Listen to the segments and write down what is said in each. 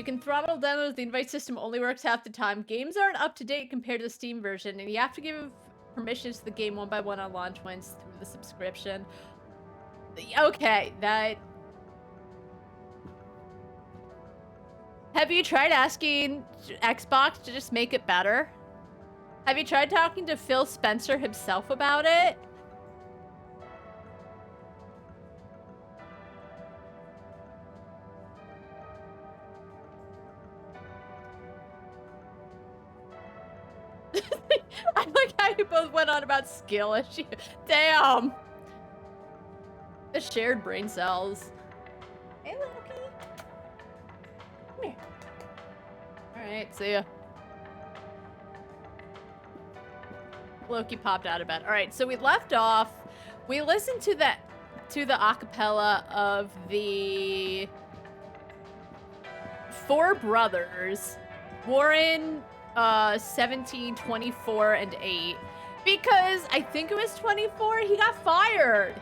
You can throttle demos, the invite system only works half the time. Games aren't up to date compared to the Steam version, and you have to give permissions to the game one by one on launch once through the subscription. Okay, that... Have you tried asking Xbox to just make it better? Have you tried talking to Phil Spencer himself about it? I like how you both went on about skill issue. Damn! The shared brain cells. Hey, Loki. Come here. Alright, see ya. Loki popped out of bed. Alright, so we left off. We listened to the acapella of the 4 brothers. Warren, 17, 24, and 8. Because I think it was 24, he got fired.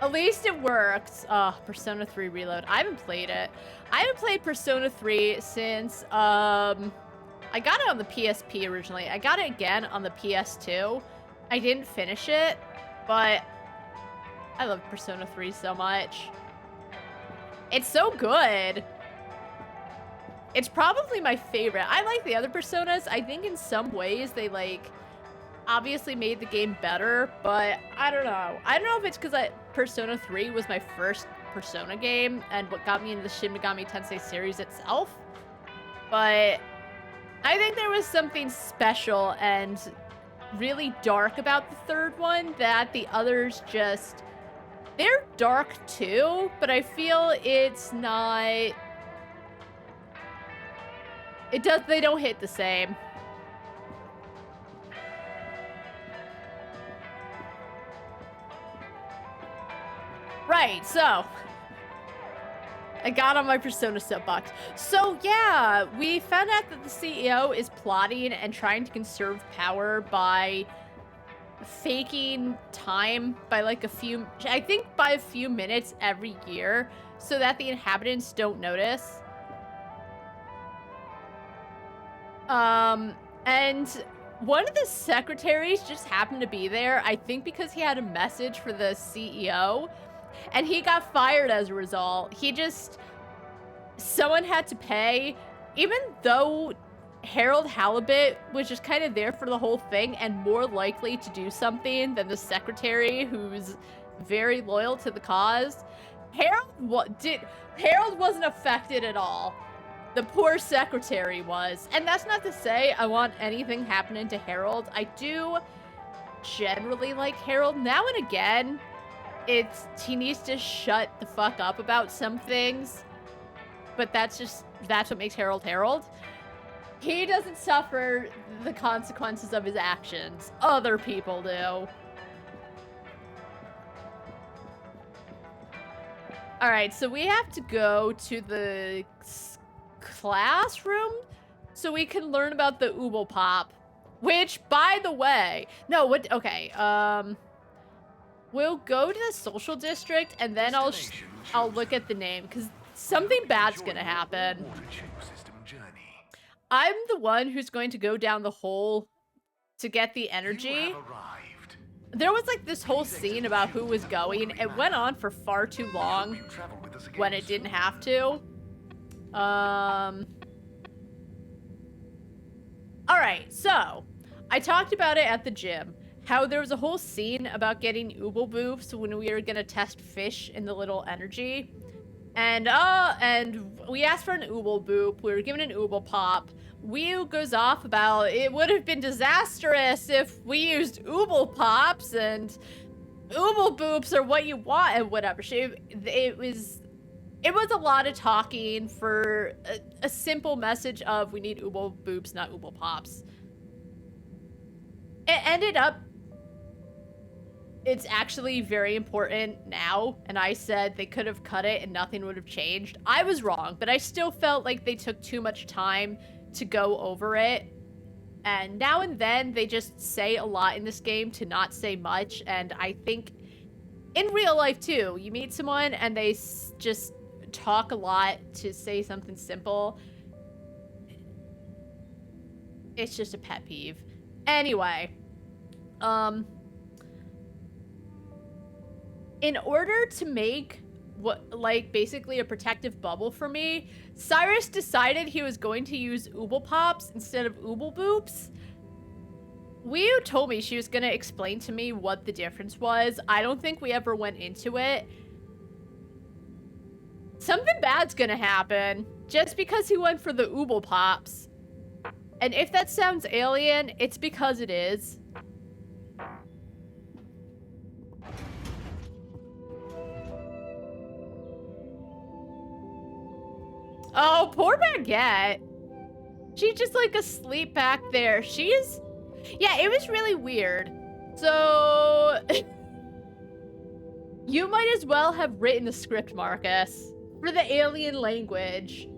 At least it works. Persona 3 Reload. I haven't played it. I haven't played Persona 3 since, I got it on the PSP originally. I got it again on the PS2. I didn't finish it, but I love Persona 3 so much. It's so good. It's probably my favorite. I like the other Personas. I think in some ways they, like, obviously made the game better, but I don't know. I don't know if it's because Persona 3 was my first Persona game and what got me into the Shin Megami Tensei series itself, but I think there was something special and really dark about the third one that the others just... They're dark too, but I feel it's not... They don't hit the same. Right, so I got on my Persona soapbox. So yeah, we found out that the CEO is plotting and trying to conserve power by faking time by like I think by a few minutes every year so that the inhabitants don't notice. And one of the secretaries just happened to be there, I think because he had a message for the CEO, and he got fired as a result. Someone had to pay, even though Harold Halibut was just kind of there for the whole thing and more likely to do something than the secretary who's very loyal to the cause. Harold wasn't affected at all. The poor secretary was. And that's not to say I want anything happening to Harold. I do generally like Harold. Now and again, he needs to shut the fuck up about some things. But that's what makes Harold Harold. He doesn't suffer the consequences of his actions. Other people do. Alright, so we have to go to the classroom so we can learn about the Ooble Pop, which, by the way, we'll go to the social district and then I'll look at the name because something bad's gonna happen. I'm the one who's going to go down the hole to get the energy. There was like this whole scene about who was going. It went on for far too long when it didn't have to. Alright, so I talked about it at the gym. How there was a whole scene about getting Ooble Boops when we were gonna test fish in the little energy. And we asked for an Ooble Boop. We were given an Ooble Pop. Wii goes off about it would have been disastrous if we used Ooble Pops and Ooble Boops are what you want and whatever. It was a lot of talking for a simple message of we need Ooble Boops, not Ooble Pops. It ended up it's actually very important now, and I said they could have cut it and nothing would have changed. I was wrong, but I still felt like they took too much time to go over it. And now and then, they just say a lot in this game to not say much, and I think in real life, too, you meet someone and they just talk a lot to say something simple. It's just a pet peeve. Anyway, in order to make basically a protective bubble for me, Cyrus decided he was going to use Ooble Pops instead of Ooble Boops. Wii told me she was gonna explain to me what the difference was. I don't think we ever went into it. Something bad's gonna happen just because he went for the Ooble Pops. And if that sounds alien, it's because it is. Oh, poor Baguette. She's just like asleep back there. She's... Yeah, it was really weird. So... You might as well have written the script, Marcus, for the alien language.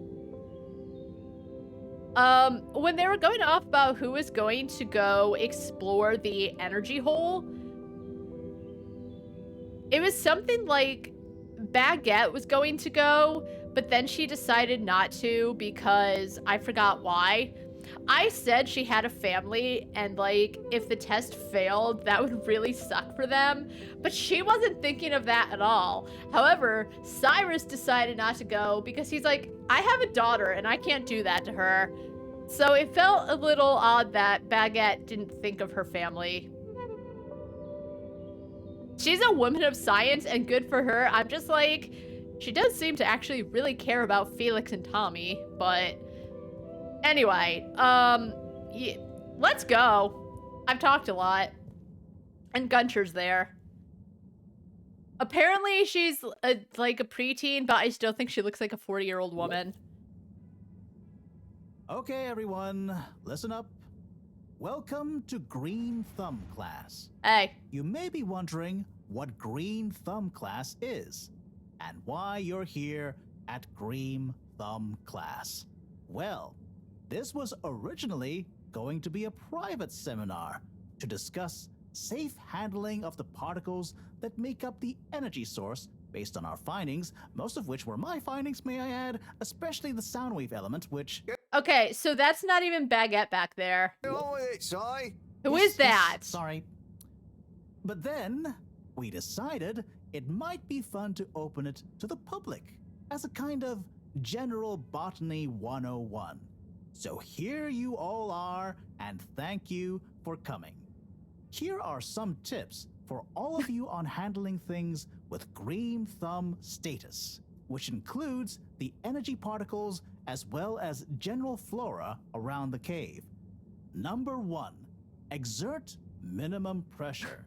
When they were going off about who was going to go explore the energy hole, it was something like Baguette was going to go, but then she decided not to because I forgot why. I said she had a family and like if the test failed, that would really suck for them, but she wasn't thinking of that at all. However, Cyrus decided not to go because he's like, I have a daughter and I can't do that to her. So it felt a little odd that Baguette didn't think of her family. She's a woman of science and good for her. I'm just like, she does seem to actually really care about Felix and Tommy, but anyway, yeah, let's go. I've talked a lot. And Gunter's there. Apparently she's like a preteen, but I still think she looks like a 40-year-old woman. Okay, everyone, listen up. Welcome to Green Thumb class. Hey. You may be wondering what Green Thumb class is and why you're here at Green Thumb class. Well, this was originally going to be a private seminar to discuss safe handling of the particles that make up the energy source based on our findings, most of which were my findings, may I add, especially the sound wave element, which... Okay, so that's not even Baguette back there. Oh, it's I. Who is that? Yes, sorry. But then we decided it might be fun to open it to the public as a kind of general botany 101. So here you all are, and thank you for coming. Here are some tips for all of you on handling things with Green Thumb status, which includes the energy particles as well as general flora around the cave. Number 1, exert minimum pressure.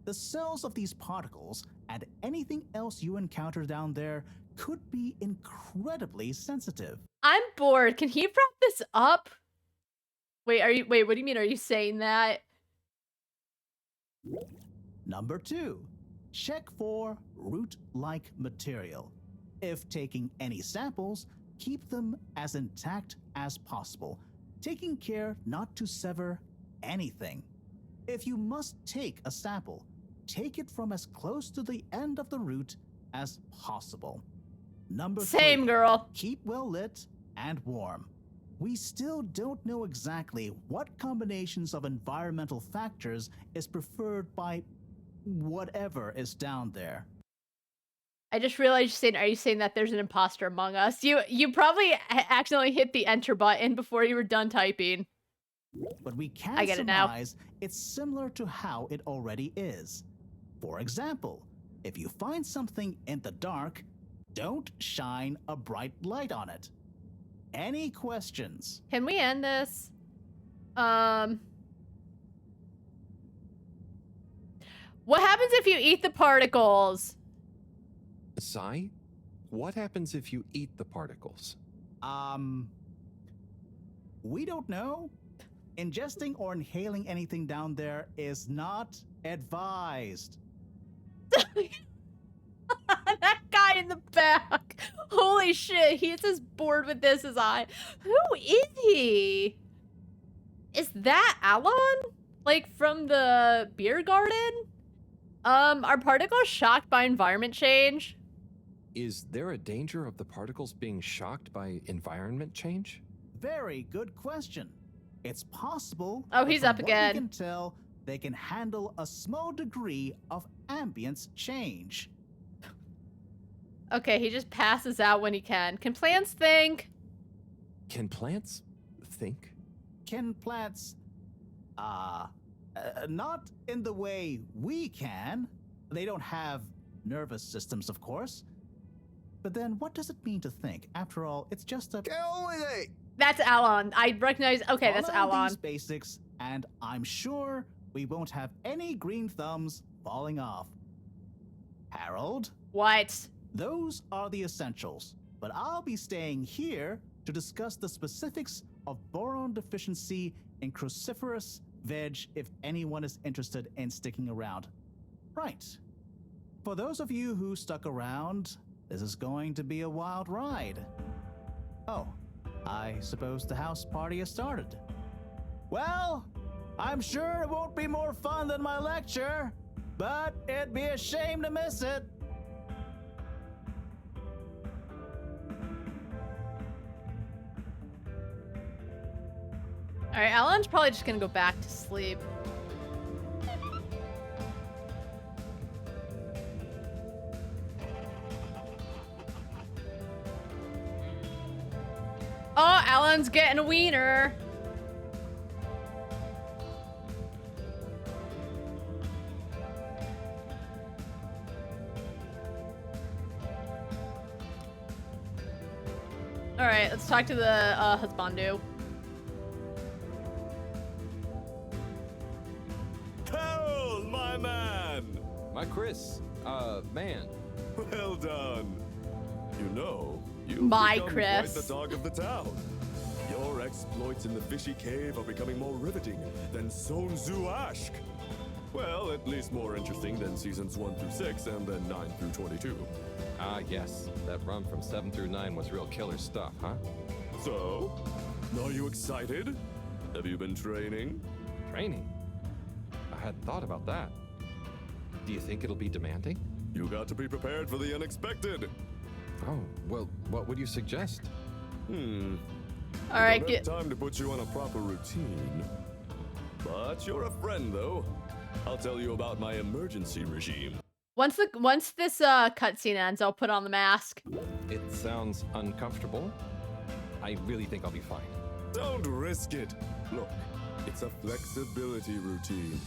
The cells of these particles and anything else you encounter down there could be incredibly sensitive. I'm bored. Can he wrap this up? Wait, what do you mean? Are you saying that? Number 2, check for root-like material. If taking any samples, keep them as intact as possible, taking care not to sever anything. If you must take a sample, take it from as close to the end of the root as possible. Number 3, Same girl. keep well lit and warm. We still don't know exactly what combinations of environmental factors is preferred by whatever is down there. I just realized, are you saying that there's an imposter among us? You probably accidentally hit the enter button before you were done typing. But we can I get it now. surmise it's similar to how it already is. For example, if you find something in the dark, don't shine a bright light on it. Any questions? Can we end this? What happens if you eat the particles? Sai, what happens if you eat the particles? We don't know. Ingesting or inhaling anything down there is not advised. That guy in the back. Holy shit, he's as bored with this as I. Who is he? Is that Alon? Like from the beer garden? Are particles shocked by environment change? Is there a danger of the particles being shocked by environment change? Very good question. It's possible. Oh, but he's from up what again. We can tell they can handle a small degree of ambience change. Okay, he just passes out when he can. Can plants think? Can plants think? Can plants, not in the way we can. They don't have nervous systems, of course. But then what does it mean to think? After all, it's just a... Get on with it! That's Alon. I recognize. Okay, that's Follow Alon. these basics, and I'm sure we won't have any green thumbs falling off. Harold? What? Those are the essentials, but I'll be staying here to discuss the specifics of boron deficiency in cruciferous veg if anyone is interested in sticking around. Right. For those of you who stuck around, this is going to be a wild ride. Oh, I suppose the house party has started. Well, I'm sure it won't be more fun than my lecture, but it'd be a shame to miss it. All right, Alon's probably just gonna go back to sleep. Oh, Alan's getting a wiener. All right, let's talk to the husbando. Harold, my man! My Chris, man. Well done. You know, you've My become Chris. quite the talk of the town. Your exploits in the fishy cave are becoming more riveting than Sun Tzu Ashk. Well, at least more interesting than seasons 1 through 6 and then 9 through 22. Ah, yes. That run from 7 through 9 was real killer stuff, huh? So, are you excited? Have you been training? Training? I hadn't thought about that. Do you think it'll be demanding? You got to be prepared for the unexpected. Oh, well, what would you suggest? All I right, don't get. have time to put you on a proper routine. But you're a friend, though. I'll tell you about my emergency regime. Once this cutscene ends, I'll put on the mask. It sounds uncomfortable. I really think I'll be fine. Don't risk it. Look, it's a flexibility routine.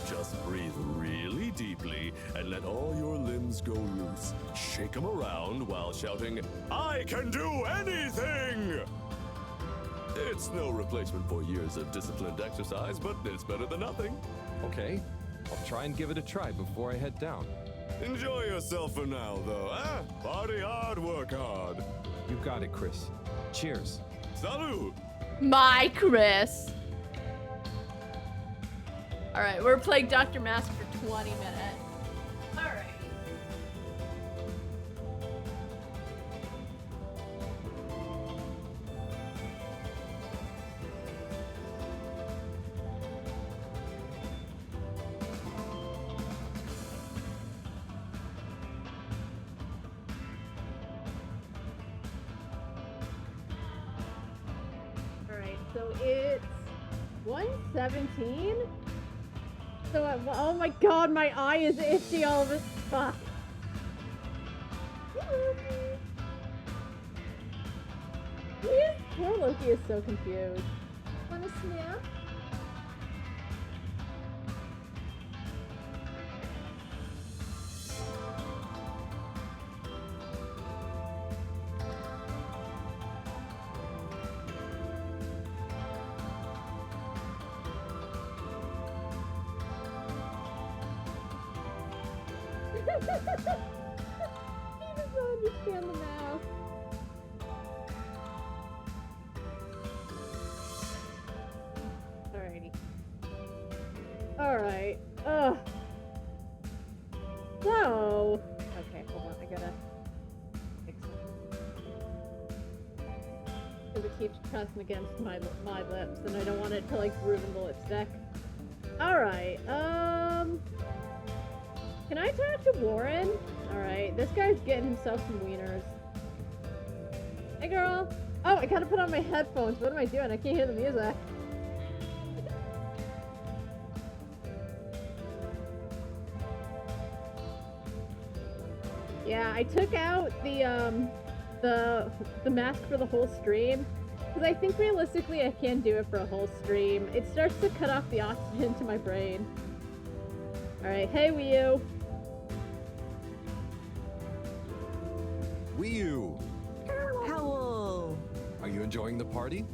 Just breathe really deeply and let all your limbs go loose. Shake them around while shouting, "I can do anything!" It's no replacement for years of disciplined exercise, but it's better than nothing. Okay, I'll try and give it a try before I head down. Enjoy yourself for now, though, eh? Party hard, work hard. You got it, Chris. Cheers. Salud! My Chris. All right, we're playing Dr. Mask for 20 minutes. All right. All right, so it's 1:17. So, oh my god, my eye is itchy all of a fuck. Poor Loki is so confused. Want a snack? He does not understand the math. Alrighty. Alright. Ugh. So. Okay, hold on. I gotta fix it. Because it keeps pressing against my lips, and I don't want it to, like, ruin the lipstick. Alright, Can I talk to Warren? Alright, this guy's getting himself some wieners. Hey, girl. Oh, I gotta put on my headphones. What am I doing? I can't hear the music. Yeah, I took out the mask for the whole stream because I think realistically I can't do it for a whole stream. It starts to cut off the oxygen to my brain. All right, hey Wii U. Wii U, Howl! are you enjoying the party?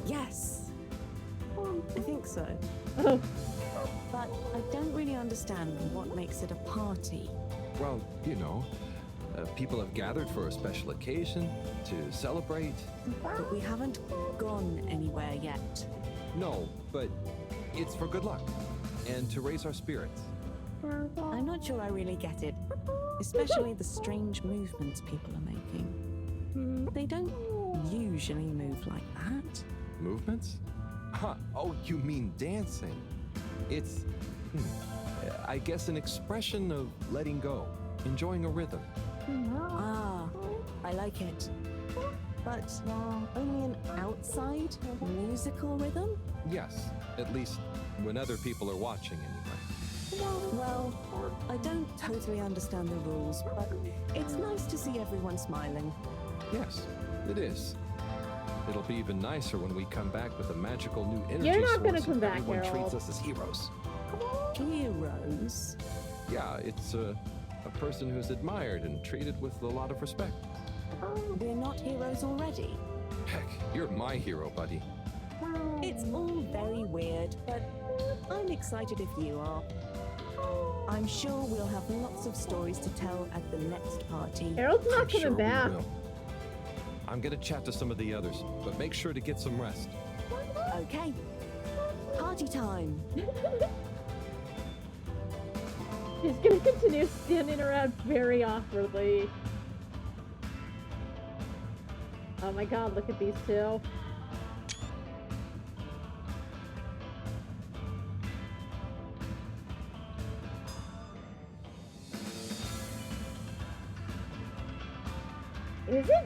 Yes. I think so. Oh, But I don't really understand what makes it a party. Well, you know, people have gathered for a special occasion to celebrate. But we haven't gone anywhere yet. No, but it's for good luck and to raise our spirits. I'm not sure I really get it. Especially the strange movements people are making. They don't usually move like that. Movements? Huh, oh, you mean dancing. It's, I guess, an expression of letting go, enjoying a rhythm. Ah, I like it. But only an outside musical rhythm? Yes, at least when other people are watching anyway. Well, I don't totally understand the rules, but it's nice to see everyone smiling. Yes, it is. It'll be even nicer when we come back with a magical new energy You're not gonna source come and back, everyone Harold. treats us as heroes. Heroes? Yeah, it's a person who's admired and treated with a lot of respect. We're not heroes already. Heck, you're my hero, buddy. It's all very weird, but I'm excited if you are. I'm sure we'll have lots of stories to tell at the next party. Harold's not I'm coming sure back. we will. I'm gonna chat to some of the others, but make sure to get some rest. Okay. Party time. He's gonna continue standing around very awkwardly. Oh my god, look at these two.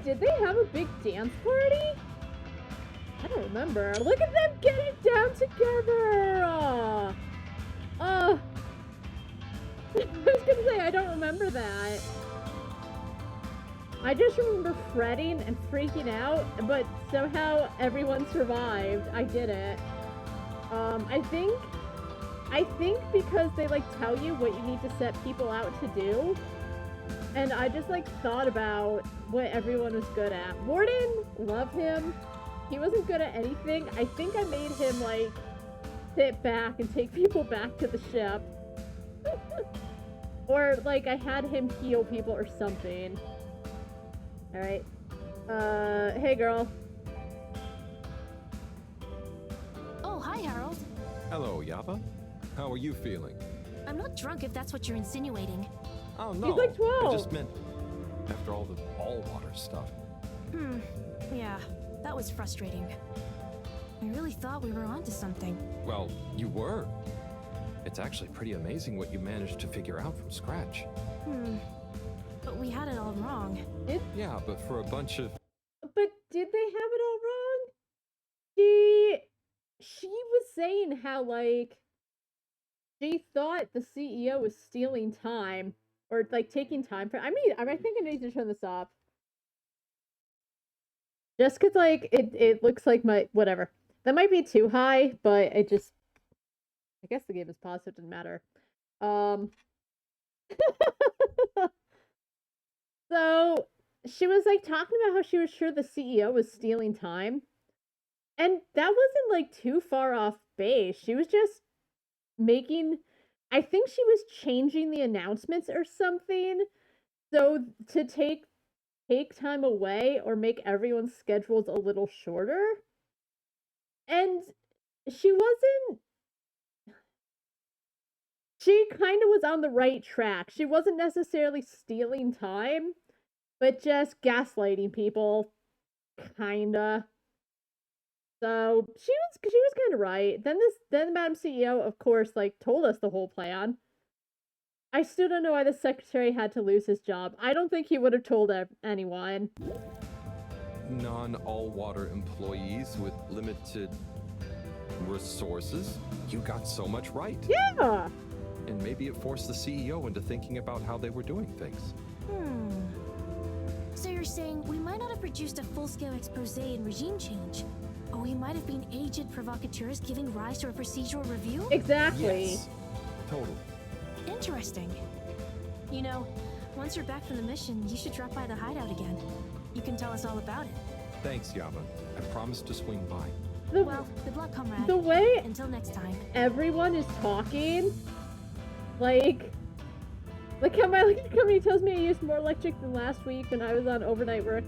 Did they have a big dance party? I don't remember. Look at them getting down together! I was gonna say, I don't remember that. I just remember fretting and freaking out, but somehow everyone survived. I did it. I think because they like tell you what you need to set people out to do. And I just like thought about what everyone was good at. Warden, love him. He wasn't good at anything. I think I made him like sit back and take people back to the ship. Or like I had him heal people or something. Alright. Hey girl. Oh, hi, Harold. Hello, Yava. How are you feeling? I'm not drunk if that's what you're insinuating. Oh, no. He's like 12. I just meant after all the all water stuff. Yeah, that was frustrating. I really thought we were onto something. Well, you were. It's actually pretty amazing what you managed to figure out from scratch. But we had it all wrong. Yeah, but for a bunch of... But did they have it all wrong? She was saying how like she thought the CEO was stealing time or like taking time for. I think I need to turn this off. Just cause like it looks like my whatever. That might be too high, but I guess the game is paused, so it doesn't matter. So she was like talking about how she was sure the CEO was stealing time. And that wasn't like too far off base. She was just making, I think she was changing the announcements or something. So to take time away or make everyone's schedules a little shorter. And she kind of was on the right track. She wasn't necessarily stealing time, but just gaslighting people, kinda. So she was kind of right. Then the Madam CEO, of course, like told us the whole plan. I still don't know why the secretary had to lose his job. I don't think he would have told anyone. Non-all-water employees with limited resources? You got so much right. Yeah! And maybe it forced the CEO into thinking about how they were doing things. So you're saying we might not have produced a full-scale expose in regime change, or we might have been aged provocateurs giving rise to a procedural review? Exactly. Yes. Totally. Interesting. You know, once you're back from the mission, you should drop by the hideout again. You can tell us all about it. Thanks, Yaba. I promise to swing by. Well, good luck, comrade. The way Until next time. everyone is talking, like how my electric company tells me I used more electric than last week when I was on overnight work.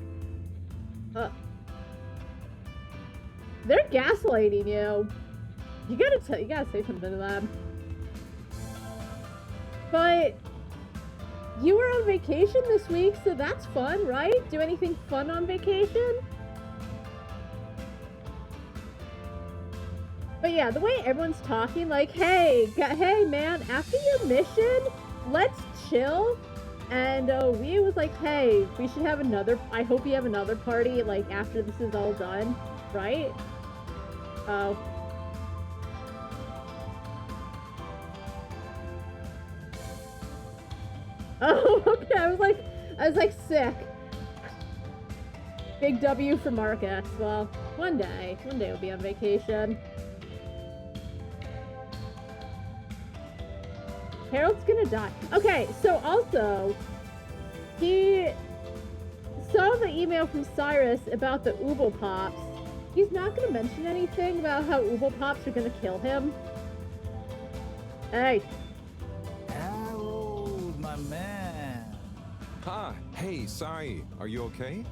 They're gaslighting you. You gotta say something to them. But you were on vacation this week, so that's fun, right? Do anything fun on vacation? But yeah, the way everyone's talking, like, hey man, after your mission, let's chill. And we was like, hey, we should have I hope you have another party, like, after this is all done, right? Oh. Oh, okay, I was like, sick. Big W for Marcus. Well, one day we'll be on vacation. Harold's gonna die. Okay, so also, he saw the email from Cyrus about the Ooble Pops. He's not gonna mention anything about how Ooble Pops are gonna kill him. Hey. Harold, my man. Hey, sorry. Are you okay?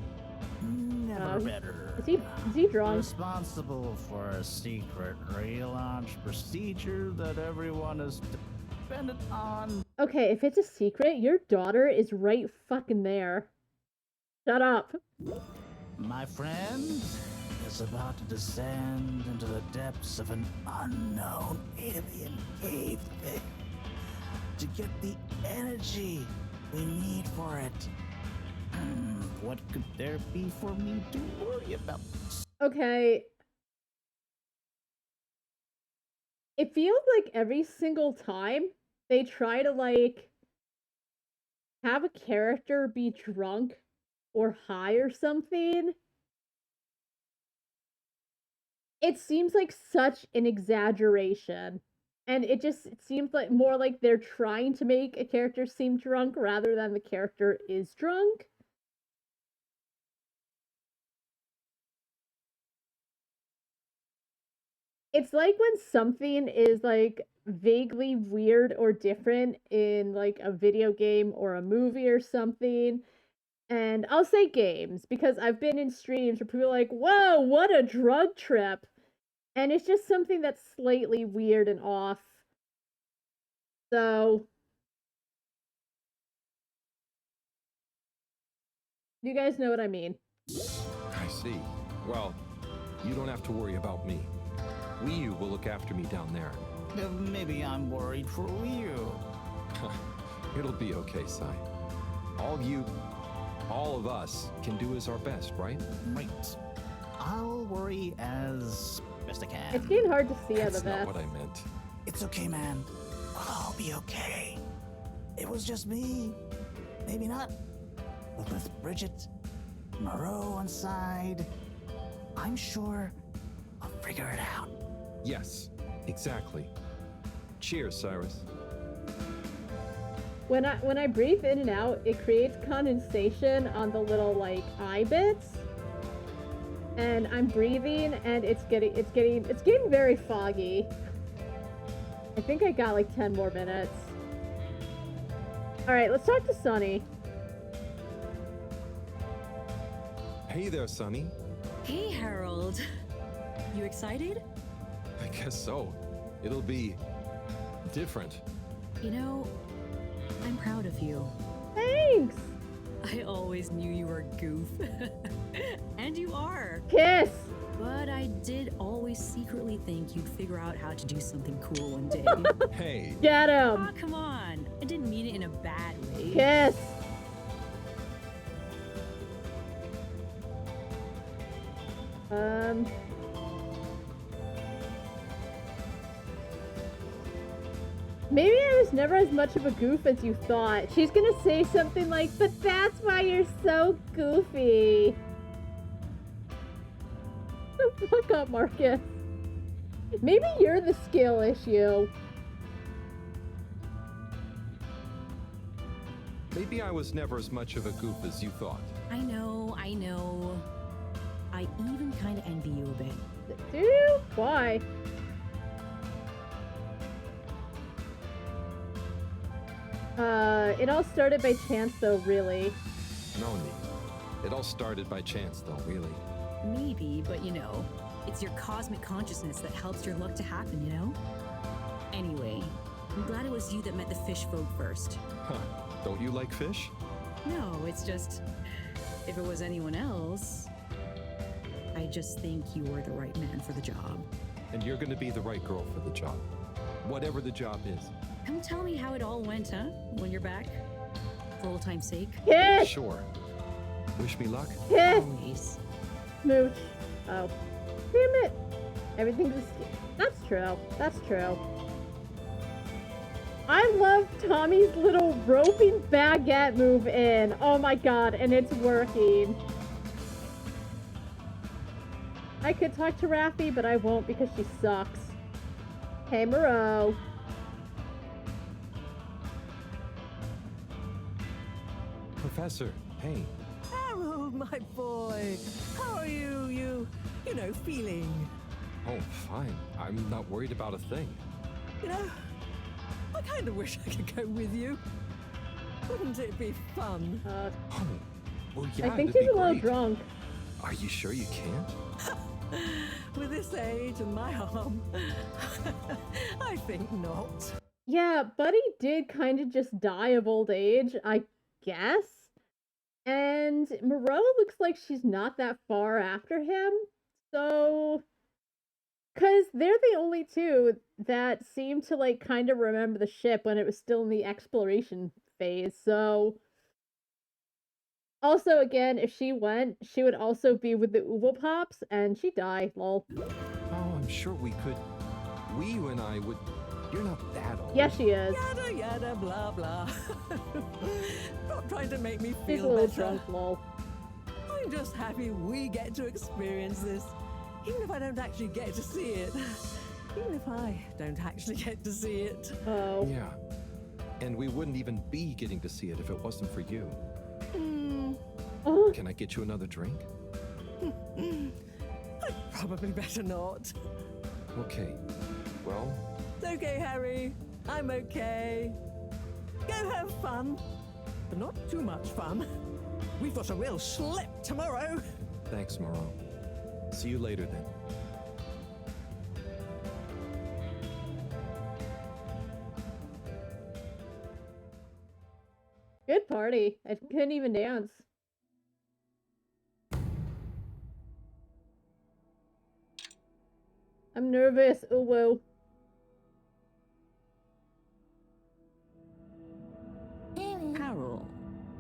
Never better. Is he drunk? Responsible for a secret relaunch procedure that everyone is dependent on. Okay, if it's a secret, your daughter is right fucking there. Shut up. My friend is about to descend into the depths of an unknown alien cave thing to get the energy we need for it. What could there be for me to worry about? Okay. It feels like every single time they try to, like, have a character be drunk or high or something, it seems like such an exaggeration. And it seems like more like they're trying to make a character seem drunk rather than the character is drunk. It's like when something is, like, vaguely weird or different in, like, a video game or a movie or something. And I'll say games, because I've been in streams where people are like, whoa, what a drug trip. And it's just something that's slightly weird and off. So, you guys know what I mean. I see. Well, you don't have to worry about me. Ryu will look after me down there. Maybe I'm worried for you. It'll be okay, Sai. All of us can do is our best, right? Right. I'll worry as best I can. It's getting hard to see out That's of not this. what I meant. It's okay, man. I'll be okay. It was just me. Maybe not. But with Bridget, Moreau on side, I'm sure I'll figure it out. Yes, exactly. Cheers, Cyrus. When I breathe in and out, it creates condensation on the little, like, eye bits. And I'm breathing and it's getting very foggy. I think I got like 10 more minutes. Alright, let's talk to Sunny. Hey there, Sonny. Hey, Harold. You excited? I guess so. It'll be different. You know, I'm proud of you. Thanks! I always always knew you were a goof. And you are. Kiss! But I did always secretly think you'd figure out how to do something cool one day. Hey, Get Aw, him! come on. I didn't mean it in a bad way. Kiss! Maybe I was never as much of a goof as you thought. She's gonna say something like, but that's why you're so goofy. Fuck up, Marcus. Maybe you're the skill issue. maybe I was never as much of a goof as you thought. I know, I know. I even kind of envy you a bit. Do you? Why? It all started by chance though, really. No need. It all started by chance, though, really. Maybe, but you know, it's your cosmic consciousness that helps your luck to happen, you know? Anyway, I'm glad it was you that met the fish folk first. Huh. Don't you like fish? No, it's just, if it was anyone else, I just think you were the right man for the job. And you're gonna be the right girl for the job. Whatever the job is. Come tell me how it all went, huh? When you're back? For old time's sake? Kiss! Sure. Wish me luck? Kiss! Always. Smooch. Oh. Damn it. Everything's a That's true. That's true. I love Tommy's little roping baguette move in. Oh my god, and it's working. I could talk to Raffi, but I won't because she sucks. Hey, Moreau. Professor, hey. Harold, my boy. How are you know, feeling? Oh, fine. I'm not worried about a thing. You know, I kind of wish I could go with you. Wouldn't it be fun? Oh, well, yeah, I think it'd she's a be little great. drunk. Are you sure you can't? With this age and my arm, I think not. Yeah, Buddy did kind of just die of old age, I guess. And Moreau looks like she's not that far after him. So, because they're the only two that seem to, like, kind of remember the ship when it was still in the exploration phase. So, also, again, if she went, she would also be with the Uvo Pops, and she died, lol. Oh, I'm sure we could. You and I would. You're not that old. Yeah, she is. Yada yada blah blah. Not trying to make me She's a feel little better. drunk, lol. I'm just happy we get to experience this, even if I don't actually get to see it. Even if I don't actually get to see it. Oh. Yeah. And we wouldn't even be getting to see it if it wasn't for you. Oh. Can I get you another drink? I'd probably better not. Okay. Well, It's okay, Harry. I'm okay. Go have fun. But not too much fun. We've got a real schlep tomorrow. thanks, Moreau. See you later then. Good party. I couldn't even dance. I'm nervous. Oh, whoa. Carol,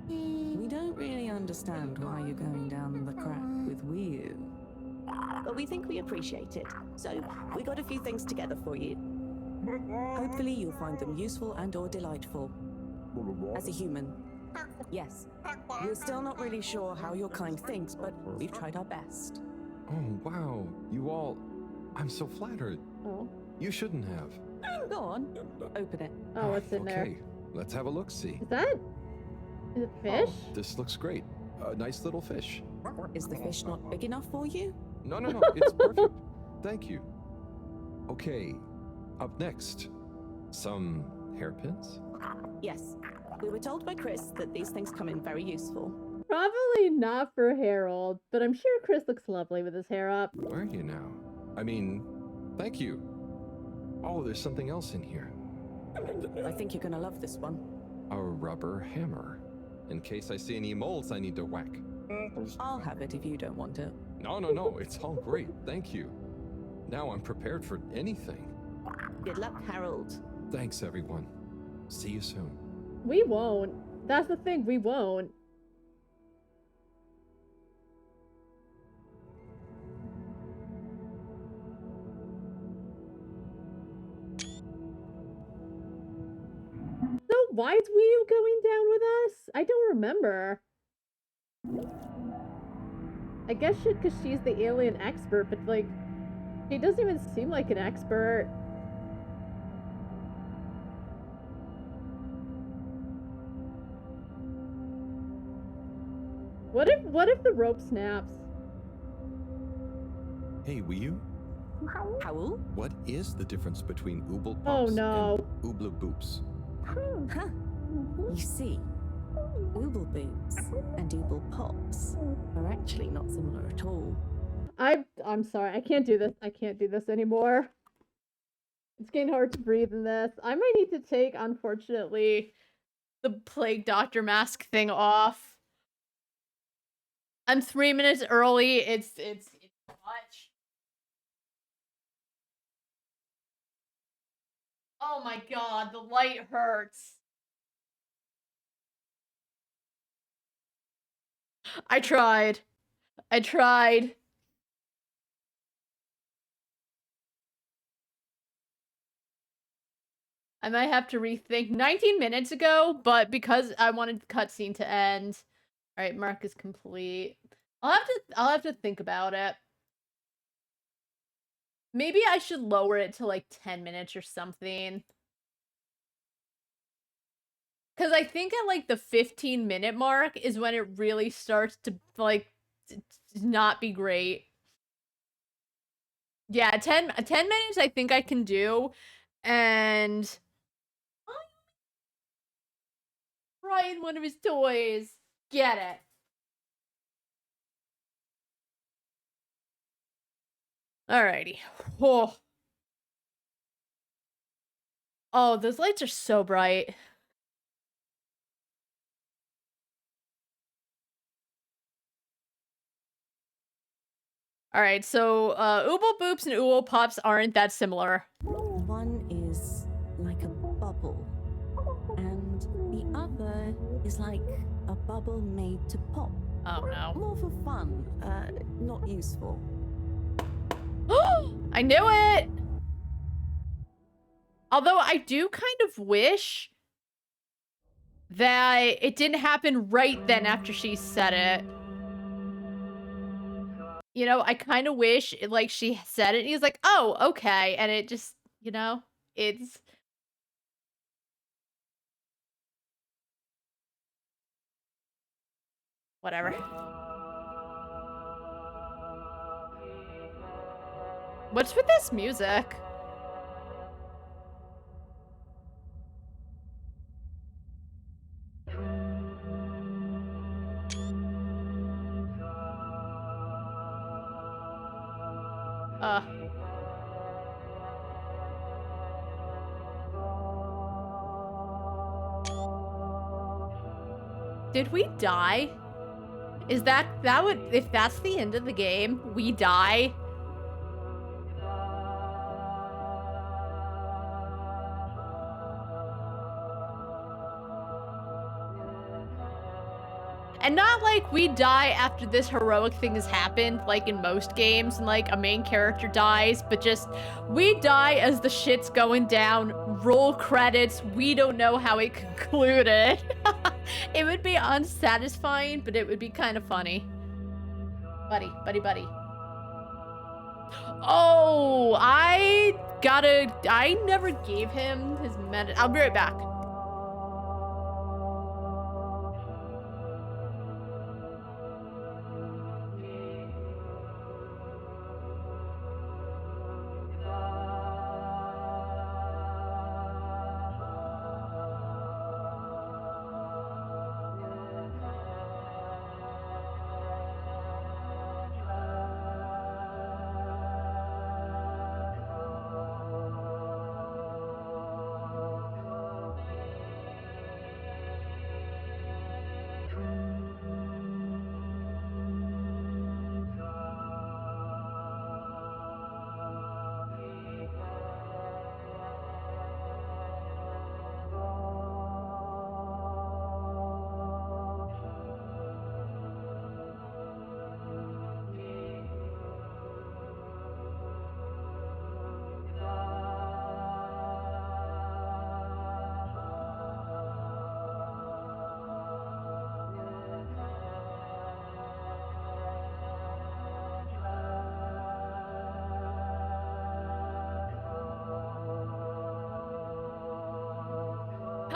we don't really understand why you're going down the crack with Wii. But we think we appreciate it. So we got a few things together for you. Hopefully you'll find them useful and or delightful. As a human. Yes. We're still not really sure how your kind thinks, but we've tried our best. Oh, wow. You all. I'm so flattered. Oh. You shouldn't have. Go on. Open it. Oh, what's in there? Okay, let's have a look-see. Is that? Is it fish? Oh, this looks great. A nice little fish. Is the fish not big enough for you? No, it's perfect. Thank you. Okay, up next, some hairpins? Yes. We were told by Chris that these things come in very useful. Probably not for Harold, but I'm sure Chris looks lovely with his hair up. Where are you now? I mean, thank you. Oh, there's something else in here. I think you're gonna love this one. A rubber hammer. in case I see any moles I need to whack. I'll have it if you don't want it. No, it's all great, thank you. Now I'm prepared for anything. Good luck, Harold. Thanks, everyone. See you soon. We won't. That's the thing, we won't. So why is Wii going down with us? I don't remember. I guess because she's the alien expert, but like, she doesn't even seem like an expert. What if the rope snaps? Hey, Wii Howl? what is the difference between Ooble Oh, Pops no. and Ooble Boops? Huh. You see, Ooble Boots and Ooble Pops are actually not similar at all. I'm sorry, I can't do this. I can't do this anymore. It's getting hard to breathe in this. I might need to take, unfortunately, the Plague Doctor mask thing off. I'm 3 minutes early. It's much. Oh my god, the light hurts. I tried. I might have to rethink 19 minutes ago, but because I wanted the cutscene to end. Alright, mark is complete. I'll have to think about it. Maybe I should lower it to like 10 minutes or something. Because I think at like the 15-minute mark is when it really starts to like not be great. Yeah, 10 minutes I think I can do. And Ryan, one of his toys. Get it. Alrighty. Oh, those lights are so bright. Alright, so Ooble Boops and Ooble Pops aren't that similar. One is like a bubble, and the other is like a bubble made to pop. Oh no. More for fun, not useful. I knew it! Although I do kind of wish that it didn't happen right then after she said it. You know, I kind of wish, like, she said it and he's like, oh, okay. And it just, you know, it's... Whatever. What's with this music? Did we die? Is that would, if that's the end of the game, we die? And not like we die after this heroic thing has happened, like in most games, and like a main character dies, but just we die as the shit's going down, roll credits, we don't know how it concluded. It would be unsatisfying, but it would be kind of funny. Buddy. Oh, I never gave him his I'll be right back.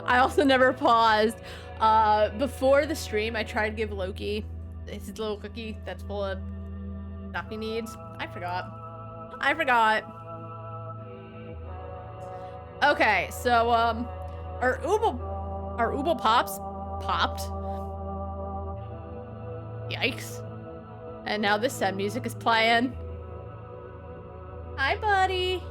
I also never paused. Before the stream, I tried to give Loki his little cookie that's full of stuff he needs. I forgot. Okay, so, our Ooble Pops popped. Yikes. And now this sad music is playing. Hi, buddy.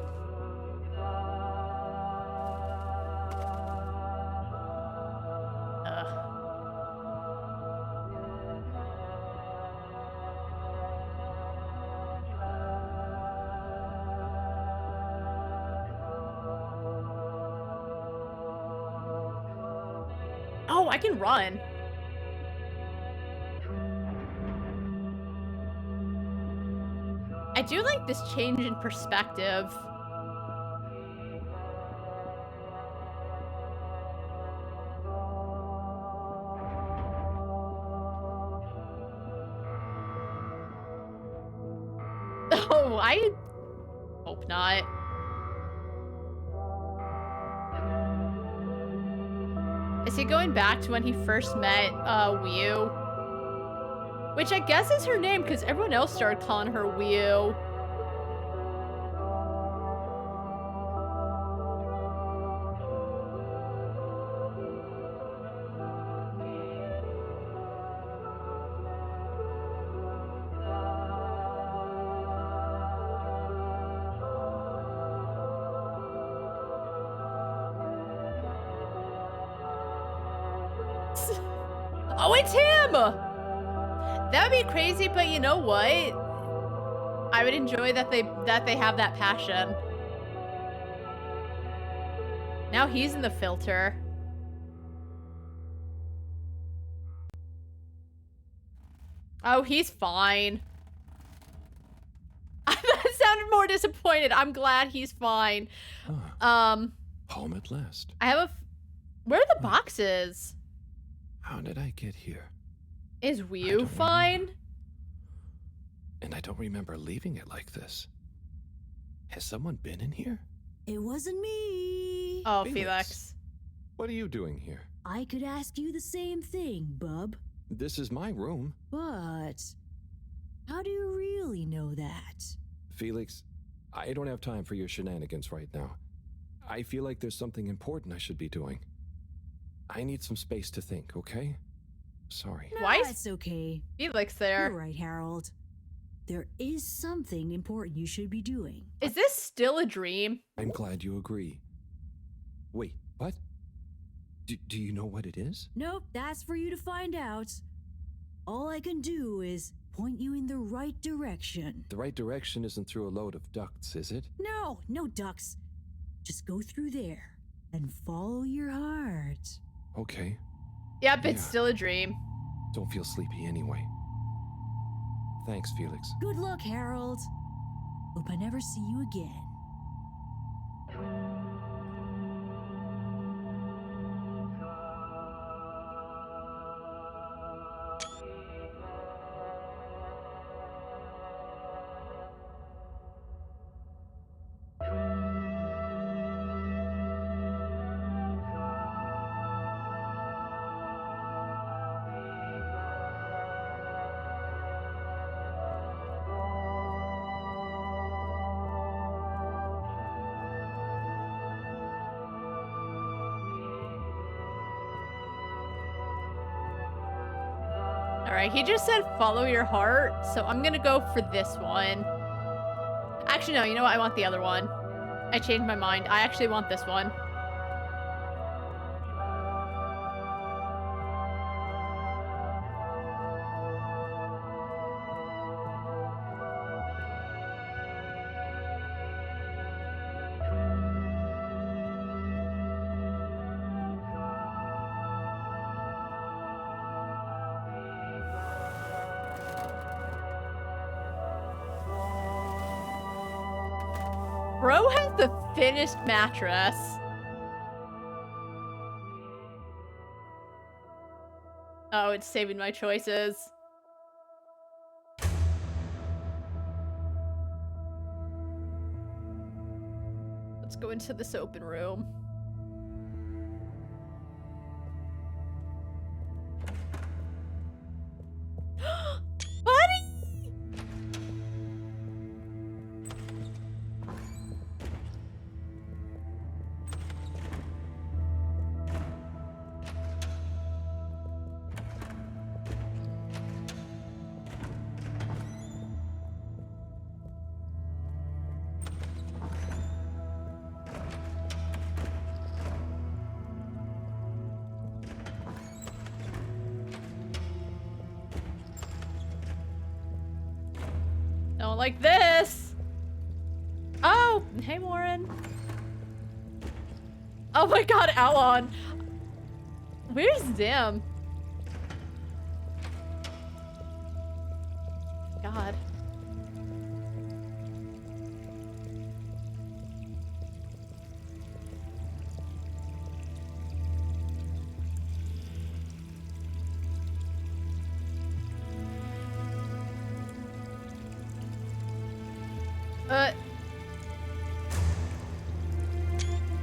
Oh, I can run. I do like this change in perspective. Oh, I hope not. Is he going back to when he first met Wii? Which I guess is her name because everyone else started calling her Wii. Oh, it's him! That would be crazy, but you know what? I would enjoy that they have that passion. Now he's in the filter. Oh, he's fine. That sounded more disappointed. I'm glad he's fine. Home at last. I have where are the boxes? How did I get here? Is Wii fine? And I don't remember leaving it like this. Has someone been in here? It wasn't me. Oh, Felix. What are you doing here? I could ask you the same thing, bub. This is my room. But how do you really know that? Felix, I don't have time for your shenanigans right now. I feel like there's something important I should be doing. I need some space to think, okay? Sorry. No, Why is it's okay. Felix there? You're right, Harold. There is something important you should be doing. Is this still a dream? I'm glad you agree. Wait, what? Do you know what it is? Nope, that's for you to find out. All I can do is point you in the right direction. The right direction isn't through a load of ducts, is it? No, no ducks. Just go through there and follow your heart. Okay. Yep, it's Yeah. still a dream. Don't feel sleepy anyway. Thanks, Felix. Good luck, Harold. Hope I never see you again. Alright, he just said follow your heart, so I'm gonna go for this one. Actually, no, you know what? I want the other one. I changed my mind. I actually want this one. Bro has the thinnest mattress. Oh, it's saving my choices. Let's go into this open room. Don't like this. Oh, hey, Warren. Oh my god, Alon. Where's Zim? God.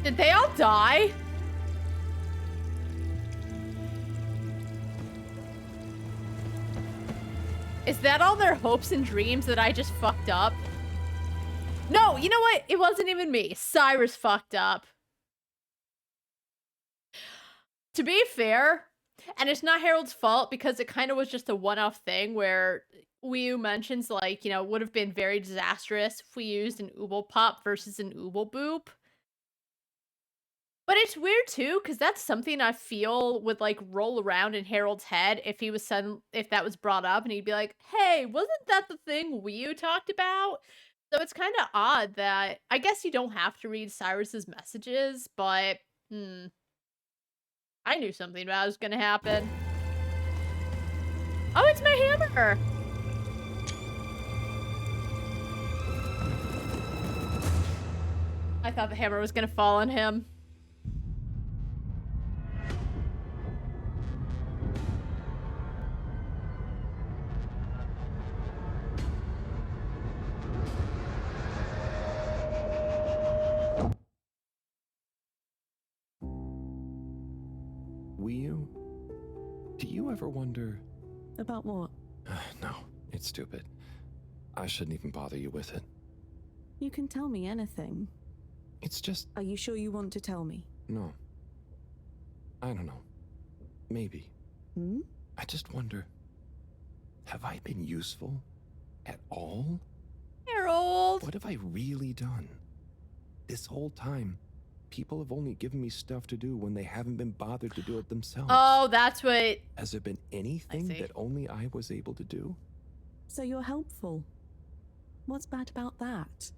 Did they all die? Is that all their hopes and dreams that I just fucked up? No, you know what? It wasn't even me. Cyrus fucked up. To be fair, and it's not Harold's fault because it kind of was just a one-off thing where Wii mentions, like, you know, it would have been very disastrous if we used an Ooble Pop versus an Ooble Boop. But it's weird too, because that's something I feel would like roll around in Harold's head if he was if that was brought up, and he'd be like, "Hey, wasn't that the thing Wii U talked about?" So it's kind of odd that I guess you don't have to read Cyrus's messages, but I knew something bad was gonna happen. Oh, it's my hammer! I thought the hammer was gonna fall on him. Wii U? Do you ever wonder... About what? No, it's stupid. I shouldn't even bother you with it. You can tell me anything. It's just... Are you sure you want to tell me? No. I don't know. Maybe. I just wonder... Have I been useful? At all? Harold! What have I really done? This whole time, people have only given me stuff to do when they haven't been bothered to do it themselves. Oh, that's what... Has there been anything that only I was able to do? So you're helpful. What's bad about that?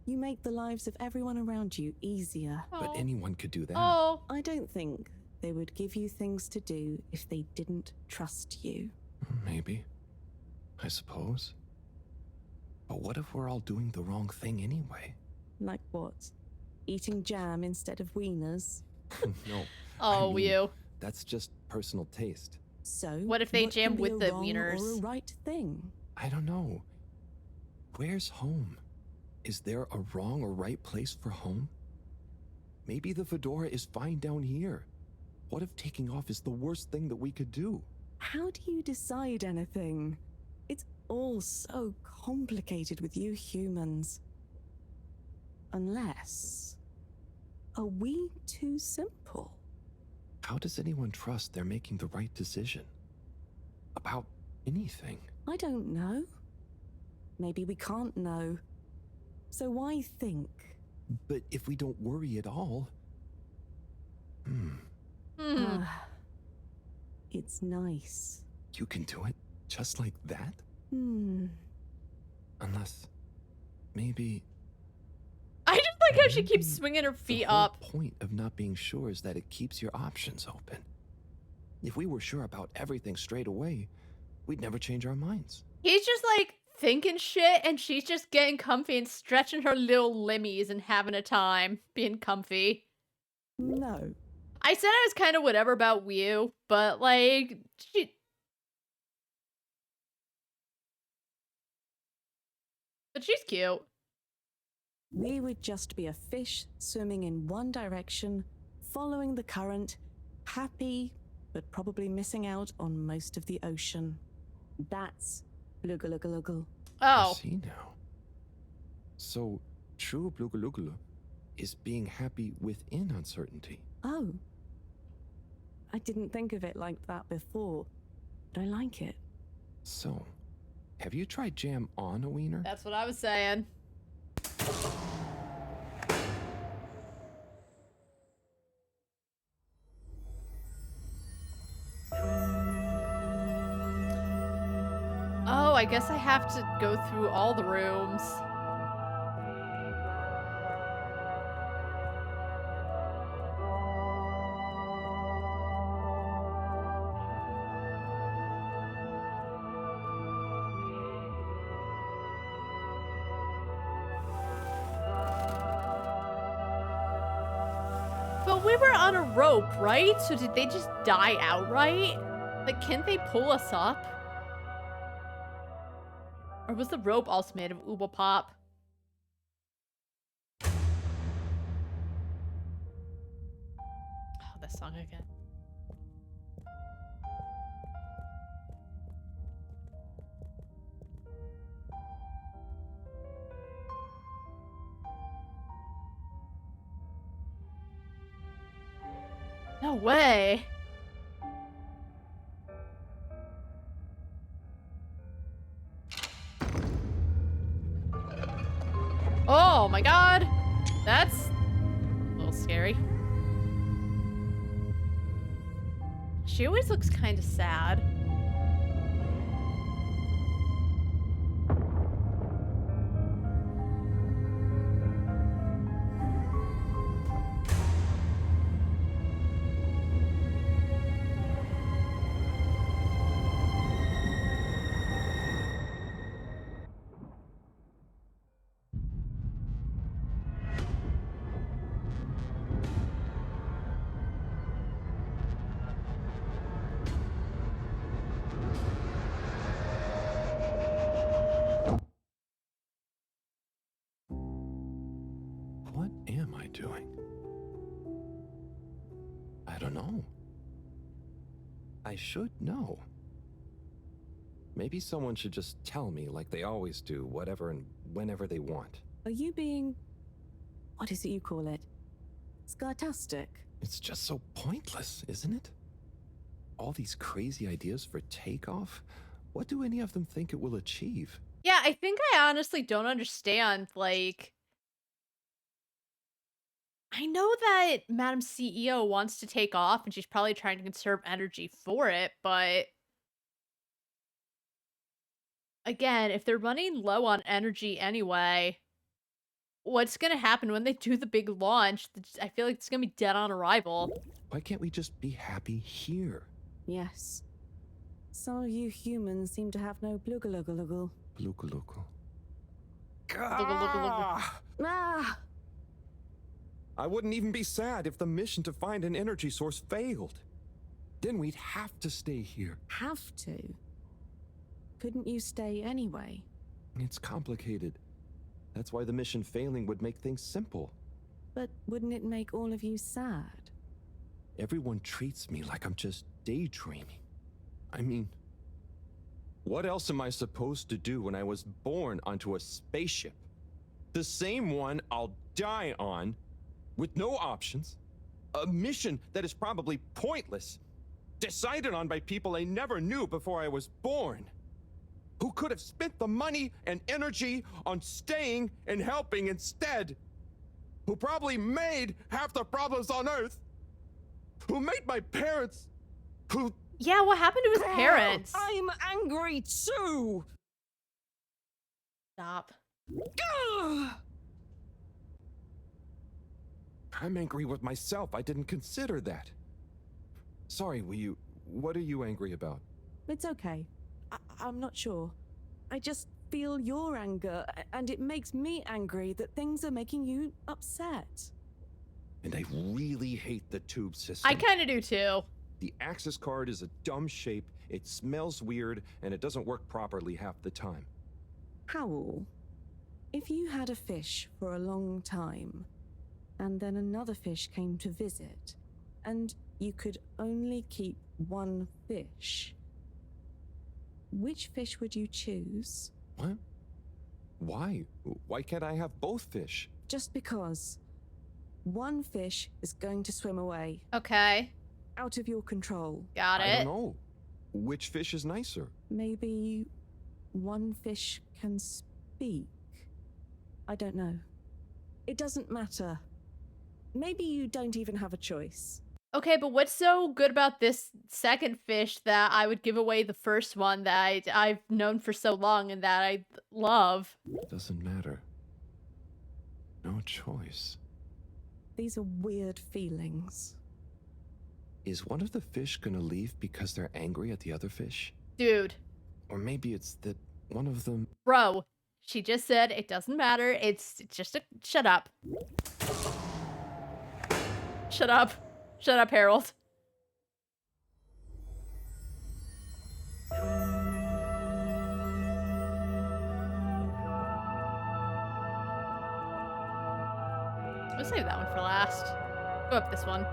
You make the lives of everyone around you easier. But anyone could do that. Oh. I don't think they would give you things to do if they didn't trust you. Maybe. I suppose. But what if we're all doing the wrong thing anyway? Like what? Eating jam instead of wieners? No. Oh, you. That's just personal taste. So, what if they jam with the wrong wieners? Or a right thing? I don't know. Where's home? Is there a wrong or right place for home? Maybe the fedora is fine down here. What if taking off is the worst thing that we could do? How do you decide anything? It's all so complicated with you humans. Unless... Are we too simple? How does anyone trust they're making the right decision? About anything? I don't know. Maybe we can't know. So why think? But if we don't worry at all... It's nice. You can do it just like that? Unless... maybe... I just like how she keeps swinging her feet up. The whole point of not being sure is that it keeps your options open. If we were sure about everything straight away, we'd never change our minds. He's just like thinking shit and she's just getting comfy and stretching her little limmies and having a time being comfy. No. I said I was kind of whatever about Wii U, but like, but she's cute. We would just be a fish swimming in one direction, following the current, happy, but probably missing out on most of the ocean. That's Blugaluggaluggle. Oh. I see now. So, true Blugaluggal is being happy within uncertainty. Oh. I didn't think of it like that before, but I like it. So, have you tried jam on a wiener? That's what I was saying. Oh, I guess I have to go through all the rooms. But we were on a rope, right? So did they just die outright? Like, can't they pull us up? Or was the rope also made of Ooble Pop? Oh, that song again. No way. Oh my god. That's a little scary. She always looks kind of sad. What am I doing? I don't know. I should know. Maybe someone should just tell me like they always do, whatever and whenever they want. Are you being... what is it you call it? Scartastic? It's just so pointless, isn't it? All these crazy ideas for takeoff? What do any of them think it will achieve? Yeah, I think I honestly don't understand, like... I know that Madam CEO wants to take off and she's probably trying to conserve energy for it, but... Again, if they're running low on energy anyway, what's gonna happen when they do the big launch? I feel like it's gonna be dead on arrival. Why can't we just be happy here? Yes. Some of you humans seem to have no blugaluggaluggle. Blukalukal. Ah! I wouldn't even be sad if the mission to find an energy source failed. Then we'd have to stay here. Have to? Couldn't you stay anyway? It's complicated. That's why the mission failing would make things simple. But wouldn't it make all of you sad? Everyone treats me like I'm just daydreaming. I mean, what else am I supposed to do when I was born onto a spaceship? The same one I'll die on, with no options. A mission that is probably pointless, decided on by people I never knew before I was born. Who could have spent the money and energy on staying and helping instead. Who probably made half the problems on Earth. Who made my parents. Who... Yeah, what happened to his parents? I'm angry too! Stop. I'm angry with myself. I didn't consider that. Sorry, what are you angry about? It's okay. I'm not sure. I just feel your anger, and it makes me angry that things are making you upset. And I really hate the tube system. I kind of do too. The access card is a dumb shape, it smells weird, and it doesn't work properly half the time. Howl, if you had a fish for a long time, and then another fish came to visit, and you could only keep one fish, which fish would you choose? What? Why? Why can't I have both fish? Just because. One fish is going to swim away. Okay. Out of your control. Got it. I don't know. Which fish is nicer? Maybe one fish can speak. I don't know. It doesn't matter. Maybe you don't even have a choice. Okay, but what's so good about this second fish that I would give away the first one that I've known for so long and that I love? Doesn't matter. No choice. These are weird feelings. Is one of the fish gonna leave because they're angry at the other fish? Dude. Or maybe it's that one of them... Bro, she just said it doesn't matter. It's just a... Shut up. Shut up. Shut up, Harold. I'll save that one for last. Go up this one.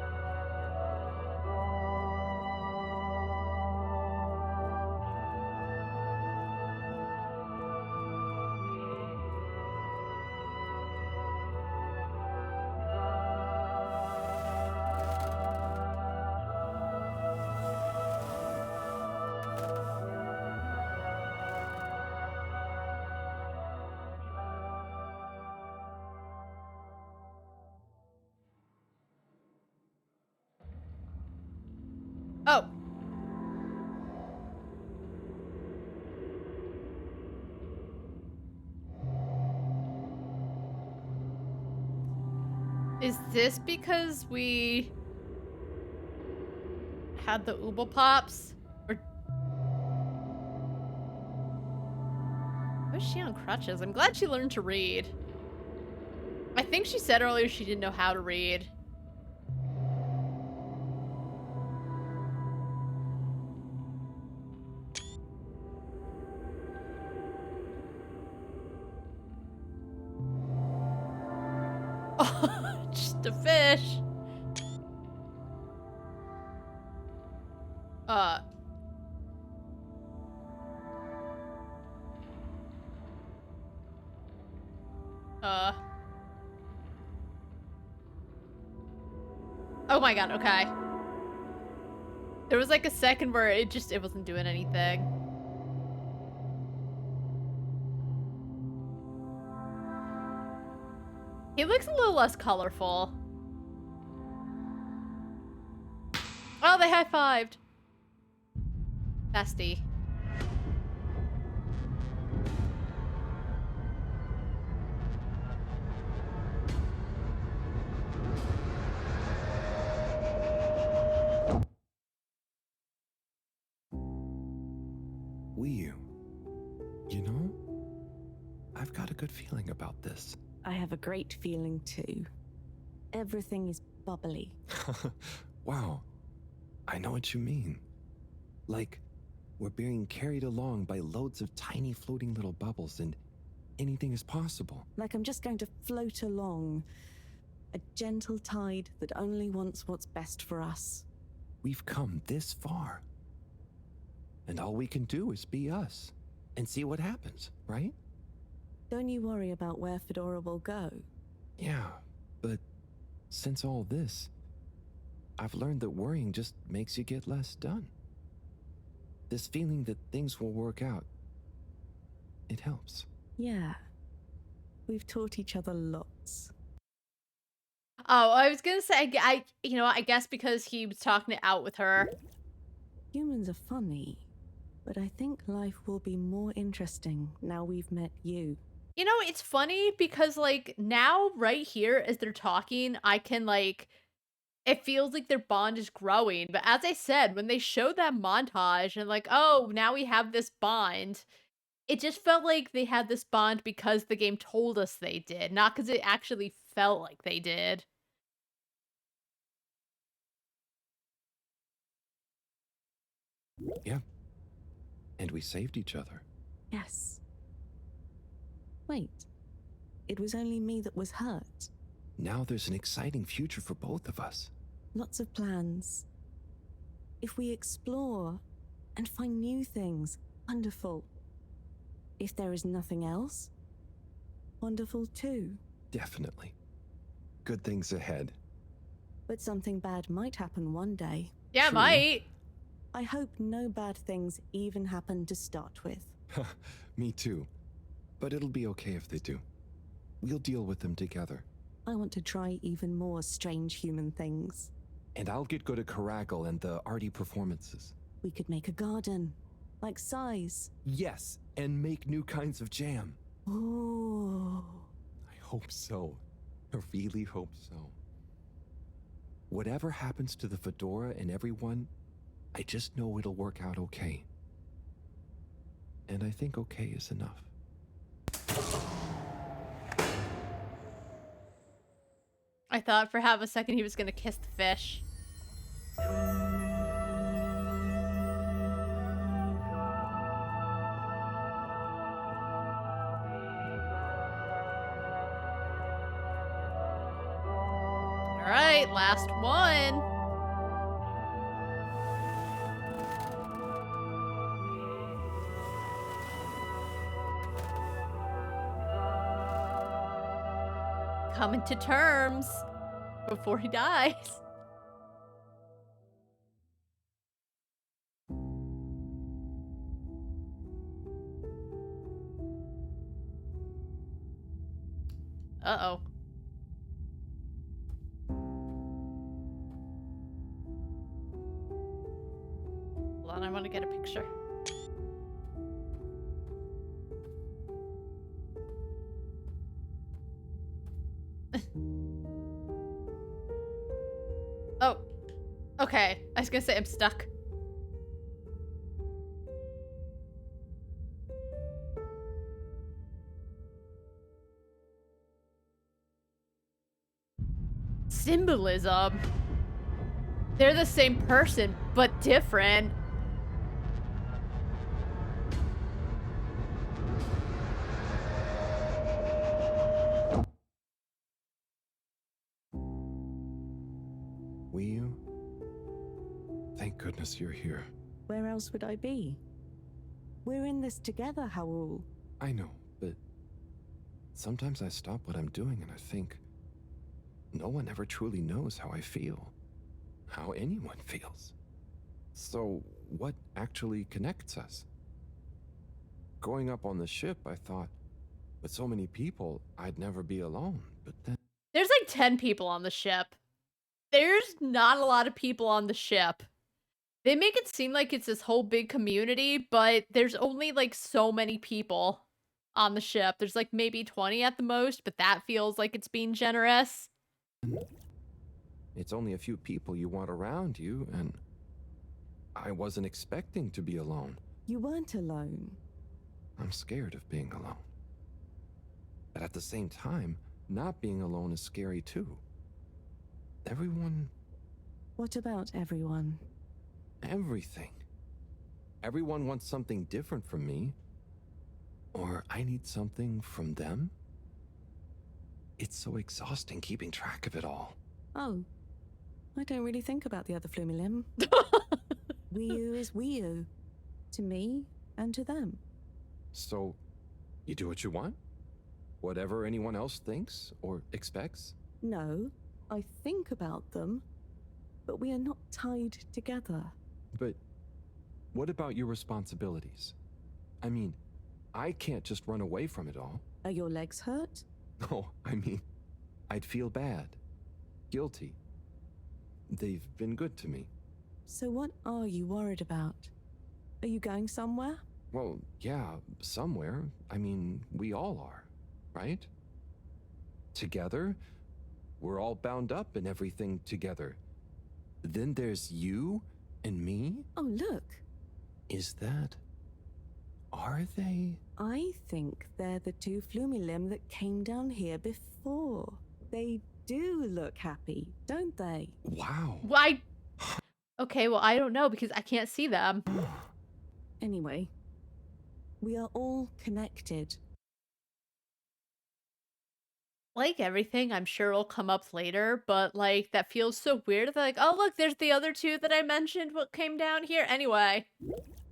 Oh. Is this because we had the Ooble Pops? Or was she on crutches? I'm glad she learned to read. I think she said earlier she didn't know how to read. Oh, just a fish. Oh my god, okay. There was like a second where it wasn't doing anything. He looks a little less colorful. Oh, they high-fived. Bestie. You know, I've got a good feeling about this. I have a great feeling too. Everything is bubbly. Wow, I know what you mean. Like, we're being carried along by loads of tiny floating little bubbles and anything is possible. Like I'm just going to float along. A gentle tide that only wants what's best for us. We've come this far. And all we can do is be us and see what happens, right? Don't you worry about where Fedora will go. Yeah, but since all this, I've learned that worrying just makes you get less done. This feeling that things will work out, it helps. Yeah. We've taught each other lots. Oh, I was gonna say, I guess because he was talking it out with her. Humans are funny, but I think life will be more interesting now we've met you. You know, it's funny because, like, now right here as they're talking, I can, like, it feels like their bond is growing. But as I said, when they showed that montage and, like, oh, now we have this bond, it just felt like they had this bond because the game told us they did, not because it actually felt like they did. Yeah. And we saved each other. Yes. Wait. It was only me that was hurt. Now there's an exciting future for both of us. Lots of plans. If we explore and find new things, wonderful. If there is nothing else, wonderful too. Definitely. Good things ahead. But something bad might happen one day. Yeah, True. might. I hope no bad things even happen to start with. Me too. But it'll be okay if they do. We'll deal with them together. I want to try even more strange human things. And I'll get good at Caracal and the arty performances. We could make a garden, like size. Yes, and make new kinds of jam. Oh. I hope so. I really hope so. Whatever happens to the fedora and everyone, I just know it'll work out okay. And I think okay is enough. I thought for half a second he was gonna kiss the fish. Alright, last one. Coming to terms before he dies. Uh-oh. Hold on, I want to get a picture. Oh, okay. I was gonna say I'm stuck. Symbolism. They're the same person, but different. Will? Thank goodness you're here. Where else would I be? We're in this together, Howell. I know, but sometimes I stop what I'm doing and I think, no one ever truly knows how I feel, how anyone feels. So, what actually connects us? Growing up on the ship, I thought, with so many people, I'd never be alone, but then... There's like 10 people on the ship. There's not a lot of people on the ship. They make it seem like it's this whole big community, but there's only like so many people on the ship. There's like maybe 20 at the most, but that feels like it's being generous. It's only a few people you want around you, and I wasn't expecting to be alone. You weren't alone. I'm scared of being alone. But at the same time, not being alone is scary too. Everyone... What about everyone? Everything. Everyone wants something different from me. Or I need something from them. It's so exhausting keeping track of it all. Oh. I don't really think about the other Flumilim. Wii-U is Wii-U. To me and to them. So, you do what you want? Whatever anyone else thinks or expects? No, I think about them, but we are not tied together. But what about your responsibilities? I mean, I can't just run away from it all. Are your legs hurt? No, I mean, I'd feel bad. Guilty. They've been good to me. So what are you worried about? Are you going somewhere? Well, yeah, somewhere. I mean, we all are, right? Together, we're all bound up in everything together. Then there's you and me? Oh, look. Is that... Are they? I think they're the two Flumilim that came down here before. They do look happy, don't they? Wow. Why? Okay, well, I don't know because I can't see them. Anyway, we are all connected. Like everything, I'm sure it'll come up later, but like that feels so weird. They're like, oh look, there's the other two that I mentioned what came down here. Anyway.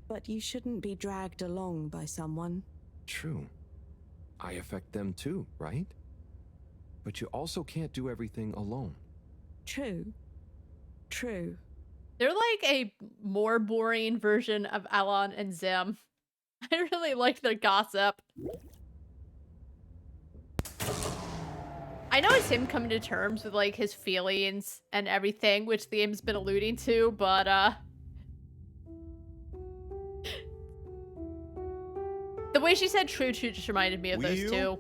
But you shouldn't be dragged along by someone. True. I affect them too, right? But you also can't do everything alone. True. True. They're like a more boring version of Alon and Zim. I really like their gossip. I know it's him coming to terms with, like, his feelings and everything, which the game's been alluding to, but, the way she said true just reminded me of those two.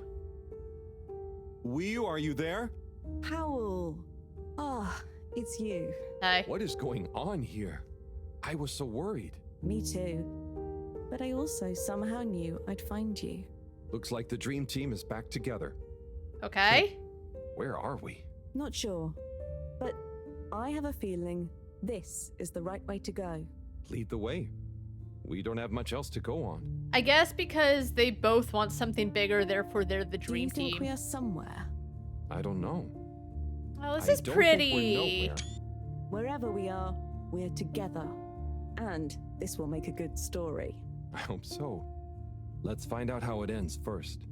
Are you there? Powell. Ah, it's you. Hey. What is going on here? I was so worried. Me too. But I also somehow knew I'd find you. Looks like the dream team is back together. Okay. Where are we? Not sure. But I have a feeling this is the right way to go. Lead the way. We don't have much else to go on. I guess because they both want something bigger, therefore they're the dream Do you think team. we are somewhere? I don't know. Oh, this I is don't pretty. think we're nowhere. Wherever we are, we're together. And this will make a good story. I hope so. Let's find out how it ends first.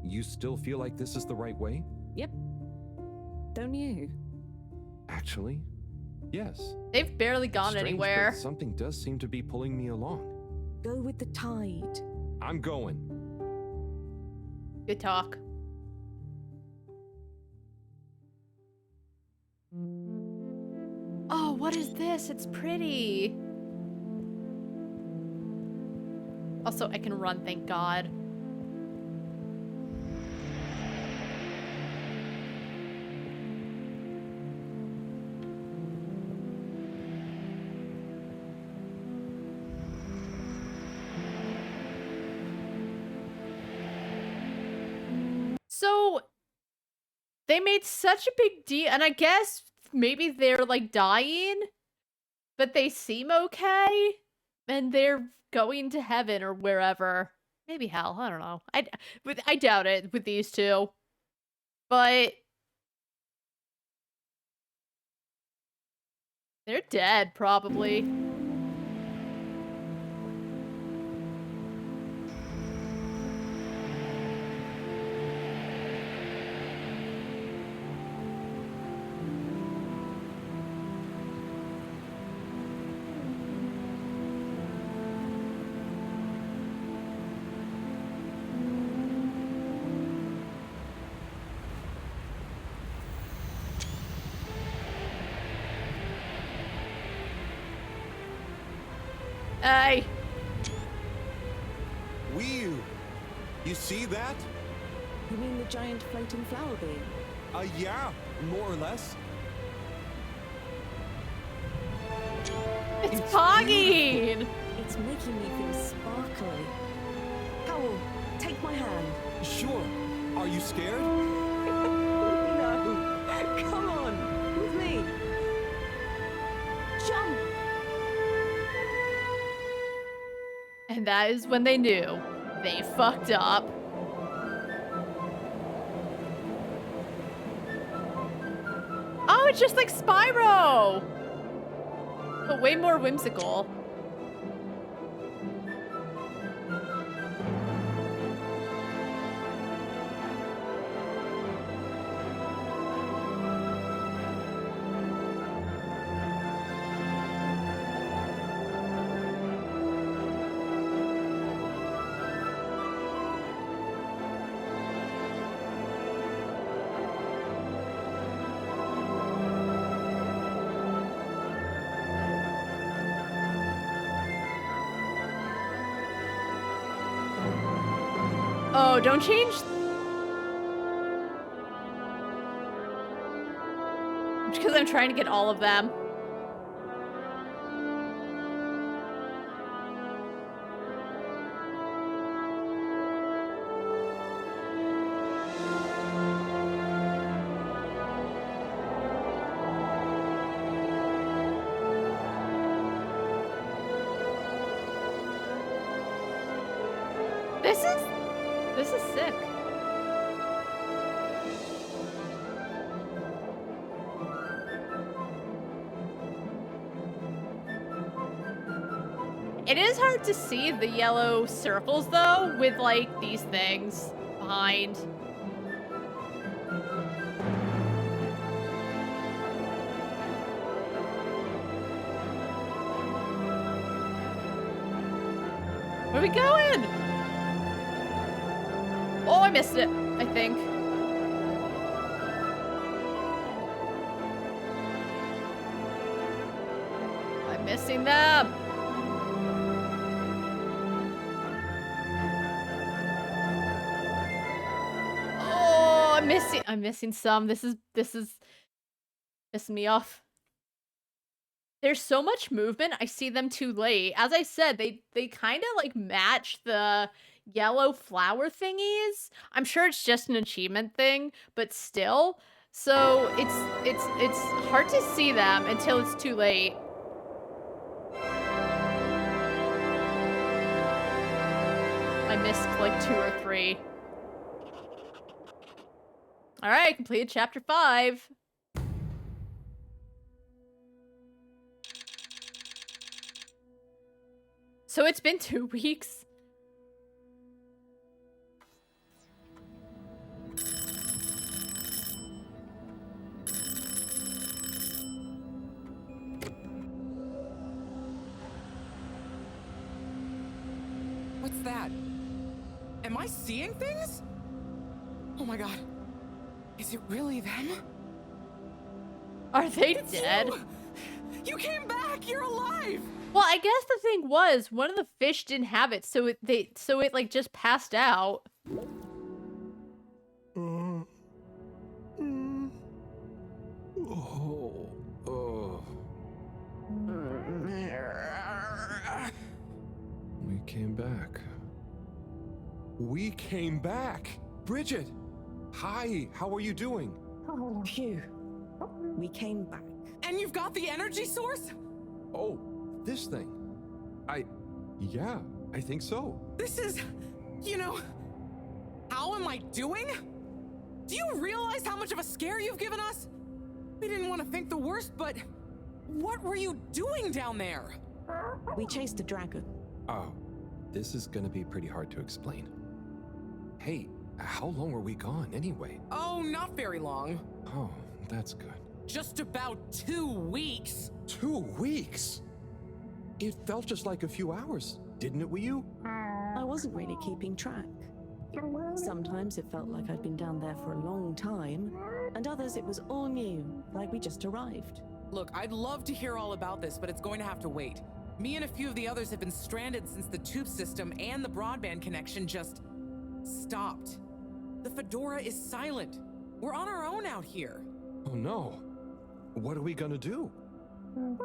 You still feel like this is the right way? Yep. Don't you? Actually, yes. They've barely gone Strange, anywhere. but something does seem to be pulling me along. Go with the tide. I'm going. Good talk. Oh, what is this? It's pretty. Also, I can run, thank God. So, they made such a big deal, and I guess maybe they're, like, dying, but they seem okay, and they're going to heaven or wherever. Maybe hell, I don't know. I doubt it with these two. But they're dead, probably. Hey. Whew! You see that? You mean the giant floating flower beam? Yeah, more or less. It's pogging! It's making me feel sparkly. Powell, take my hand. Sure. Are you scared? No. Come on, with me. Jump! And that is when they knew they fucked up. Oh, it's just like Spyro! But way more whimsical. Oh, don't change. Because I'm trying to get all of them. This is sick. It is hard to see the yellow circles, though, with, like, these things behind. Where are we going? Oh, I missed it, I think. I'm missing them. Oh, I'm missing some. This is pissing me off. There's so much movement, I see them too late. As I said, they kind of like match the yellow flower thingies. I'm sure it's just an achievement thing, but still. So it's hard to see them until it's too late. I missed like 2 or 3. All right, completed chapter 5. So it's been 2 weeks. What's that? Am I seeing things? Oh my god. Is it really them? Are they It's dead? You came back! You're alive! Well, I guess the thing was, one of the fish didn't have it, so it like just passed out. We came back. We came back! Bridget! Hi, how are you doing? Phew. We came back. And you've got the energy source? Oh, this thing. Yeah, I think so. This is, how am I doing? Do you realize how much of a scare you've given us? We didn't want to think the worst, but what were you doing down there? We chased a dragon. Oh, this is gonna be pretty hard to explain. Hey, how long were we gone anyway? Oh, not very long. Oh, that's good. Just about 2 weeks. 2 weeks? It felt just like a few hours, didn't it, Wii? I wasn't really keeping track. Sometimes it felt like I'd been down there for a long time, and others it was all new, like we just arrived. Look, I'd love to hear all about this, but it's going to have to wait. Me and a few of the others have been stranded since the tube system and the broadband connection just stopped. The Fedora is silent. We're on our own out here. Oh no. What are we gonna do?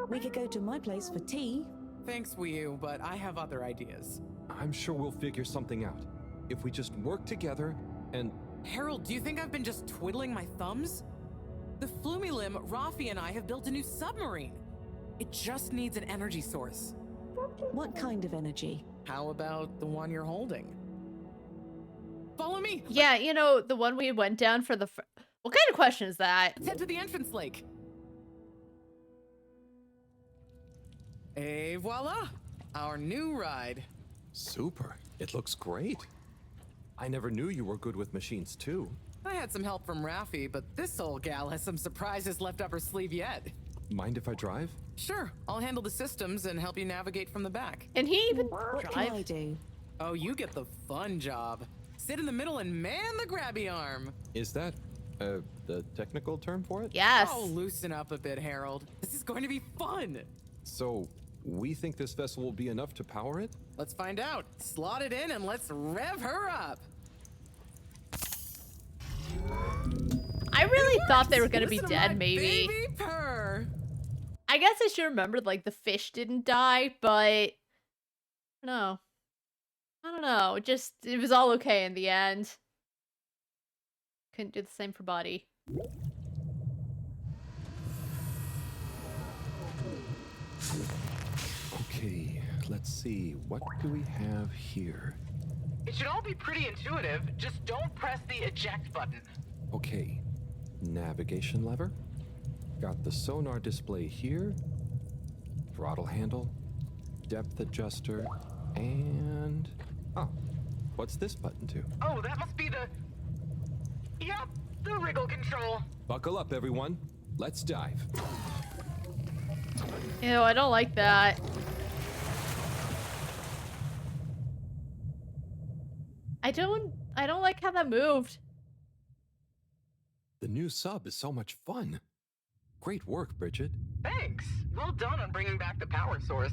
We could go to my place for tea. Thanks, Wii U, but I have other ideas. I'm sure we'll figure something out. If we just work together and... Harold, do you think I've been just twiddling my thumbs? The Flumilim, Rafi, and I have built a new submarine. It just needs an energy source. What kind of energy? How about the one you're holding? Follow me! Yeah, the one we went down for the... What kind of question is that? Let's head to the entrance lake. Et voila! Our new ride. Super. It looks great. I never knew you were good with machines, too. I had some help from Rafi, but this old gal has some surprises left up her sleeve yet. Mind if I drive? Sure, I'll handle the systems and help you navigate from the back. And he even What can I do? Oh, you get the fun job. Sit in the middle and man the grabby arm. Is that, the technical term for it? Yes. Oh, loosen up a bit, Harold. This is going to be fun. So, we think this vessel will be enough to power it? Let's find out. Slot it in and let's rev her up. I really thought they were gonna be Listen to dead, my maybe. Baby purr. I guess I should remember, like, the fish didn't die, but... No. I don't know. It was all okay in the end. Couldn't do the same for body. Okay, let's see. What do we have here? It should all be pretty intuitive. Just don't press the eject button. Okay, navigation lever. Got the sonar display here. Throttle handle. Depth adjuster. And... Oh, what's this button do? Oh, that must be the... Yep, the wriggle control. Buckle up, everyone. Let's dive. Ew, I don't like that. I don't I don't like how that moved. The new sub is so much fun. Great work, Bridget. Thanks. Well done on bringing back the power source.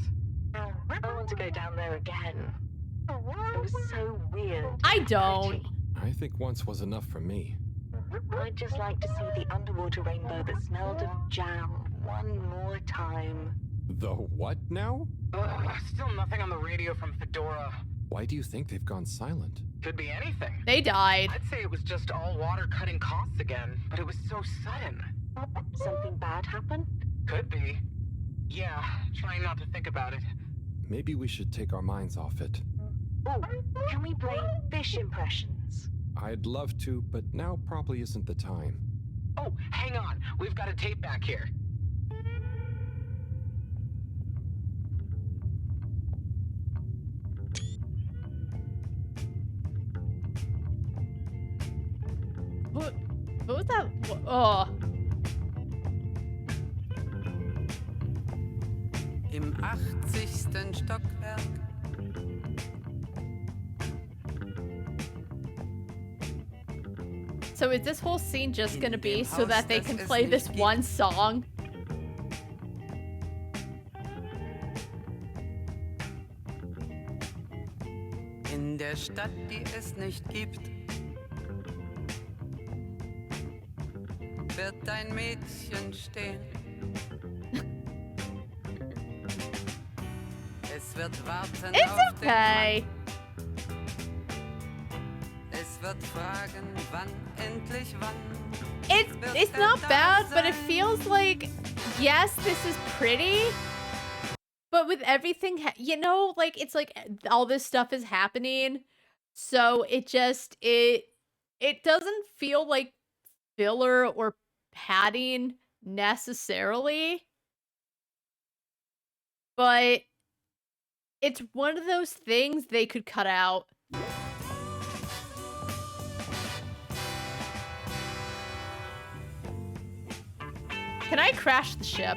I want to go down there again. It was so weird. I don't. I think once was enough for me. I'd just like to see the underwater rainbow that smelled of jam one more time. The what now? Still nothing on the radio from Fedora. Why do you think they've gone silent? Could be anything. They died. I'd say it was just all water cutting costs again, but it was so sudden. Something bad happened? Could be. Yeah, trying not to think about it. Maybe we should take our minds off it. Oh, can we play fish impressions? I'd love to, but now probably isn't the time. Oh, hang on. We've got a tape back here. What was that? Oh. Im 80. Stockwerk. So is this whole scene just gonna be so that they can play this one song? In der Stadt, die es nicht gibt, wird ein Mädchen stehen. Es wird warten It's auf okay. den Mann. Es wird fragen, wann, endlich wann. It's not bad, but it feels like, yes, this is pretty, but with everything, you know, like, it's like all this stuff is happening, so it just, it doesn't feel like filler or padding necessarily, but it's one of those things they could cut out. Can I crash the ship?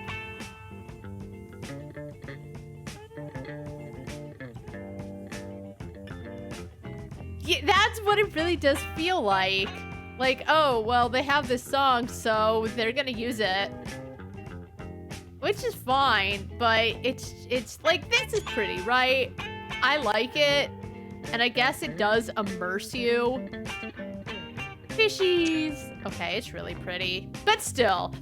Yeah, that's what it really does feel like. Like, oh, well, they have this song, so they're gonna use it. Which is fine, but it's like, this is pretty, right? I like it, and I guess it does immerse you. Fishies! Okay, it's really pretty. But still,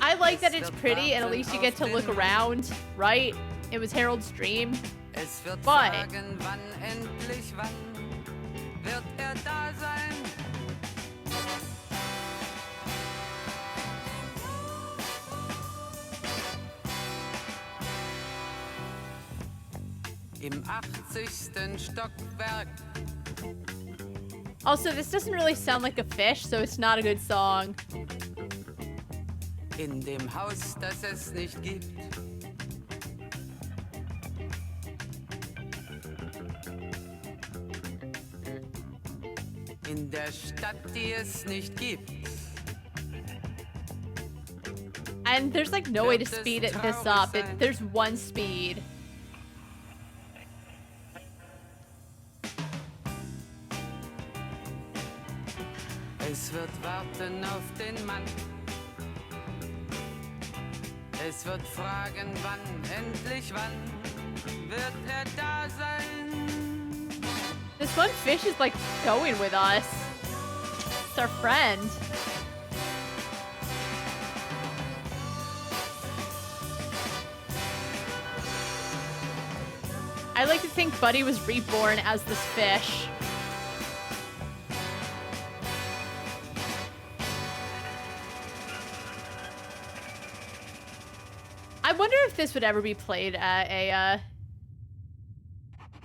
I like that it's pretty and at least you get to look around, right? It was Harold's dream. But Wann, endlich wann wird da sein? Im 80. Stockwerk. also, this doesn't really sound like a fish, so it's not a good song. In dem Haus, das es nicht gibt. In der Stadt, die es nicht gibt. And there's like no way to speed this up. There's one speed. Es wird warten auf den Mann. Es wird fragen, wann, endlich wann wird da sein? This one fish is like going with us. It's our friend. I like to think Buddy was reborn as this fish. I wonder if this would ever be played at a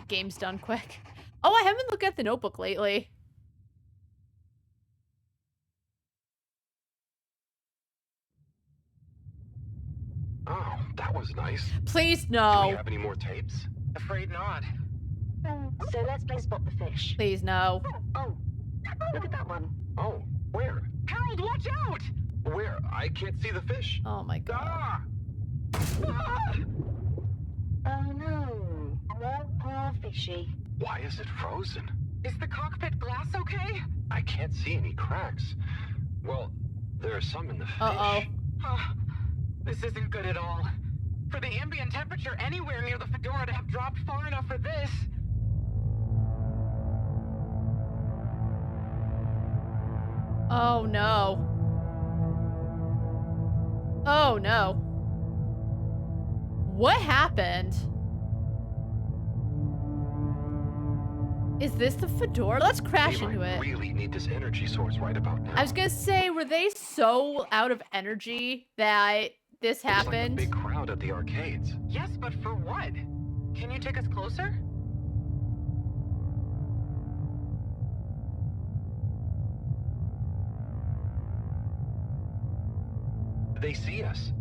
Games Done Quick. Oh, I haven't looked at the Notebook lately. Oh, that was nice. Please, Do no. we have any more tapes? Afraid not. So let's play Spot the Fish. Please, no. Oh, look at that one. Oh, where? Harold, watch out! Where? I can't see the fish. Oh my god. Ah! Oh no. Poor fishy. Why is it frozen? Is the cockpit glass okay? I can't see any cracks. Well, there are some in the fish. Uh-oh. This isn't good at all. For the ambient temperature anywhere near the Fedora to have dropped far enough for this. Oh no. Oh no. What happened? Is this the Fedora? Let's crash into it. We really need this energy source right about now. I was gonna say, were they so out of energy that this happened? It's like a big crowd at the arcades. Yes, but for what? Can you take us closer? They see us.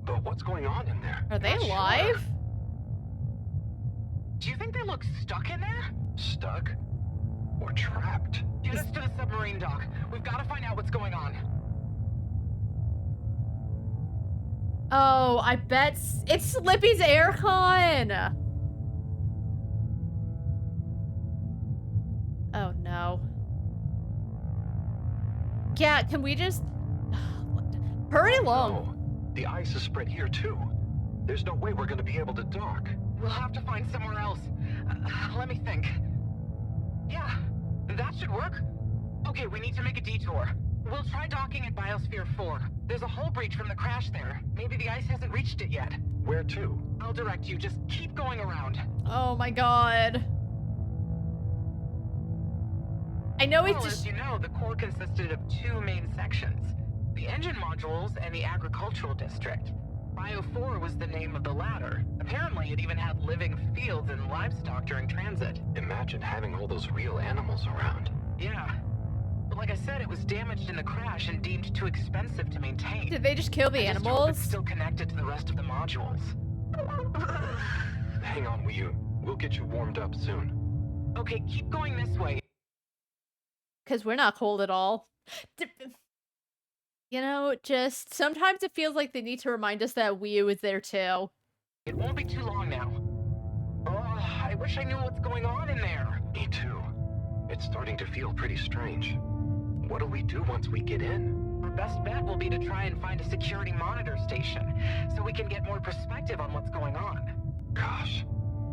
But what's going on in there? Are they alive? Sure. Do you think they look stuck in there? Stuck? Or trapped? Get us to the submarine dock. We've got to find out what's going on. Oh, I bet it's Slippy's aircon. Oh no. Yeah, can we just hurry along? No. The ice is spread here too. There's no way we're gonna be able to dock. We'll have to find somewhere else. Let me think. Yeah, that should work. Okay, we need to make a detour. We'll try docking at Biosphere 4. There's a hull breach from the crash there. Maybe the ice hasn't reached it yet. Where to? I'll direct you. Just keep going around. Oh my god. I know it's as you know, the core consisted of two main sections. The engine modules and the agricultural district. Bio 4 was the name of the latter. Apparently, it even had living fields and livestock during transit. Imagine having all those real animals around. Yeah. But like I said, it was damaged in the crash and deemed too expensive to maintain. Did they just kill the animals? It's still connected to the rest of the modules. Hang on, we'll get you warmed up soon. Okay, keep going this way. Because we're not cold at all. You know, just sometimes it feels like they need to remind us that Wii U is there too. It won't be too long now. Oh, I wish I knew what's going on in there. Me too. It's starting to feel pretty strange. What'll we do once we get in? Our best bet will be to try and find a security monitor station, so we can get more perspective on what's going on. Gosh,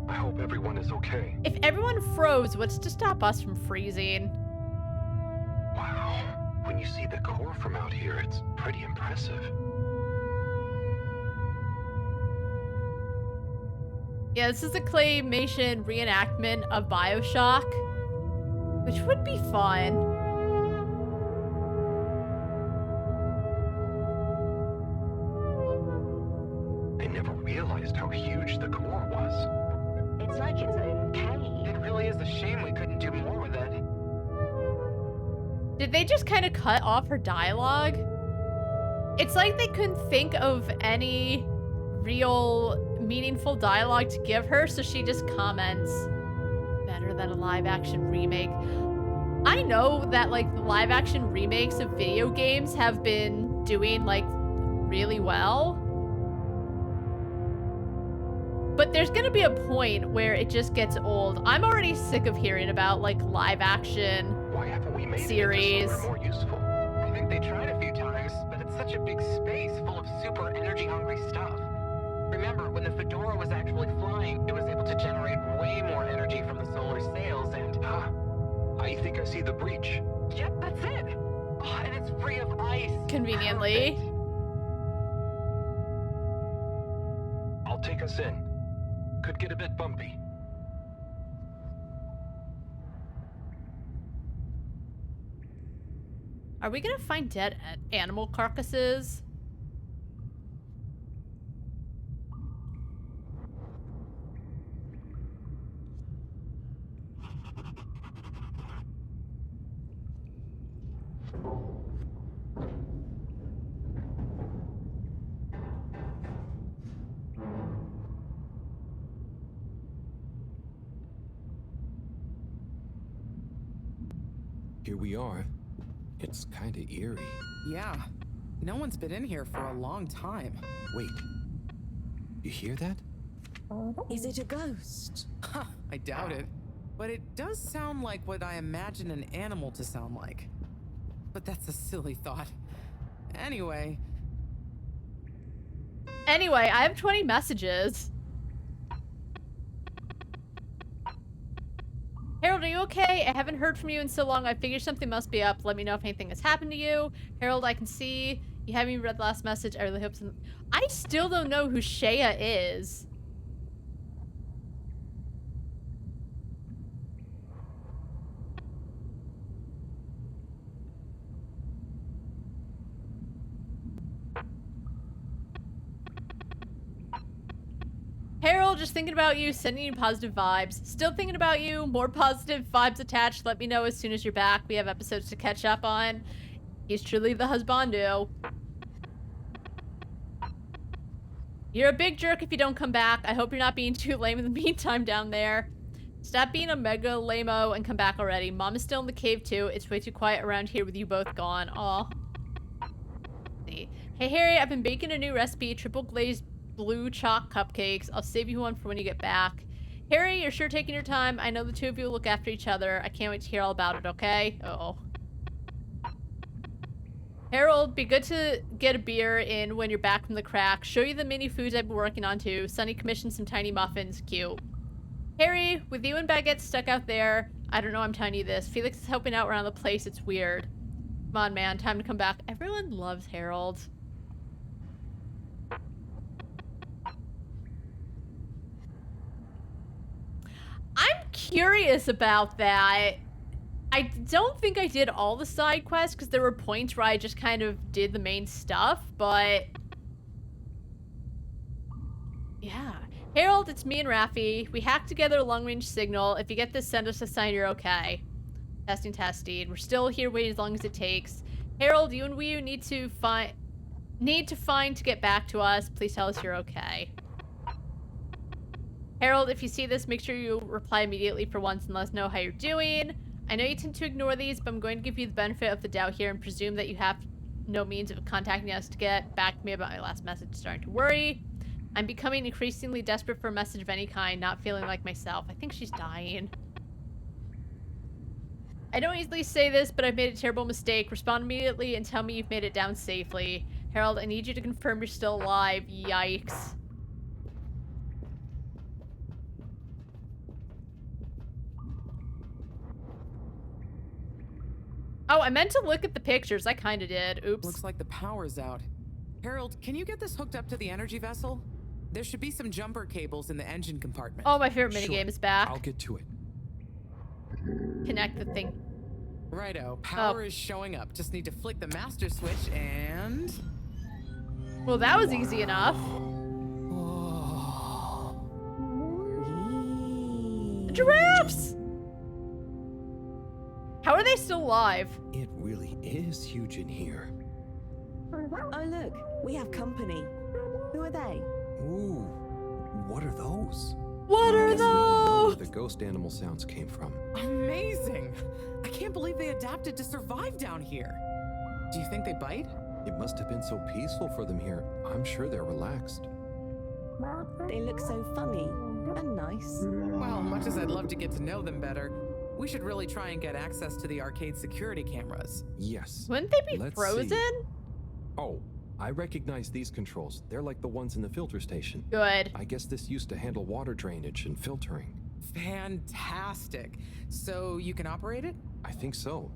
I hope everyone is okay. If everyone froze, what's to stop us from freezing? Wow. When you see the core from out here, it's pretty impressive. Yeah, this is a claymation reenactment of BioShock, which would be fun. I never realized how huge the core was. It's like its own cave. It really is a shame we couldn't do more with it. Did they just kind of cut off her dialogue? It's like they couldn't think of any real meaningful dialogue to give her, so she just comments, better than a live-action remake. I know that, like, the live-action remakes of video games have been doing, like, really well. But there's gonna be a point where it just gets old. I'm already sick of hearing about, like, live-action Why haven't we made series. it into somewhere more useful? I think they tried a few times, but it's such a big space full of super energy-hungry stuff. Remember, when the Fedora was actually flying, it was able to generate way more energy from the solar sails and... I think I see the breach. Yep, that's it! Oh, and it's free of ice. Conveniently. Perfect. I'll take us in. Could get a bit bumpy. Are we gonna find dead animal carcasses? Here we are. It's kinda eerie. Yeah. No one's been in here for a long time. Wait. You hear that? Is it a ghost? I doubt it. but it does sound like what I imagine an animal to sound like. But that's a silly thought. Anyway, I have 20 messages. Harold, are you okay? I haven't heard from you in so long. I figured something must be up. Let me know if anything has happened to you. Harold, I can see you haven't even read the last message. I really hope some... I still don't know who Shea is. Harold, just thinking about you, sending you positive vibes. Still thinking about you, more positive vibes attached. Let me know as soon as you're back. We have episodes to catch up on. He's truly the husbando. You're a big jerk if you don't come back. I hope you're not being too lame in the meantime down there. Stop being a mega lame-o and come back already. Mom is still in the cave too. It's way too quiet around here with you both gone. Aw. See. Hey Harry, I've been baking a new recipe, triple glazed blue chalk cupcakes. I'll save you one for when you get back. Harry, you're sure taking your time. I know the two of you will look after each other. I can't wait to hear all about it, okay? Uh-oh. Harold, be good to get a beer in when you're back from the crack. Show you the mini foods I've been working on too. Sunny commissioned some tiny muffins. Cute. Harry, with you and Baguette stuck out there, I don't know I'm telling you this. Felix is helping out around the place. It's weird. Come on, man. Time to come back. Everyone loves Harold. I'm curious about that. I don't think I did all the side quests because there were points where I just kind of did the main stuff, but yeah. Harold, it's me and Raffi. We hacked together a long-range signal. If you get this, send us a sign you're okay. Testing. We're still here waiting as long as it takes. Harold, you and Wii need to find to get back to us. Please tell us you're okay. Harold, if you see this, make sure you reply immediately for once and let us know how you're doing. I know you tend to ignore these, but I'm going to give you the benefit of the doubt here and presume that you have no means of contacting us to get back to me about my last message. Starting to worry. I'm becoming increasingly desperate for a message of any kind, not feeling like myself. I think she's dying. I don't easily say this, but I've made a terrible mistake. Respond immediately and tell me you've made it down safely. Harold, I need you to confirm you're still alive. Yikes. Oh, I meant to look at the pictures. I kind of did. Oops. Looks like the power's out. Harold, can you get this hooked up to the energy vessel? There should be some jumper cables in the engine compartment. Oh, my favorite minigame is back. I'll get to it. Connect the thing. Righto. Power is showing up. Just need to flick the master switch and... Well, that was easy enough. The giraffes! How are they still alive? It really is huge in here. Oh, look. We have company. Who are they? Ooh, what are those? What are I know those? where the ghost animal sounds came from. Amazing! I can't believe they adapted to survive down here. Do you think they bite? It must have been so peaceful for them here. I'm sure they're relaxed. They look so funny and nice. Well, much as I'd love to get to know them better, we should really try and get access to the arcade security cameras. Yes. Wouldn't they be Let's frozen? see. Oh, I recognize these controls. They're like the ones in the filter station. Good. I guess this used to handle water drainage and filtering. Fantastic. So you can operate it? I think so.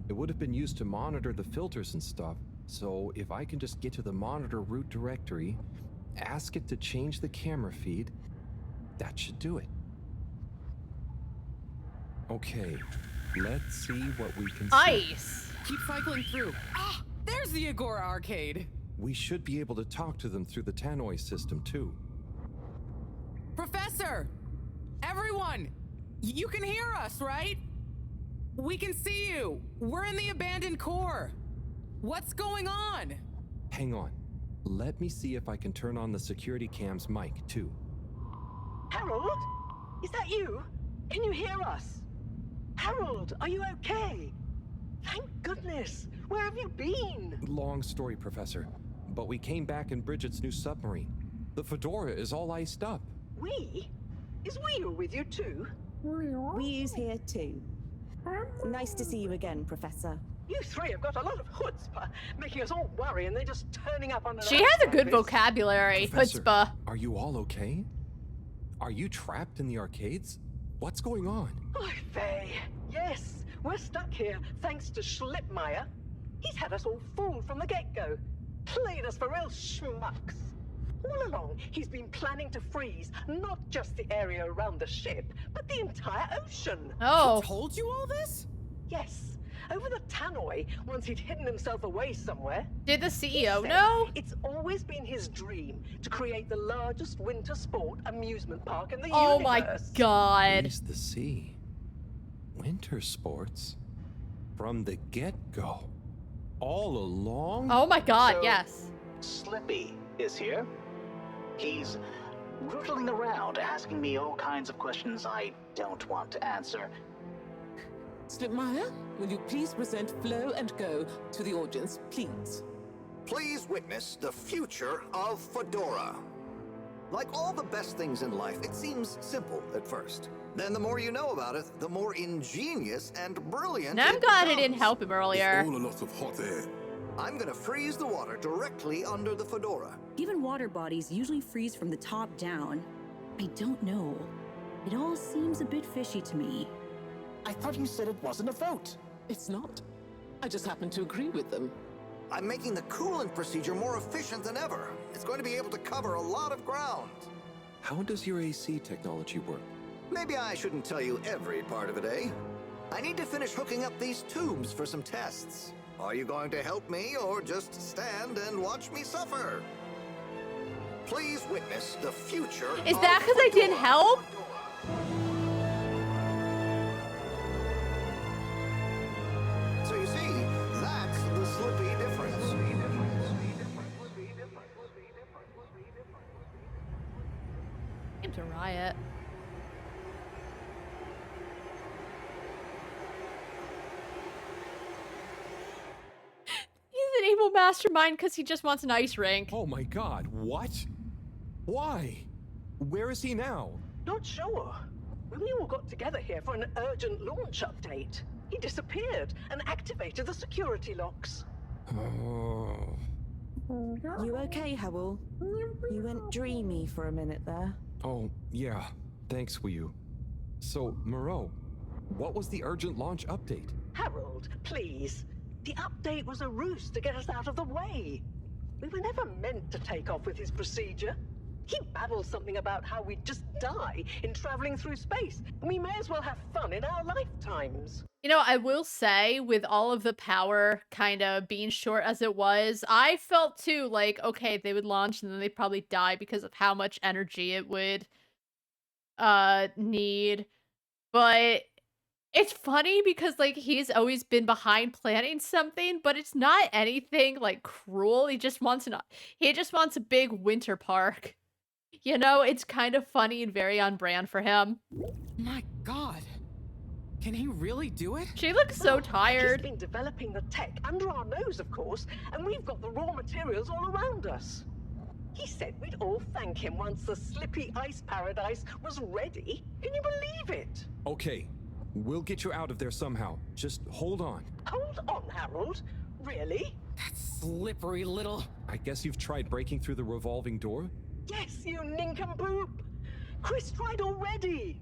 It would have been used to monitor the filters and stuff. So if I can just get to the monitor root directory, ask it to change the camera feed, that should do it. Okay, let's see what we can see. Ice. Keep cycling through. Ah, there's the Agora arcade. We should be able to talk to them through the tannoy system too. Professor! Everyone! You can hear us, right? We can see you. We're in the abandoned core. What's going on? Hang on. Let me see if I can turn on the security cam's mic too. Harold? Is that you? Can you hear us? Harold, are you okay? Thank goodness. Where have you been? Long story, Professor. But we came back in Bridget's new submarine. The Fedora is all iced up. We? Is Wii with you too? We use here too. Nice to see you again, Professor. You three have got a lot of chutzpah, making us all worry, and they're just turning up on. She has a good vocabulary. Professor, Chutzpah. are you all okay? Are you trapped in the arcades? What's going on? Oh, Faye. Yes, we're stuck here thanks to Schlippmeyer. He's had us all fooled from the get-go. Played us for real schmucks. All along, he's been planning to freeze not just the area around the ship, but the entire ocean. Oh. He told you all this? Yes. Over the tannoy, once he'd hidden himself away somewhere. Did the CEO know? It's always been his dream to create the largest winter sport amusement park in the Oh universe. my god. Freeze the sea. Winter sports. From the get-go. All along? Oh my god, So, yes. Slippy is here. He's rootling around, asking me all kinds of questions I don't want to answer. Slipmeyer, will you please present Flow and Go to the audience, please? Please witness the future of Fedora. Like all the best things in life, it seems simple at first. Then the more you know about it, the more ingenious and brilliant Now I'm it glad I becomes. didn't help him earlier. It's all a lot of hot air. I'm gonna freeze the water directly under the Fedora. Given water bodies usually freeze from the top down, I don't know. It all seems a bit fishy to me. I thought you said it wasn't a vote. It's not. I just happen to agree with them. I'm making the coolant procedure more efficient than ever. It's going to be able to cover a lot of ground. How does your AC technology work? Maybe I shouldn't tell you every part of it, eh? I need to finish hooking up these tubes for some tests. Are you going to help me or just stand and watch me suffer? Please witness the future. Is that because I didn't help? So you see, that's the Slippy difference. Seems a riot. He's an evil mastermind because he just wants an ice rink. Oh my god, what? Why? Where is he now? Not sure. When we all got together here for an urgent launch update, he disappeared and activated the security locks. Oh. You okay, Howell? You went dreamy for a minute there. Oh, yeah. Thanks, Wii. So, Moreau, what was the urgent launch update? Harold, please. The update was a ruse to get us out of the way. We were never meant to take off with his procedure. He babbles something about how we'd just die in traveling through space, and we may as well have fun in our lifetimes. You know, I will say, with all of the power kind of being short as it was, I felt too like, okay, they would launch and then they'd probably die because of how much energy it would need. But it's funny because, like, he's always been behind planning something, but it's not anything, like, cruel. He just wants a big winter park. You know, it's kind of funny and very on brand for him. My god. Can he really do it? She looks so tired. He's been developing the tech under our nose, of course, and we've got the raw materials all around us. He said we'd all thank him once the Slippy Ice Paradise was ready. Can you believe it? Okay, we'll get you out of there somehow. Just hold on. Hold on, Harold. Really? That slippery little... I guess you've tried breaking through the revolving door? Yes, you nincompoop! Chris tried already!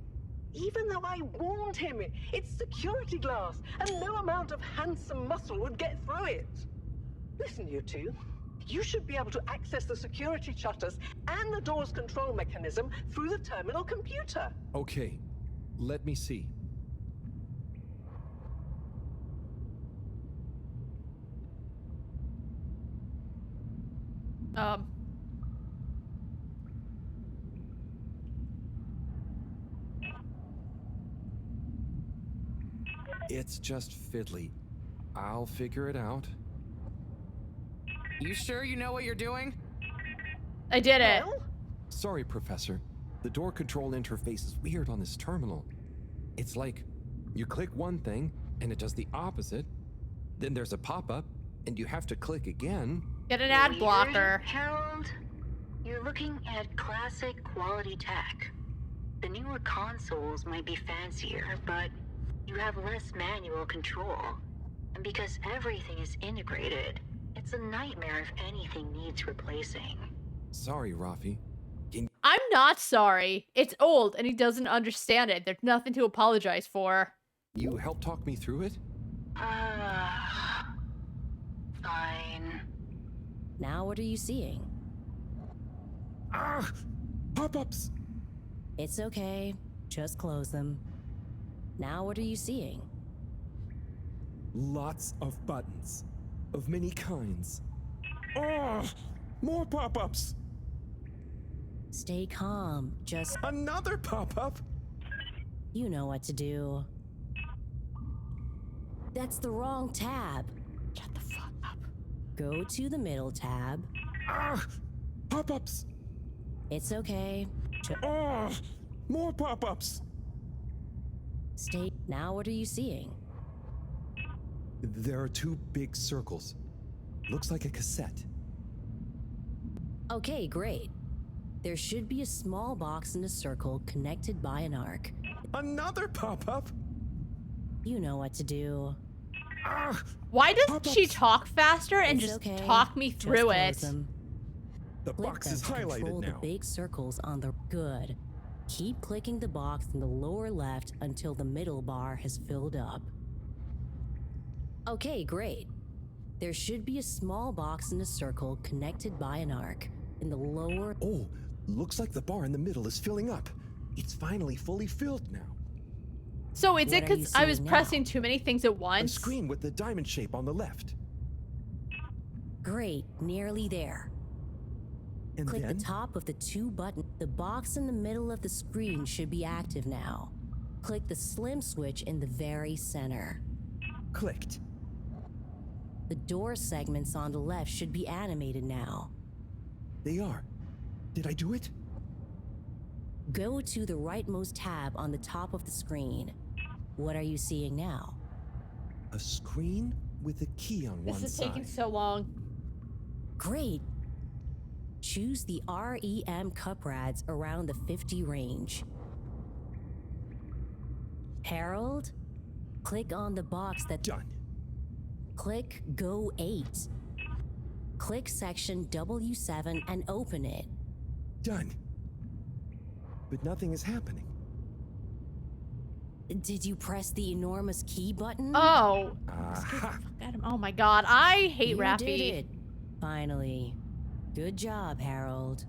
Even though I warned him, it's security glass, and no amount of handsome muscle would get through it. Listen, you two. You should be able to access the security shutters and the door's control mechanism through the terminal computer. Okay, let me see. It's just fiddly. I'll figure it out. You sure you know what you're doing? I did it. Sorry, Professor. The door control interface is weird on this terminal. It's like, you click one thing, and it does the opposite. Then there's a pop-up, and you have to click again. Get an ad blocker. Harold, you're looking at classic quality tech. The newer consoles might be fancier, but you have less manual control. And because everything is integrated, it's a nightmare if anything needs replacing. Sorry, Rafi. I'm not sorry. It's old and he doesn't understand it. There's nothing to apologize for. You help talk me through it? Fine. Now what are you seeing? Ah! Pop-ups! It's okay. Just close them. Now what are you seeing? Lots of buttons. Of many kinds. Oh! More pop-ups! Stay calm. Just... Another pop-up? You know what to do. That's the wrong tab. Shut the fuck up. Go to the middle tab. Ah! Pop-ups! It's okay. Oh! More pop-ups! Stay... Now what are you seeing? There are two big circles. Looks like a cassette. Okay, great. There should be a small box in a circle connected by an arc. Another pop-up? You know what to do. Ah! Why doesn't she talk faster and It's just okay. talk me through Just it? close them. The Click box them is to control highlighted the now. big circles on the... Good. Keep clicking the box in the lower left until the middle bar has filled up. Okay, great. There should be a small box in a circle connected by an arc in the lower... Oh, looks like the bar in the middle is filling up. It's finally fully filled now. So is What it are you because I was seeing now? pressing too many things at A once? screen with the diamond shape on the left. Great, nearly there. And Click then? the top of the two buttons. The box in the middle of the screen should be active now. Click the slim switch in the very center. Clicked. The door segments on the left should be animated now. They are. Did I do it? Go to the rightmost tab on the top of the screen. What are you seeing now? A screen with a key on This one is side. taking so long. Great. Choose the REM cup rads around the 50 range. Harold, click on the box that... Done. Click Go 8. Click section W7 and open it. Done. But nothing is happening. Did you press the enormous key button? Oh. Aha! Oh my god, I hate You Rafi. did it. Finally. Good job, Harold.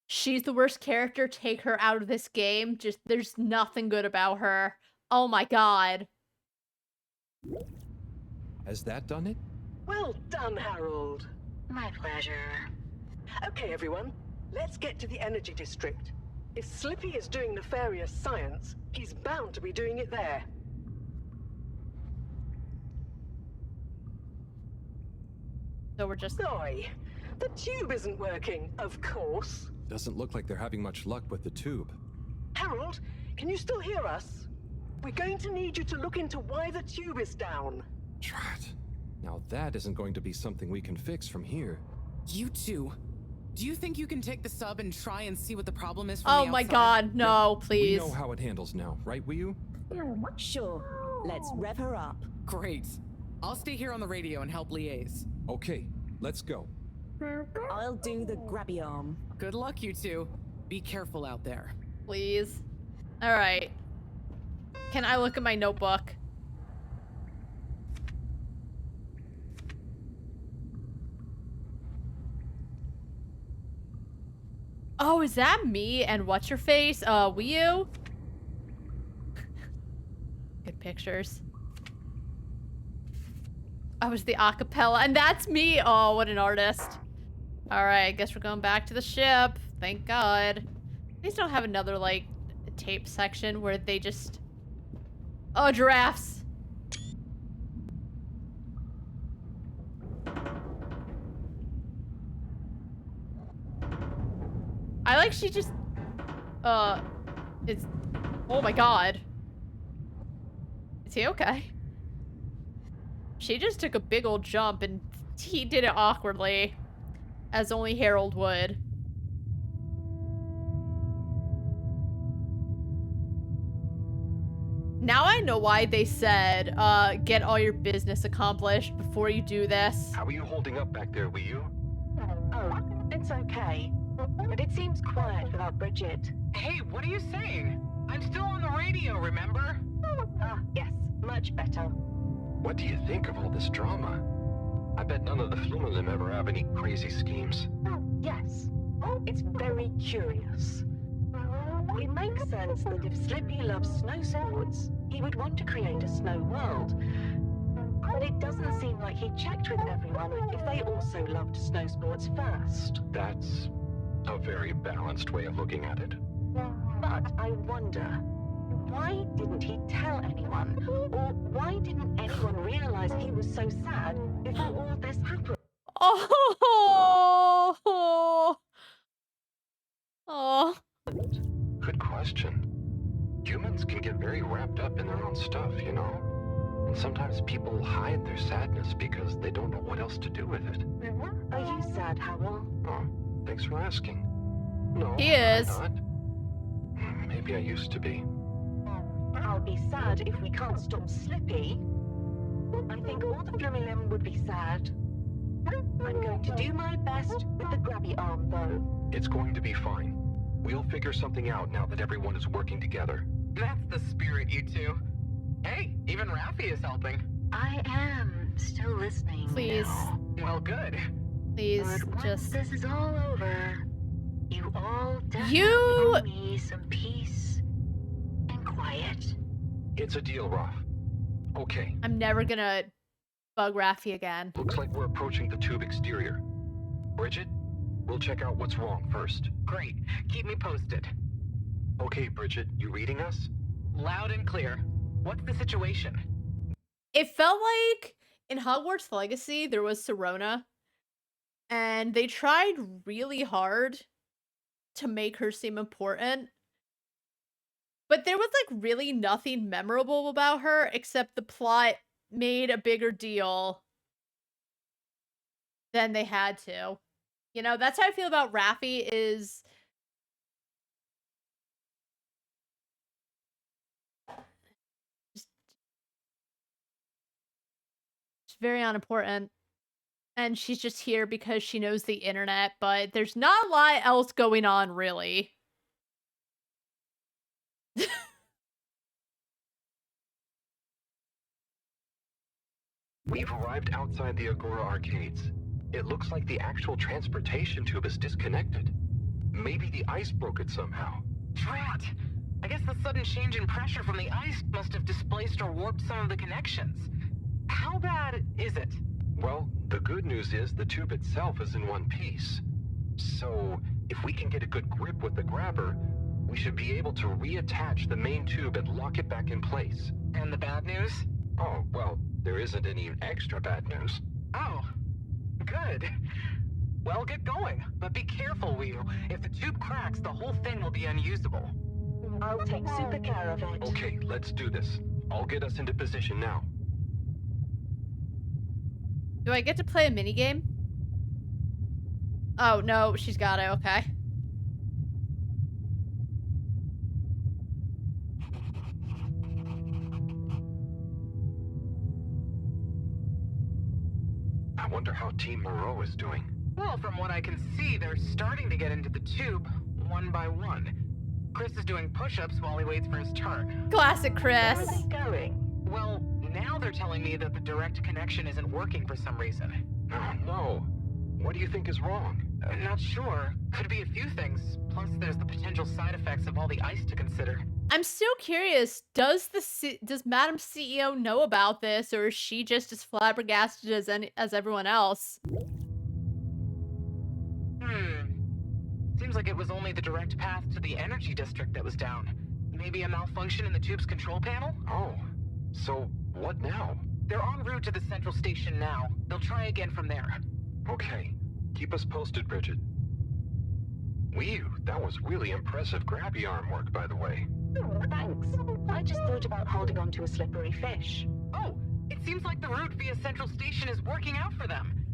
She's the worst character. Take her out of this game. Just, there's nothing good about her. Oh my god. Has that done it? Well done, Harold. My pleasure. Okay, everyone, let's get to the energy district. If Slippy is doing nefarious science, he's bound to be doing it there. So we're just... Oi, the tube isn't working, of course. Doesn't look like they're having much luck with the tube. Harold, can you still hear us? We're going to need you to look into why the tube is down. Drat. Now that isn't going to be something we can fix from here. You two. Do you think you can take the sub and try and see what the problem is from Oh the my outside? god, no, We please. know how it handles now, right, Wii? Sure. Let's rev her up. Great. I'll stay here on the radio and help liaise. Okay, let's go. I'll do the grabby arm. Good luck, you two. Be careful out there. Please. Alright. Can I look at my notebook? Oh, is that me and what's your face? Wii U? Good pictures. I was the acapella, and that's me! Oh, what an artist. Alright, I guess we're going back to the ship. Thank God. Please don't have another, like, tape section where they just... Oh, giraffes! I like she just... It's... Oh my god. Is he okay? She just took a big old jump and he did it awkwardly, as only Harold would. Now I know why they said, get all your business accomplished before you do this. How are you holding up back there, Wii-U? Oh, it's okay. But it seems quiet without Bridget. Hey, what are you saying? I'm still on the radio, remember? Ah, yes, much better. What do you think of all this drama? I bet none of the Flumalim ever have any crazy schemes. Yes, it's very curious. It makes sense that if Slippy loves snow sports, he would want to create a snow world. But it doesn't seem like he checked with everyone if they also loved snow sports first. That's a very balanced way of looking at it. But I wonder, why didn't he tell anyone? Or why didn't anyone realize he was so sad before all this happened? Oh. Good question. Humans can get very wrapped up in their own stuff, you know? And sometimes people hide their sadness because they don't know what else to do with it. Are you sad, Howell? Oh, thanks for asking. No, He is. I'm not. Maybe I used to be. I'll be sad if we can't stop Slippy. I think all the Flumilim would be sad. I'm going to do my best with the grabby arm, though. It's going to be fine. We'll figure something out now that everyone is working together. That's the spirit, you two. Hey, even Raffi is helping. I am still listening. Please. now. Well, good. Please, But once just... this is all over, you all definitely owe me some peace and quiet. It's a deal, Raph. Okay, I'm never gonna bug Raffi again. looks like we're approaching the tube exterior. Bridget, we'll check out what's wrong first. Great. Keep me posted. Okay, Bridget, you reading us? Loud and clear. What's the situation? It felt like in Hogwarts Legacy, there was Serona, and they tried really hard to make her seem important. But there was like really nothing memorable about her except the plot made a bigger deal than they had to. You know, that's how I feel about Raffi is just very unimportant. And she's just here because she knows the internet, but there's not a lot else going on, really. We've arrived outside the Agora arcades. It looks like the actual transportation tube is disconnected. Maybe the ice broke it somehow. Drat! I guess the sudden change in pressure from the ice must have displaced or warped some of the connections. How bad is it? Well, the good news is the tube itself is in one piece. So, if we can get a good grip with the grabber, we should be able to reattach the main tube and lock it back in place. And the bad news? Oh, well, there isn't any extra bad news. Oh, good. Well, get going, but be careful, Wheel. If the tube cracks, the whole thing will be unusable. I'll take super care of it. Okay, let's do this. I'll get us into position now. Do I get to play a minigame? Oh, no, she's got it, okay. I wonder how Team Moreau is doing. Well, from what I can see, they're starting to get into the tube, one by one. Chris is doing push-ups while he waits for his turn. Classic Chris. Where are they going? Well, now they're telling me that the direct connection isn't working for some reason. Oh, no. What do you think is wrong? Not sure. Could be a few things. Plus, there's the potential side effects of all the ice to consider. I'm still curious, does Madam CEO know about this, or is she just as flabbergasted as everyone else? Seems like it was only the direct path to the energy district that was down. Maybe a malfunction in the tube's control panel? Oh, so what now? They're en route to the central station now. They'll try again from there. Okay. Keep us posted, Bridget. Whew, that was really impressive grabby arm work, by the way. Oh, thanks. I just thought about holding on to a slippery fish. Oh, it seems like the route via Central Station is working out for them.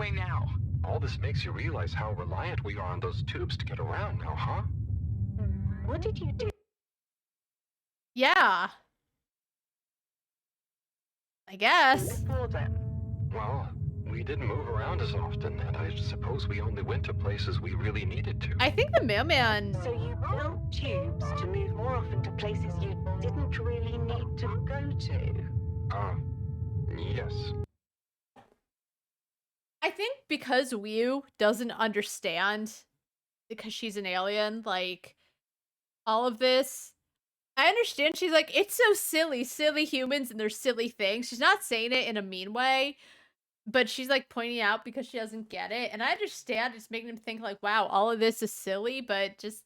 away now. All this makes you realize how reliant we are on those tubes to get around now, huh? What did you do? Yeah. I guess. Before then? Well, we didn't move around as often, and I suppose we only went to places we really needed to. I think the mailman... So you built tubes to move more often to places you didn't really need to go to? Yes. I think because Wiu doesn't understand, because she's an alien, like, all of this, I understand she's like, it's so silly humans and their silly things. She's not saying it in a mean way, but she's like pointing out because she doesn't get it. And I understand it's making them think like, wow, all of this is silly, but just,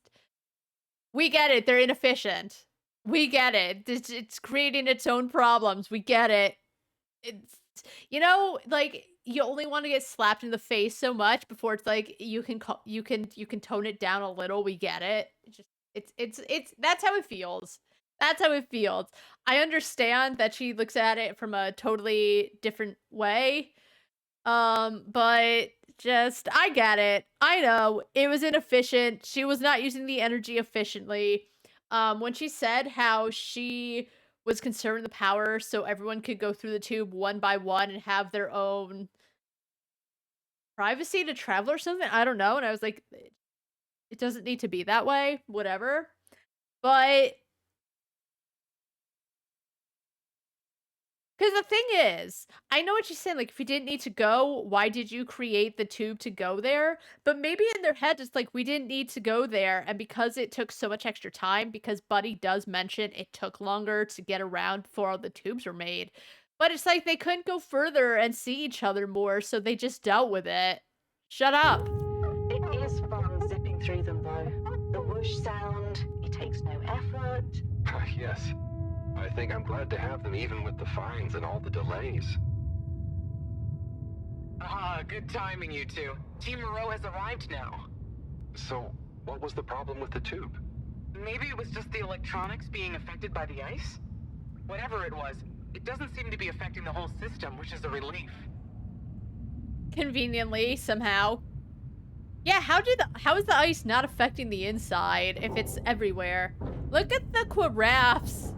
we get it. They're inefficient. We get it. It's creating its own problems. We get it. It's, you know, like, you only want to get slapped in the face so much before it's like you can tone it down a little. We get it. It's that's how it feels. That's how it feels. I understand that she looks at it from a totally different way. But just, I get it. I know it was inefficient. She was not using the energy efficiently. When she said how she was conserving the power so everyone could go through the tube one by one and have their own privacy to travel or something, I don't know. And I was like, it doesn't need to be that way, whatever. But because the thing is, I know what she's saying, like, if you didn't need to go, why did you create the tube to go there? But maybe in their head, it's like, we didn't need to go there, and because it took so much extra time, because Buddy does mention it took longer to get around before all the tubes were made, but it's like they couldn't go further and see each other more, so they just dealt with it. Shut up. It is fun zipping through them, though. The whoosh sound, it takes no effort. Yes. I think I'm glad to have them even with the fines and all the delays. Good timing, you two. Team Moreau has arrived now. So, what was the problem with the tube? Maybe it was just the electronics being affected by the ice? Whatever it was, it doesn't seem to be affecting the whole system, which is a relief. Conveniently, somehow. Yeah, how is the ice not affecting the inside if it's everywhere? Look at the giraffes.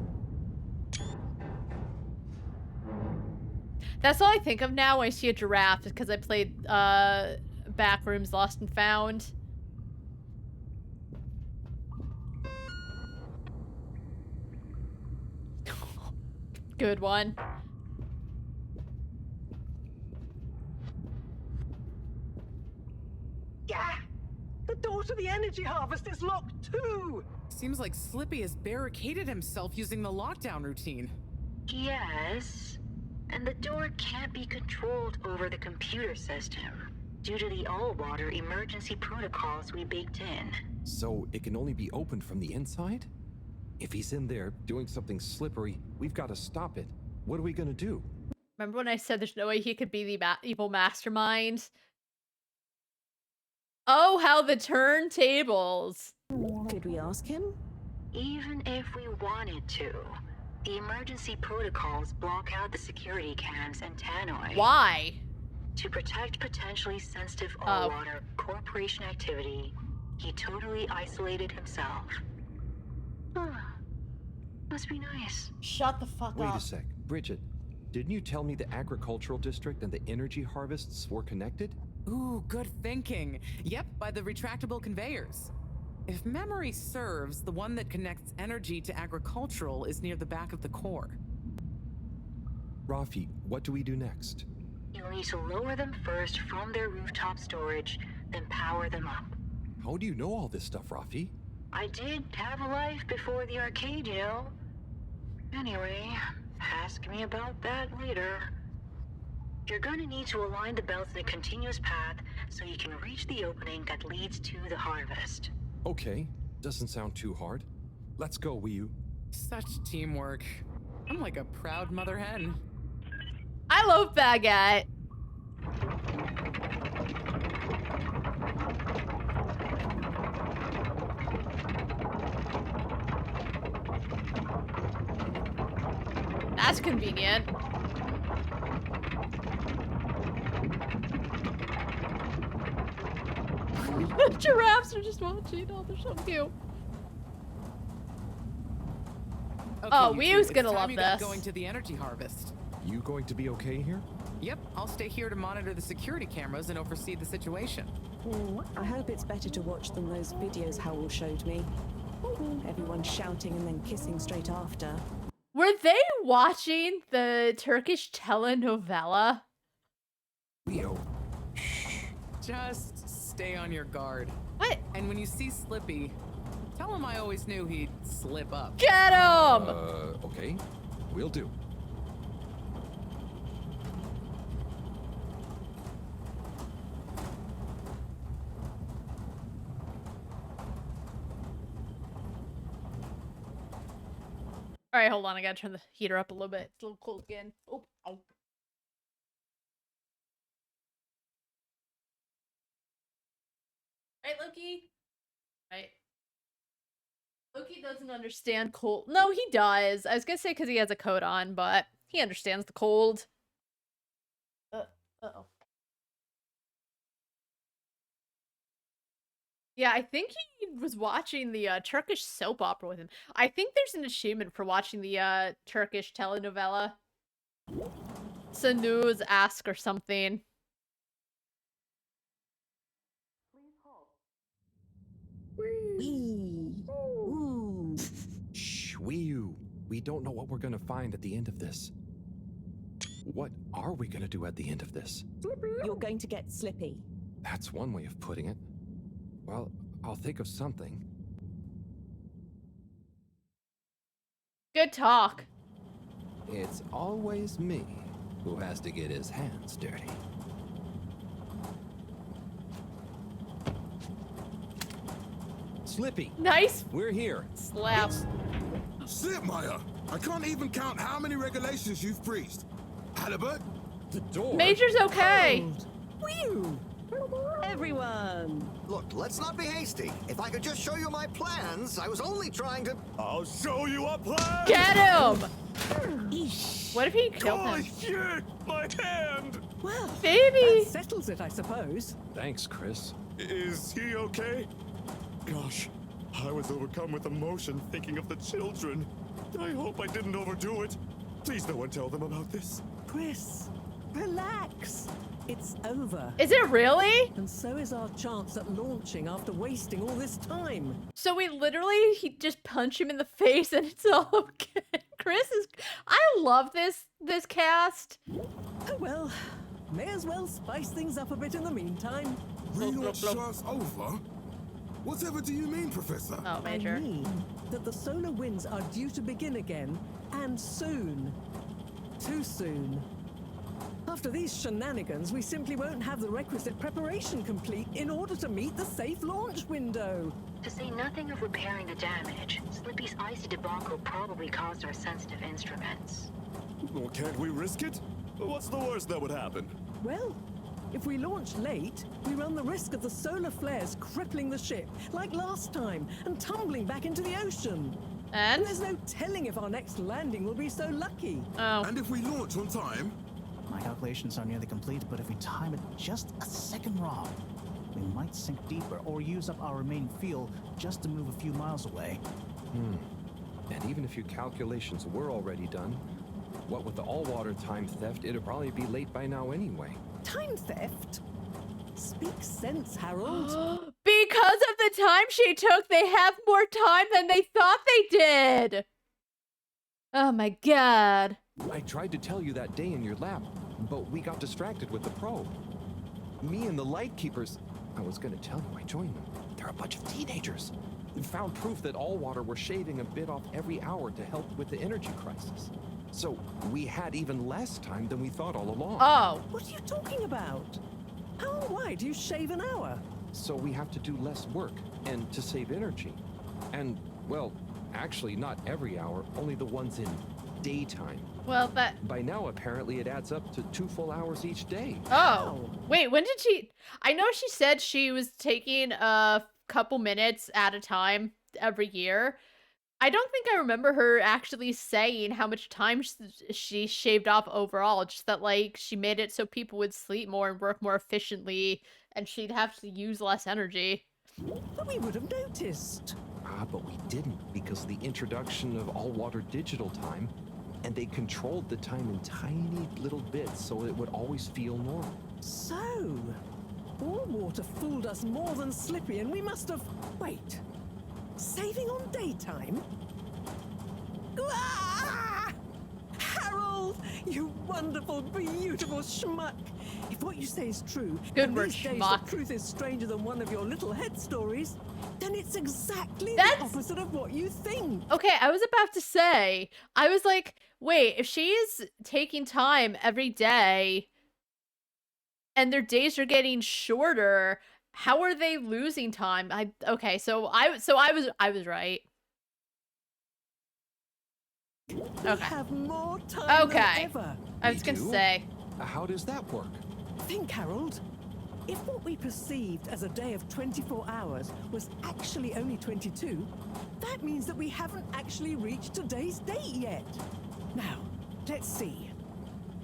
That's all I think of now when I see a giraffe, because I played Backrooms Lost and Found. Good one. Yeah! The door to the energy harvest is locked too! Seems like Slippy has barricaded himself using the lockdown routine. Yes. And the door can't be controlled over the computer system due to the all-water emergency protocols we baked in. So it can only be opened from the inside? If he's in there doing something slippery, we've got to stop it. What are we gonna do? Remember when I said there's no way he could be the evil mastermind? Oh, how the turntables. Could we ask him? Even if we wanted to, the emergency protocols block out the security cams and tannoy. Why? To protect potentially sensitive all-water corporation activity, he totally isolated himself. Must be nice. Shut the fuck up. Wait a sec. Bridget, didn't you tell me the agricultural district and the energy harvests were connected? Ooh, good thinking. Yep, by the retractable conveyors. If memory serves, the one that connects energy to agricultural is near the back of the core. Rafi, what do we do next? You'll need to lower them first from their rooftop storage, then power them up. How do you know all this stuff, Rafi? I did have a life before the arcade, you know. Anyway, ask me about that later. You're gonna need to align the belts in a continuous path so you can reach the opening that leads to the harvest. Okay, doesn't sound too hard. Let's go, Wiu. Such teamwork. I'm like a proud mother hen. I love Baguette. That's convenient. The giraffes are just watching. Oh, they're so cute. Okay, Oh, you Wiyu's two, gonna it's time love you got this. going to the energy harvest. You going to be okay here? Yep, I'll stay here to monitor the security cameras and oversee the situation. I hope it's better to watch than those videos Howell showed me. Everyone shouting and then kissing straight after. Were they watching the Turkish telenovela? Leo. Just stay on your guard. What? And when you see Slippy, tell him I always knew he'd slip up. Get him! Okay. Will do. All right, hold on. I gotta turn the heater up a little bit. It's a little cold again. Oh, ow. Right, Loki? Right. Loki doesn't understand cold. No, he does. I was gonna say because he has a coat on, but he understands the cold. Uh-oh. Yeah, I think he was watching the Turkish soap opera with him. I think there's an achievement for watching the Turkish telenovela. Sanu's Ask or something. Shh, Wiyu. We don't know what we're gonna find at the end of this. What are we gonna do at the end of this? You're going to get Slippy. That's one way of putting it. Well, I'll think of something. Good talk. It's always me who has to get his hands dirty. Slippy. Nice. We're here. Slap. Slipmire, I can't even count how many regulations you've breached. Halibut? The door. Major's okay. Whew. Everyone. Look, let's not be hasty. If I could just show you my plans, I was only trying to... I'll show you a plan! Get him! What if he killed Oh, him? shit! My hand! Well, baby! That settles it, I suppose. Thanks, Chris. Is he okay? Gosh, I was overcome with emotion thinking of the children. I hope I didn't overdo it. Please no one tell them about this. Chris, relax. It's over. Is it really? And so is our chance at launching after wasting all this time. So he just punch him in the face and it's all okay. Chris is, I love this cast. Oh well, may as well spice things up a bit in the meantime. Relaunch chance over? Whatever do you mean, Professor? Oh, Major. I mean that the solar winds are due to begin again, and soon. Too soon. After these shenanigans, we simply won't have the requisite preparation complete in order to meet the safe launch window. To say nothing of repairing the damage, Slippy's icy debacle probably caused our sensitive instruments. Well, can't we risk it? What's the worst that would happen? Well, if we launch late, we run the risk of the solar flares crippling the ship, like last time, and tumbling back into the ocean. And there's no telling if our next landing will be so lucky. Oh. And if we launch on time? My calculations are nearly complete, but if we time it just a second wrong, we might sink deeper or use up our remaining fuel just to move a few miles away. And even if your calculations were already done, what with the all-water time theft, it'd probably be late by now anyway. Time theft? Speak sense, Harold. Because of the time she took, they have more time than they thought they did. Oh my god. I tried to tell you that day in your lab, but we got distracted with the probe. Me and the Lightkeepers, I was gonna tell you I joined them. They're a bunch of teenagers. We found proof that Allwater were shaving a bit off every hour to help with the energy crisis. So we had even less time than we thought all along. Oh. What are you talking about? How and why do you shave an hour? So we have to do less work, and to save energy. And, well, actually not every hour, only the ones in daytime. Well, that... By now, apparently, it adds up to 2 full hours each day. Oh. Wait, when did she... I know she said she was taking a couple minutes at a time every year, I don't think I remember her actually saying how much time she shaved off overall. Just that, like, she made it so people would sleep more and work more efficiently, and she'd have to use less energy. But we would have noticed. Ah, but we didn't because of the introduction of all-water digital time, and they controlled the time in tiny little bits so it would always feel normal. So, all water fooled us more than Slippy, and we must have... Wait. Saving on daytime? Ah! Harold, you wonderful, beautiful schmuck. If what you say is true, Good and word, these days schmuck. the truth is stranger than one of your little head stories, then it's exactly That's... the opposite of what you think. Okay, I was about to say, I was like, wait, if she's taking time every day and their days are getting shorter, how are they losing time? Okay, so I was right. We have more time than ever. I was gonna say. How does that work? Think, Harold. If what we perceived as a day of 24 hours was actually only 22, that means that we haven't actually reached today's date yet. Now, let's see.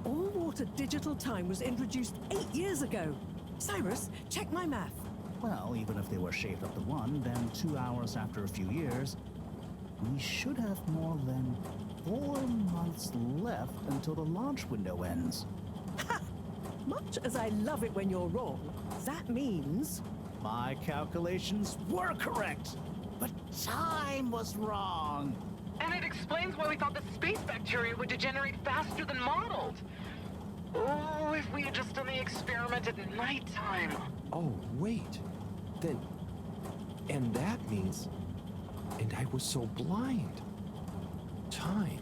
All water digital time was introduced 8 years ago. Cyrus, check my math. Well, even if they were shaved up to 1, then 2 hours after a few years, we should have more than 4 months left until the launch window ends. Ha! Much as I love it when you're wrong, that means... My calculations were correct, but time was wrong. And it explains why we thought the space bacteria would degenerate faster than modeled. Oh, if we had just done the experiment at nighttime. Oh, wait. Then... And that means... And I was so blind. Time.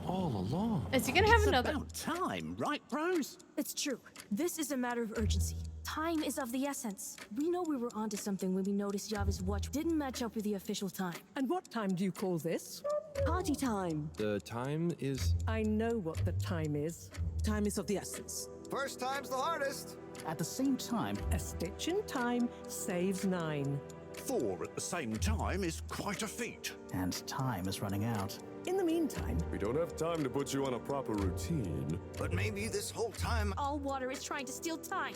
All along. Is he gonna have another... About time, right, bros? It's true. This is a matter of urgency. Time is of the essence. We know we were onto something when we noticed Yava's watch didn't match up with the official time. And what time do you call this? Party time. The time is... I know what the time is. Time is of the essence. First time's the hardest. At the same time, a stitch in time saves 9. 4 at the same time is quite a feat. And time is running out. In the meantime... We don't have time to put you on a proper routine. But maybe this whole time... All water is trying to steal time.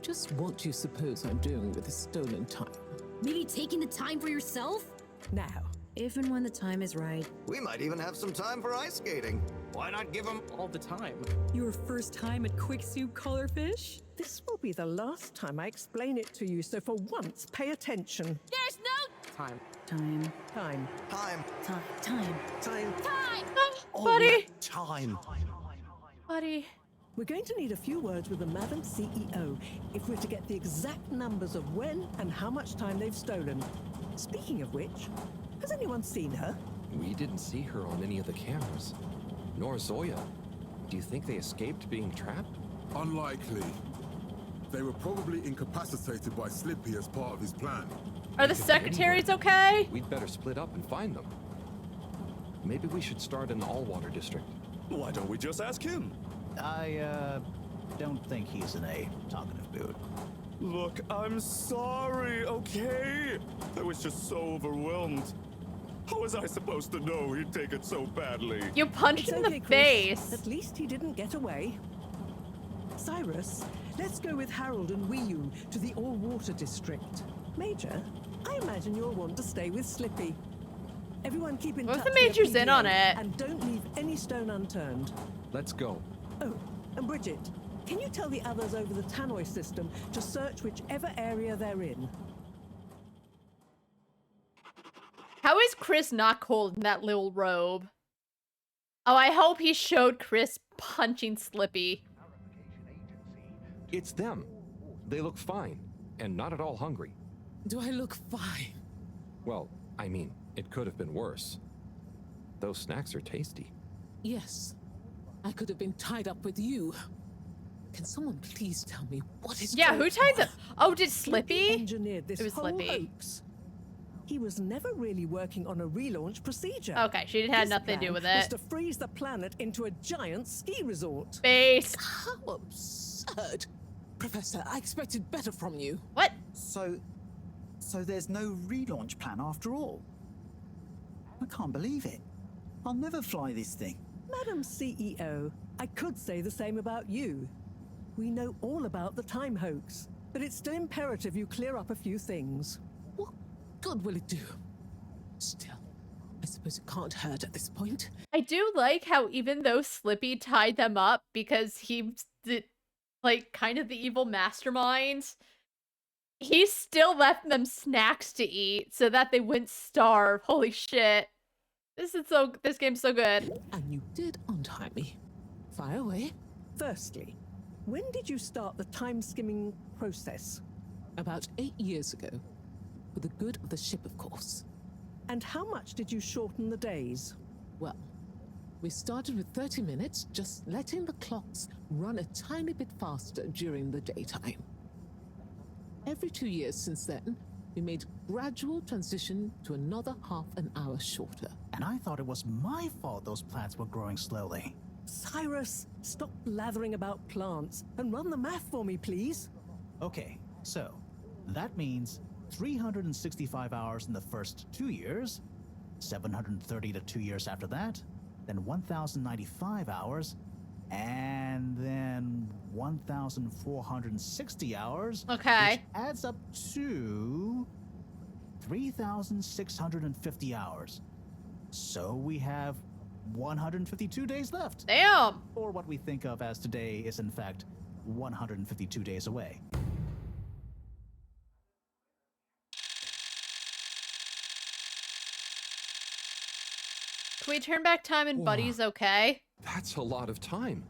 Just what do you suppose I'm doing with the stolen time? Maybe taking the time for yourself? Now, if and when the time is right. We might even have some time for ice skating. Why not give them all the time? Your first time at Quick Soup Colorfish? This will be the last time I explain it to you, so for once, pay attention. There's no... Time. Time. Time. Time. Time. Time. Time. Time! Oh, buddy! Time. Buddy. We're going to need a few words with the Madam CEO if we're to get the exact numbers of when and how much time they've stolen. Speaking of which, has anyone seen her? We didn't see her on any of the cameras. Nor Zoya. Do you think they escaped being trapped? Unlikely. They were probably incapacitated by Slippy as part of his plan. Are the secretaries okay? We'd better split up and find them. Maybe we should start in the all-water district. Why don't we just ask him? I, don't think he's in a talkative mood. Look, I'm sorry, okay? I was just so overwhelmed. How was I supposed to know he'd take it so badly? You punched him in the Chris. face. At least he didn't get away. Cyrus, let's go with Harold and Wiyu to the all-water district. Major, I imagine you'll want to stay with Slippy. Everyone keep in touch What if the via Major's in PDA, on it? And don't leave any stone unturned. Let's go. Oh, and Bridget, can you tell the others over the tannoy system to search whichever area they're in? How is Chris not cold in that little robe? Oh, I hope he showed Chris punching Slippy. It's them. They look fine, and not at all hungry. Do I look fine? Well, I mean, it could have been worse. Those snacks are tasty. Yes. I could have been tied up with you. Can someone please tell me what is Yeah, going who tied on? the... Oh, did Slippy? Engineered this It was whole Slippy. hoax. He was never really working on a relaunch procedure. Okay, she had His nothing to do plan with was it. to freeze the planet into a giant ski resort. Base. How absurd. Professor, I expected better from you. What? So there's no relaunch plan after all? I can't believe it. I'll never fly this thing. Madam CEO, I could say the same about you. We know all about the time hoax, but it's still imperative you clear up a few things. What good will it do? Still, I suppose it can't hurt at this point. I do like how even though Slippy tied them up because he's like kind of the evil mastermind, he still left them snacks to eat so that they wouldn't starve. Holy shit. This game's so good. And you did untie me. Fire away. Firstly, when did you start the time skimming process? About 8 years ago. For the good of the ship, of course. And how much did you shorten the days? Well, we started with 30 minutes, just letting the clocks run a tiny bit faster during the daytime. Every 2 years since then, we made gradual transition to another half an hour shorter. And I thought it was my fault those plants were growing slowly. Cyrus, stop blathering about plants and run the math for me, please. Okay, so that means 365 hours in the first 2 years, 730 to 2 years after that, then 1,095 hours, and then 1,460 hours. Okay. Which adds up to 3,650 hours. So we have 152 days left. Damn! Or what we think of as today is in fact 152 days away. Can we turn back time and Buddy's okay? That's a lot of time.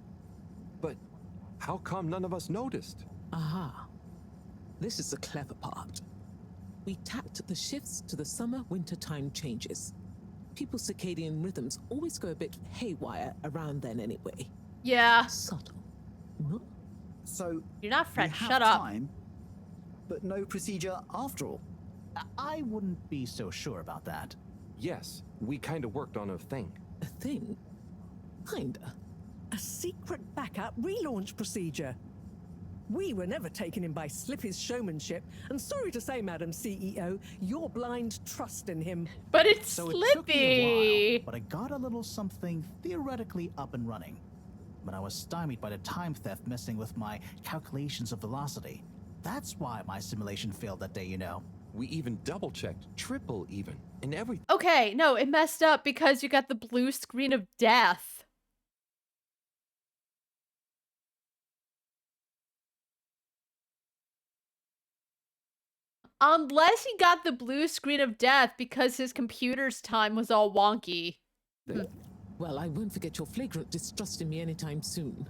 But how come none of us noticed? Aha. This is the clever part. We tapped the shifts to the summer-winter time changes. People's circadian rhythms always go a bit haywire around then anyway. Yeah. Subtle. No? So you're not French. we have Shut up. time, but no procedure after all. I wouldn't be so sure about that. Yes, we kind of worked on a thing. A thing? Kinda. A secret backup relaunch procedure. We were never taken in by Slippy's showmanship, and sorry to say, Madam CEO, your blind trust in him. But it's so Slippy! It took me a while, but I got a little something theoretically up and running. But I was stymied by the time theft messing with my calculations of velocity. That's why my simulation failed that day, you know. We even double-checked, triple even, and everything. Okay, no, it messed up because you got the blue screen of death. Unless he got the blue screen of death because his computer's time was all wonky. Well, I won't forget your flagrant distrust in me anytime soon.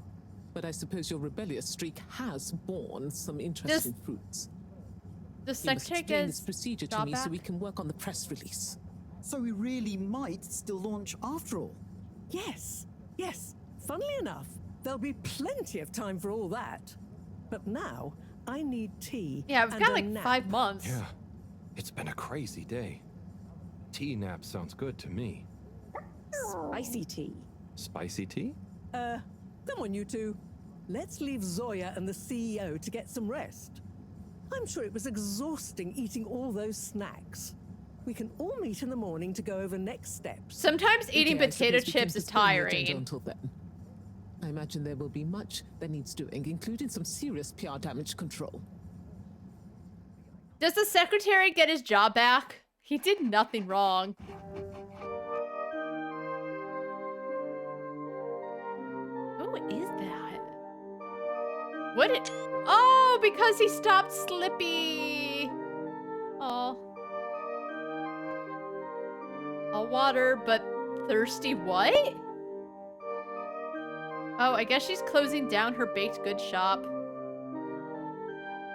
But I suppose your rebellious streak has borne some interesting fruits. The You must secretary explain gets this procedure to job me back? so we can work on the press release. So we really might still launch after all. Yes, yes. Funnily enough, there'll be plenty of time for all that. But now, I need tea. Yeah, we've and got a like nap. 5 months. Yeah, it's been a crazy day. Tea nap sounds good to me. Spicy tea. Spicy tea? Come on, you two. Let's leave Zoya and the CEO to get some rest. I'm sure it was exhausting eating all those snacks. We can all meet in the morning to go over next steps. Sometimes eating Okay, I potato suppose we can chips is postpone the agenda tiring. Until then. I imagine there will be much that needs doing, including some serious PR damage control. Does the secretary get his job back? He did nothing wrong. Who is that? Oh, because he stopped Slippy. Oh. All water, but thirsty what? Oh, I guess she's closing down her baked goods shop.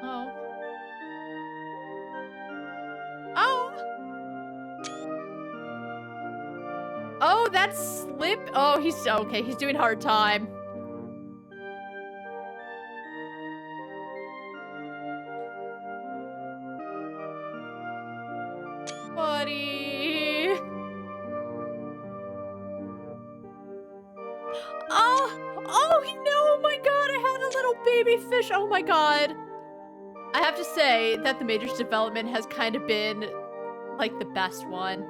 Oh. Oh! Oh, that's Slip. Oh, he's okay. He's doing hard time. Buddy. Oh, no, oh my god, I had a little baby fish. Oh my god. I have to say that the Major's development has kind of been like the best one.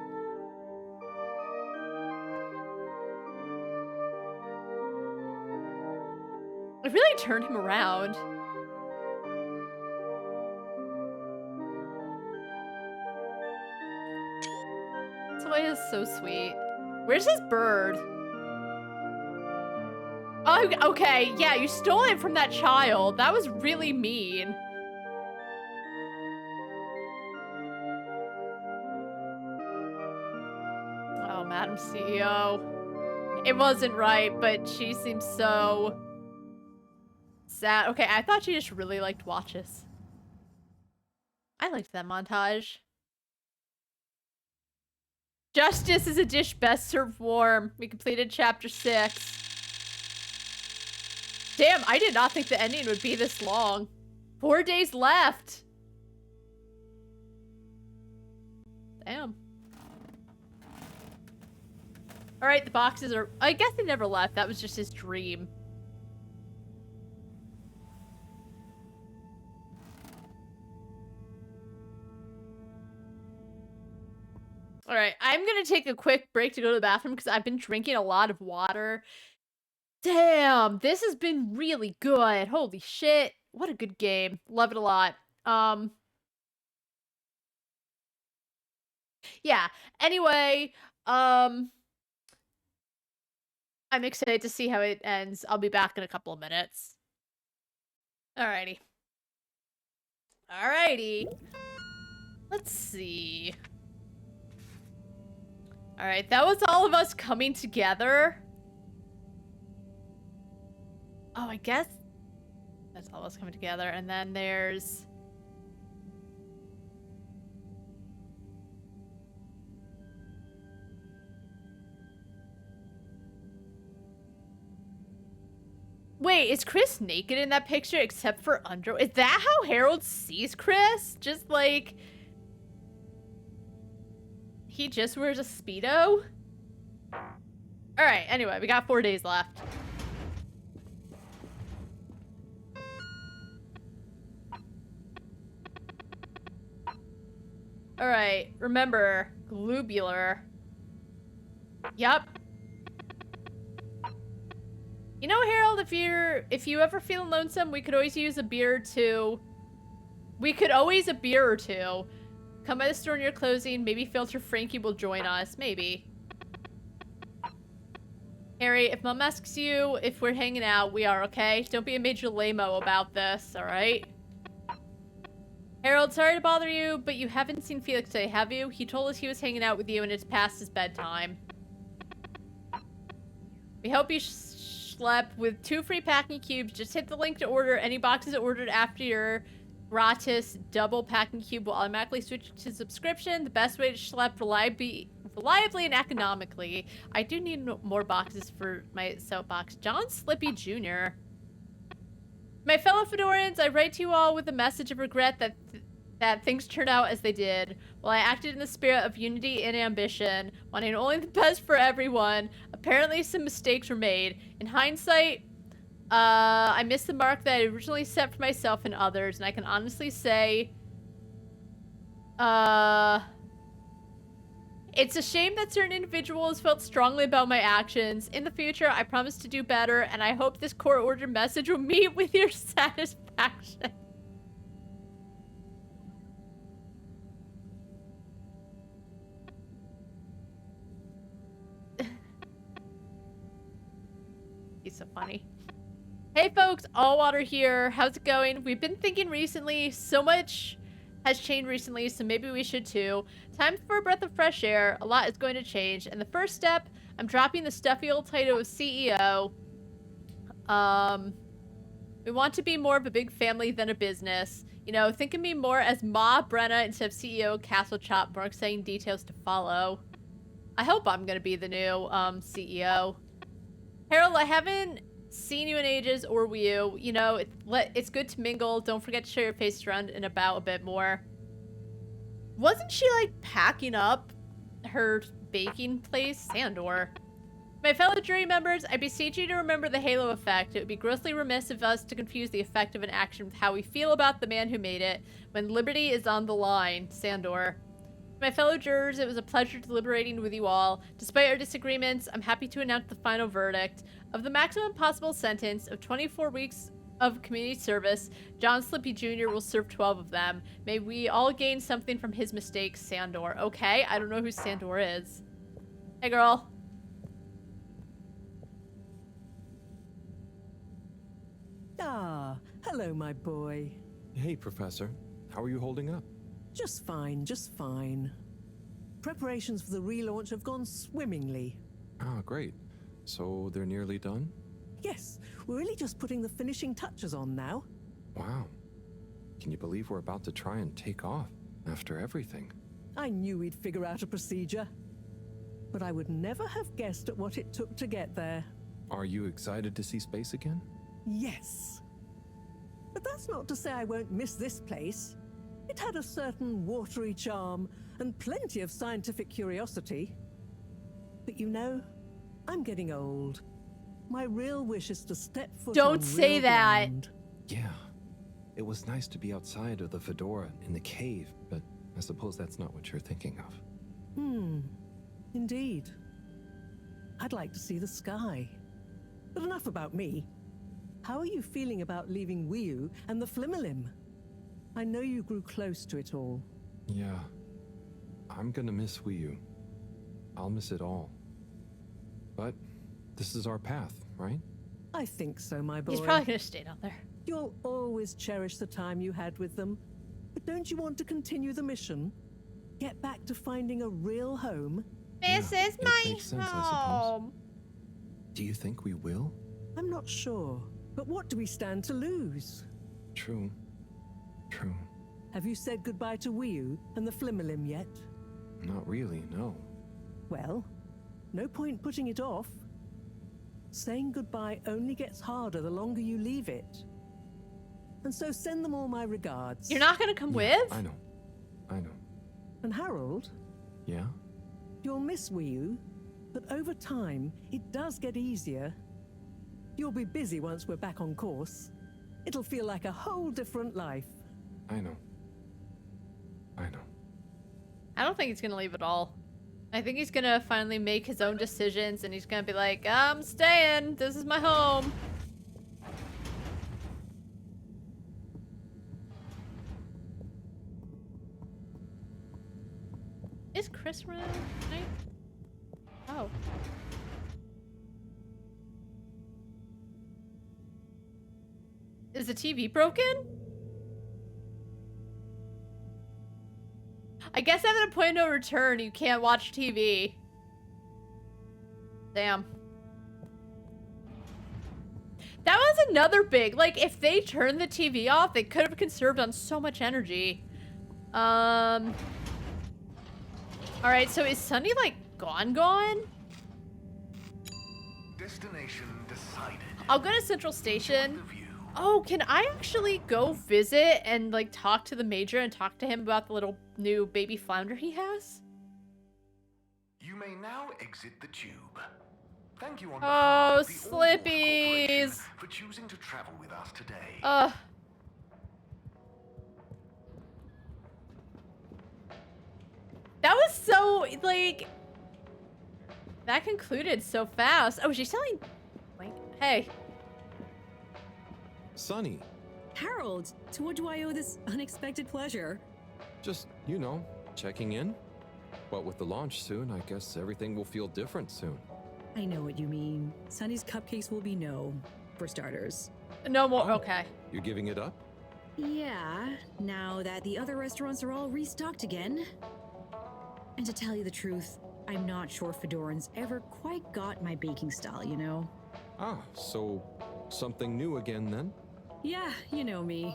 It really turned him around. Toy is so sweet. Where's his bird? Oh, okay. Yeah, you stole it from that child. That was really mean. Oh, Madam CEO. It wasn't right, but she seems so sad. Okay, I thought she just really liked watches. I liked that montage. Justice is a dish best served warm. We completed chapter 6. Damn, I did not think the ending would be this long. 4 days left. Damn. Alright, the boxes are... I guess they never left. That was just his dream. Alright, I'm gonna take a quick break to go to the bathroom because I've been drinking a lot of water. Damn, this has been really good. Holy shit. What a good game. Love it a lot. Yeah. Anyway, I'm excited to see how it ends. I'll be back in a couple of minutes. Alrighty. Alrighty. Let's see. Alright, that was all of us coming together. Oh, I guess that's all of us coming together. And then there's... Wait, is Chris naked in that picture except for under? Is that how Harold sees Chris? Just like... he just wears a Speedo? Alright, anyway, we got 4 days left. Alright, remember, globular. Yup. You know, Harold, if you ever feel lonesome, we could always use a beer or two. We could always a beer or two. Come by the store near closing. Maybe Filter Frankie will join us. Maybe. Harry, if Mom asks you if we're hanging out, we are, okay? Don't be a major lame-o about this, alright? Harold, sorry to bother you, but you haven't seen Felix today, have you? He told us he was hanging out with you and it's past his bedtime. We hope you slept with 2 free packing cubes. Just hit the link to order. Any boxes ordered after your gratis double packing cube will automatically switch to subscription. The best way to schlep reliably and economically. I do need more boxes for my soapbox. John Slippy Jr. My fellow Fedorans, I write to you all with a message of regret that things turned out as they did. While I acted in the spirit of unity and ambition, wanting only the best for everyone, apparently some mistakes were made. In hindsight, I missed the mark that I originally set for myself and others, and I can honestly say, it's a shame that certain individuals felt strongly about my actions. In the future, I promise to do better, and I hope this court-ordered message will meet with your satisfaction. He's so funny. Hey folks, All Water here. How's it going? We've been thinking recently, so much has changed recently, so maybe we should too. Time for a breath of fresh air. A lot is going to change. And the first step, I'm dropping the stuffy old title of CEO. We want to be more of a big family than a business. You know, think of me more as Ma Brenna instead of CEO Castle Chop. More exciting details to follow. I hope I'm going to be the new CEO. Harold, I haven't seen you in ages, or you. You know, it's good to mingle. Don't forget to show your face around and about a bit more. Wasn't she, like, packing up her baking place? Sandor. My fellow jury members, I beseech you to remember the halo effect. It would be grossly remiss of us to confuse the effect of an action with how we feel about the man who made it when liberty is on the line. Sandor. My fellow jurors, it was a pleasure deliberating with you all. Despite our disagreements, I'm happy to announce the final verdict. Of the maximum possible sentence of 24 weeks of community service, John Slippy Jr. will serve 12 of them. May we all gain something from his mistakes, Sandor. Okay, I don't know who Sandor is. Hey, girl. Ah, hello, my boy. Hey, Professor. How are you holding up? Just fine, just fine. Preparations for the relaunch have gone swimmingly. Ah, great. So they're nearly done? Yes, we're really just putting the finishing touches on now. Wow. Can you believe we're about to try and take off after everything? I knew we'd figure out a procedure. But I would never have guessed at what it took to get there. Are you excited to see space again? Yes. But that's not to say I won't miss this place. It had a certain watery charm and plenty of scientific curiosity. But you know, I'm getting old. My real wish is to step foot Don't on say real that. ground. Yeah. It was nice to be outside of the fedora in the cave, but I suppose that's not what you're thinking of. Indeed. I'd like to see the sky. But enough about me. How are you feeling about leaving Wiu and the Flimmerlim? I know you grew close to it all. Yeah. I'm gonna miss Wiu. I'll miss it all. But this is our path, right? I think so, my boy. He's probably gonna stay down there. You'll always cherish the time you had with them. But don't you want to continue the mission? Get back to finding a real home? This is my makes sense, I home. Do you think we will? I'm not sure. But what do we stand to lose? True. True. Have you said goodbye to Wiu and the Flimmerlim yet? Not really, no. Well, no point putting it off. Saying goodbye only gets harder the longer you leave it. And so send them all my regards. You're not gonna come with? I know. I know. And Harold, Yeah? you'll miss Wiu, but over time, it does get easier. You'll be busy once we're back on course. It'll feel like a whole different life. I know. I know. I don't think he's gonna leave at all. I think he's gonna finally make his own decisions and he's gonna be like, I'm staying. This is my home. Is Chris around tonight? Oh. Is the TV broken? I guess at a point of no return, you can't watch TV. Damn. That was another big, like, if they turned the TV off, they could have conserved on so much energy. Alright, so is Sunny, like, gone? Destination decided. I'll go to Central Station. Oh, can I actually go visit and, like, talk to the Major and talk to him about the little new baby flounder he has? You may now exit the tube. Thank you on Oh, behalf of the Allward Corporation Slippies. for choosing to travel with us today. That was so, like, that concluded so fast. Oh, she's telling, like, hey. Sunny. Harold, to what do I owe this unexpected pleasure? Just, you know, checking in. But with the launch soon, I guess everything will feel different soon. I know what you mean. Sunny's cupcakes will be no, for starters. No more, okay. You're giving it up? Yeah, now that the other restaurants are all restocked again. And to tell you the truth, I'm not sure Fedoran's ever quite got my baking style, you know? Ah, so something new again then? Yeah, you know me.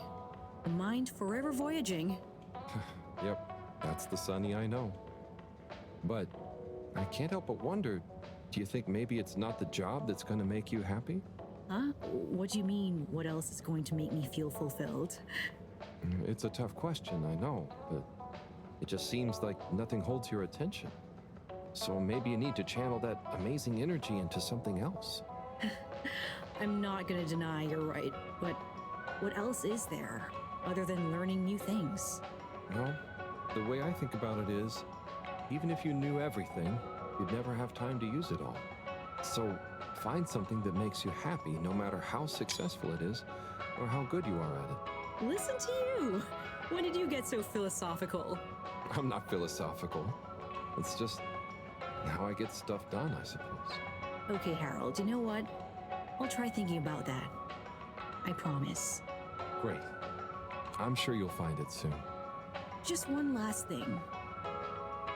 The mind forever voyaging. Yep, that's the Sunny I know. But I can't help but wonder, do you think maybe it's not the job that's gonna make you happy? Huh? What do you mean, what else is going to make me feel fulfilled? It's a tough question, I know, but it just seems like nothing holds your attention. So maybe you need to channel that amazing energy into something else. I'm not gonna deny you're right, but what else is there, other than learning new things? Well, the way I think about it is, even if you knew everything, you'd never have time to use it all. So, Find something that makes you happy, no matter how successful it is or how good you are at it. Listen to you. When did you get so philosophical? I'm not philosophical. It's just how I get stuff done, I suppose. Okay, Harold, you know what? I'll try thinking about that. I promise. Great. I'm sure you'll find it soon. Just one last thing.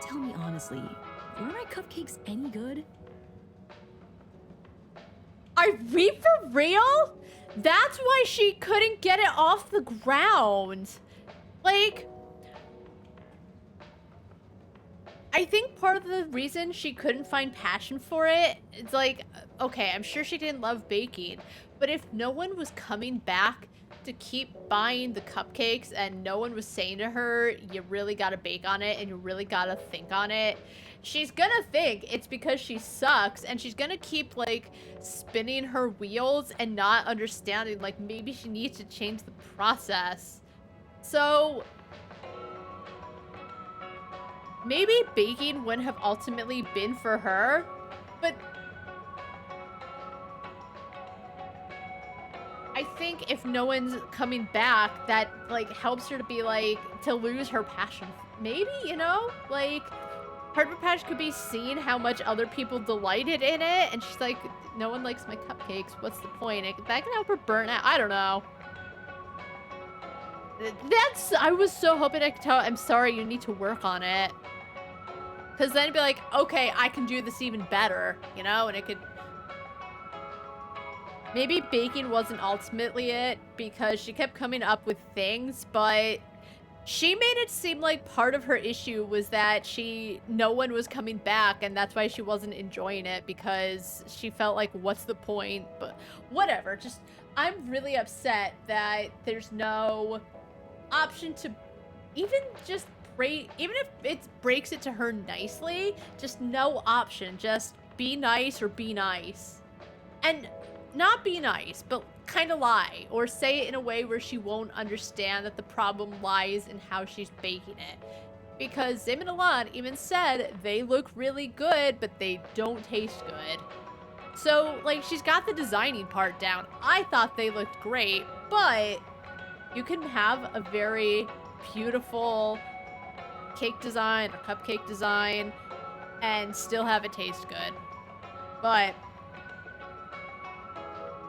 Tell me honestly, were my cupcakes any good? Are we for real? That's why she couldn't get it off the ground. Like, I think part of the reason she couldn't find passion for it, it's like, okay, I'm sure she didn't love baking, but if no one was coming back to keep buying the cupcakes and no one was saying to her, you really gotta bake on it and you really gotta think on it, she's gonna think it's because she sucks, and she's gonna keep like spinning her wheels and not understanding like maybe she needs to change the process. So maybe baking wouldn't have ultimately been for her, but I think if no one's coming back, that like helps her to be like, to lose her passion. Maybe, you know, like part of her passion could be seeing how much other people delighted in it, and she's like, no one likes my cupcakes, what's the point? That can help her burn out. I don't know. I was so hoping I could tell, I'm sorry, you need to work on it. Because then it'd be like, okay, I can do this even better, you know? And it could... Maybe baking wasn't ultimately it, because she kept coming up with things, but she made it seem like part of her issue was that no one was coming back, and that's why she wasn't enjoying it, because she felt like, what's the point? But whatever, just, I'm really upset that there's no option to even just break, even if it breaks it to her nicely, just no option, just be nice or be nice. And not be nice, but kind of lie, or say it in a way where she won't understand that the problem lies in how she's baking it. Because Zim and Alon even said they look really good, but they don't taste good. So, like, she's got the designing part down. I thought they looked great, but you can have a very beautiful cake design or cupcake design and still have it taste good. But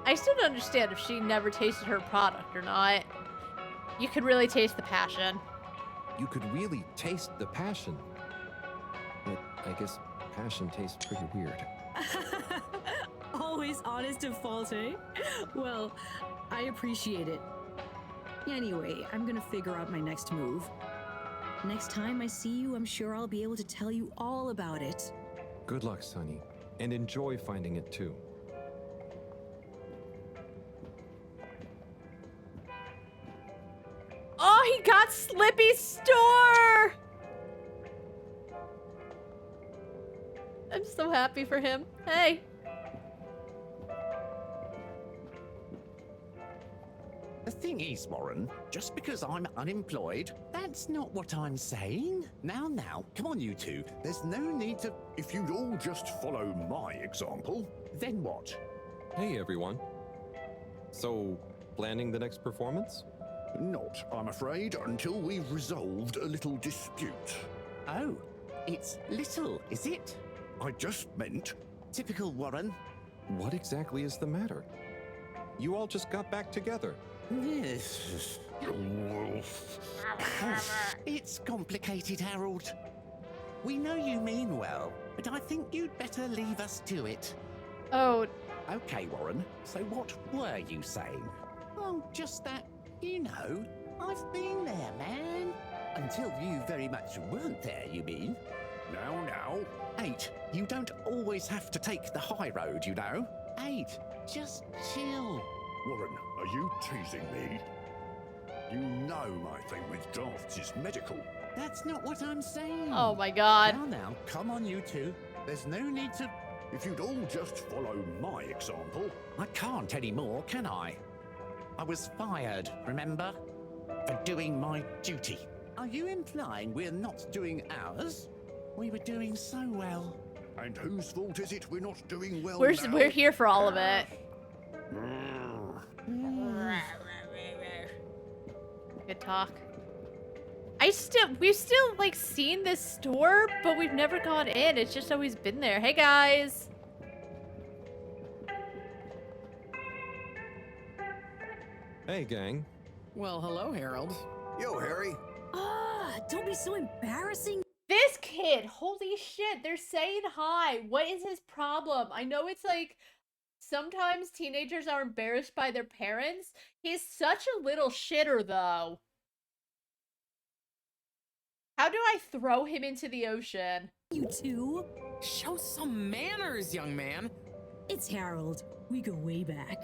I still don't understand if she never tasted her product or not. You could really taste the passion. You could really taste the passion. But I guess passion tastes pretty weird. Always honest and fault, eh? Well, I appreciate it. Anyway, I'm gonna figure out my next move. Next time I see you, I'm sure I'll be able to tell you all about it. Good luck, Sonny. And enjoy finding it too. Oh, he got Slippy's store! I'm so happy for him. Hey. The thing is, Warren, just because I'm unemployed, that's not what I'm saying. Now, come on, you two. There's no need to... If you'd all just follow my example. Then what? Hey, everyone. So, planning the next performance? Not, I'm afraid, until we've resolved a little dispute. Oh, it's little, is it? I just meant... Typical Warren. What exactly is the matter? You all just got back together. Yes. It's complicated, Harold. We know you mean well, but I think you'd better leave us to it. Oh. Okay, Warren, so what were you saying? Oh, just that, you know, I've been there, man. Until you very much weren't there, you mean? Now. 8, you don't always have to take the high road, you know. 8, just chill. Warren, are you teasing me? You know my thing with drafts is medical. That's not what I'm saying. Oh my god. Now, come on, you two. There's no need to... If you'd all just follow my example... I can't anymore, can I? I was fired, remember? For doing my duty. Are you implying we're not doing ours? We were doing so well. And whose fault is it we're not doing well We're now? we're here for all of it. Good talk. We've still like seen this store, but we've never gone in. It's just always been there. Hey guys. Hey, gang. Well, hello, Harold. Yo, Harry. Ah, don't be so embarrassing. This kid, holy shit, they're saying hi. What is his problem? I know it's like sometimes teenagers are embarrassed by their parents. He's such a little shitter though. How do I throw him into the ocean? You two? Show some manners, young man. It's Harold. We go way back.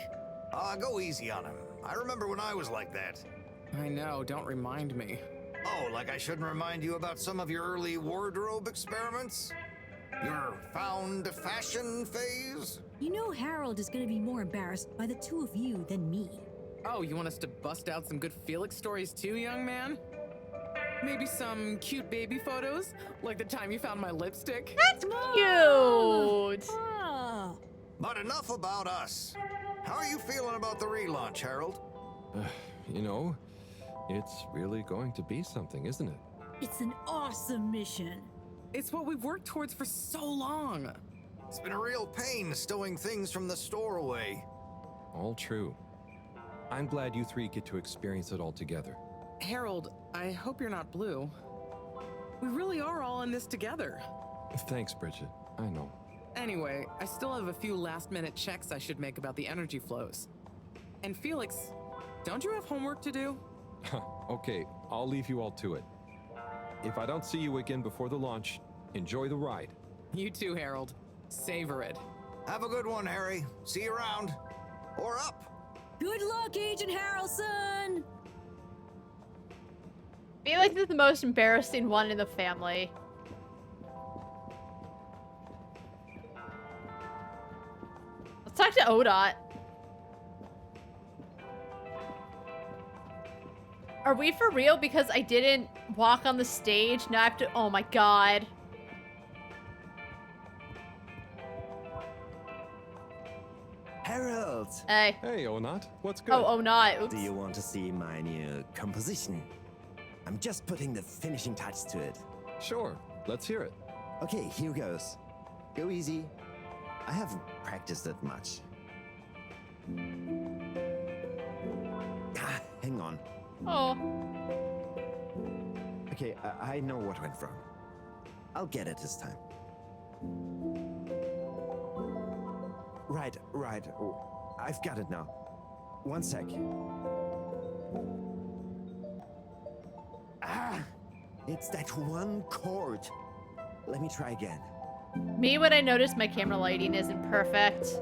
Go easy on him. I remember when I was like that. I know, don't remind me. Oh, like I shouldn't remind you about some of your early wardrobe experiments? Your found fashion phase? You know Harold is gonna be more embarrassed by the two of you than me. Oh, you want us to bust out some good Felix stories too, young man? Maybe some cute baby photos? Like the time you found my lipstick? That's cute! But enough about us. How are you feeling about the relaunch, Harold? You know, it's really going to be something, isn't it? It's an awesome mission. It's what we've worked towards for so long. It's been a real pain stowing things from the store away. All true. I'm glad you three get to experience it all together. Harold, I hope you're not blue. We really are all in this together. Thanks, Bridget. I know. Anyway, I still have a few last-minute checks I should make about the energy flows. And Felix, don't you have homework to do? Okay, I'll leave you all to it. If I don't see you again before the launch, enjoy the ride. You too, Harold. Savor it. Have a good one, Harry. See you around. Or up. Good luck, Agent Harrelson! Felix is the most embarrassing one in the family. Let's talk to ODOT. Are we for real? Because I didn't walk on the stage. Now I have to. Oh my god. Harold! Hey. Hey, Onat. What's good? Oh, Onat. Oops. Do you want to see my new composition? I'm just putting the finishing touch to it. Sure. Let's hear it. Okay, here goes. Go easy. I haven't practiced that much. Hang on. Oh. Okay, I know what went wrong. I'll get it this time. Right. Oh, I've got it now. One sec. It's that one chord. Let me try again. Me, when I notice my camera lighting isn't perfect.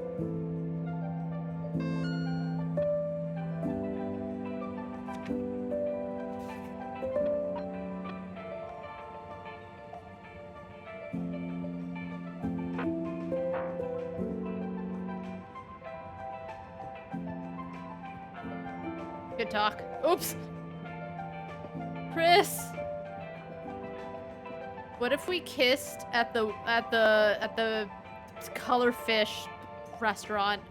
Good talk. Oops. Chris. What if we kissed at the Color Fish restaurant?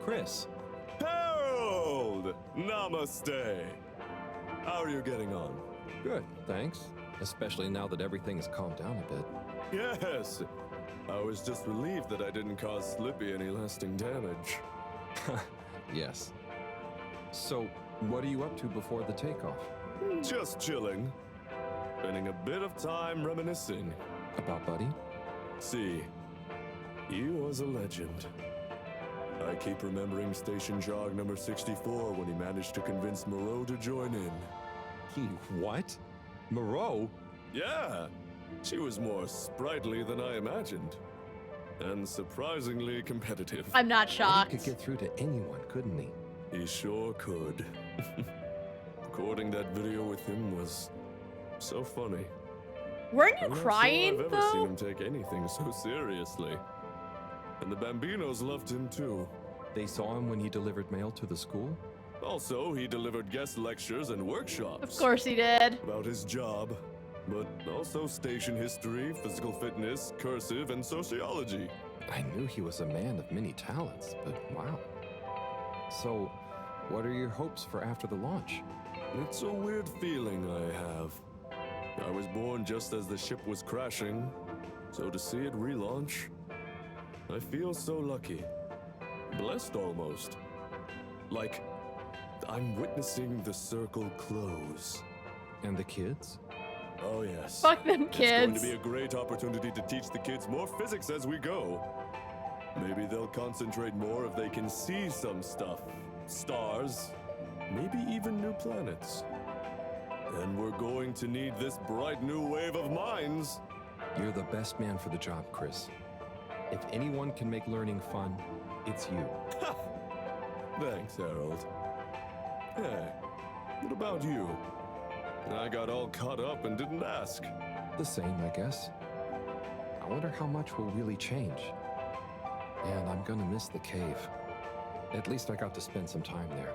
Chris. Harold! Namaste! How are you getting on? Good, thanks. Especially now that everything has calmed down a bit. Yes! I was just relieved that I didn't cause Slippy any lasting damage. Yes. So, what are you up to before the takeoff? Just chilling. Spending a bit of time reminiscing. About Buddy? See, he was a legend. I keep remembering Station Jog number 64 when he managed to convince Moreau to join in. He what? Moreau? Yeah! She was more sprightly than I imagined. And surprisingly competitive. I'm not shocked. He could get through to anyone, couldn't he? He sure could. Recording that video with him was so funny. Weren't you I'm not crying, sure I've ever seen though? him take anything so seriously. And the Bambinos loved him too. They saw him when he delivered mail to the school? Also, he delivered guest lectures and workshops. Of course he did. About his job. but also station history, physical fitness, cursive, and sociology. I knew he was a man of many talents, but wow. So, what are your hopes for after the launch? It's a weird feeling I have. I was born just as the ship was crashing, so to see it relaunch, I feel so lucky. Blessed almost. Like, I'm witnessing the circle close. And the kids? Oh yes. Fuck them It's going to kids. be a great opportunity to teach the kids more physics as we go. Maybe they'll concentrate more if they can see some stuff. Stars, maybe even new planets. And we're going to need this bright new wave of minds. You're the best man for the job, Chris. If anyone can make learning fun, it's you. Thanks, Harold. Hey, what about you? I got all caught up and didn't ask. The same, I guess. I wonder how much will really change. And I'm gonna miss the cave. At least I got to spend some time there.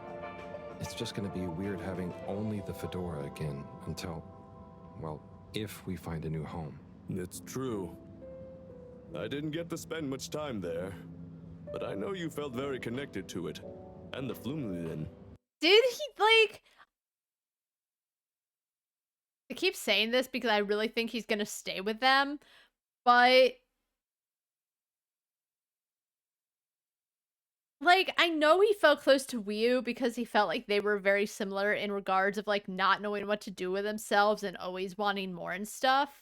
It's just gonna be weird having only the fedora again until, well, if we find a new home. It's true. I didn't get to spend much time there, but I know you felt very connected to it. And the Flumlin. Did he, like... I keep saying this because I really think he's gonna stay with them, but... Like, I know he felt close to Wii because he felt like they were very similar in regards of, like, not knowing what to do with themselves and always wanting more and stuff.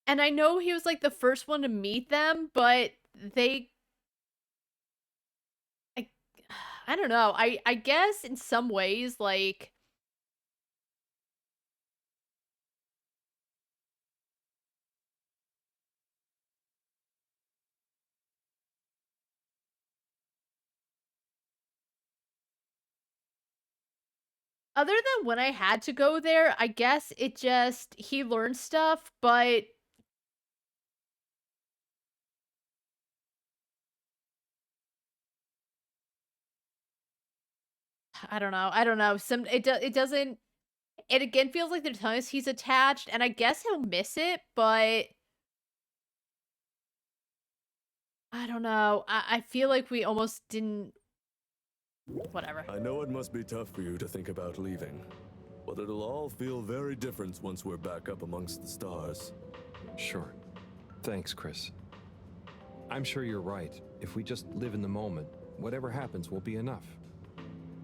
And I know he was, like, the first one to meet them, but they... I don't know. I guess in some ways, like... Other than when I had to go there, I guess it just... He learned stuff, but... I don't know. It doesn't... It again feels like the times he's attached, and I guess he'll miss it, but... I don't know. I feel like we almost didn't... Whatever. I know it must be tough for you to think about leaving, but it'll all feel very different once we're back up amongst the stars. Sure. Thanks, Chris. I'm sure you're right. If we just live in the moment, whatever happens will be enough.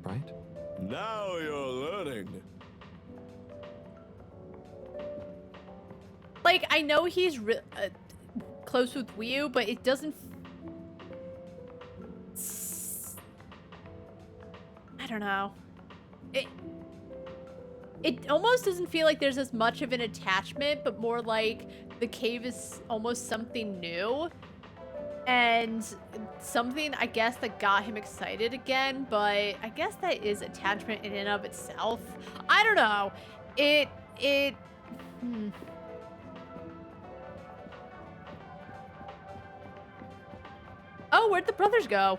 Right? Now you're learning! Like, I know he's close with Wii, but it doesn't... I don't know. It almost doesn't feel like there's as much of an attachment, but more like the cave is almost something new. And something, I guess, that got him excited again, but I guess that is attachment in and of itself. I don't know. Oh, where'd the brothers go?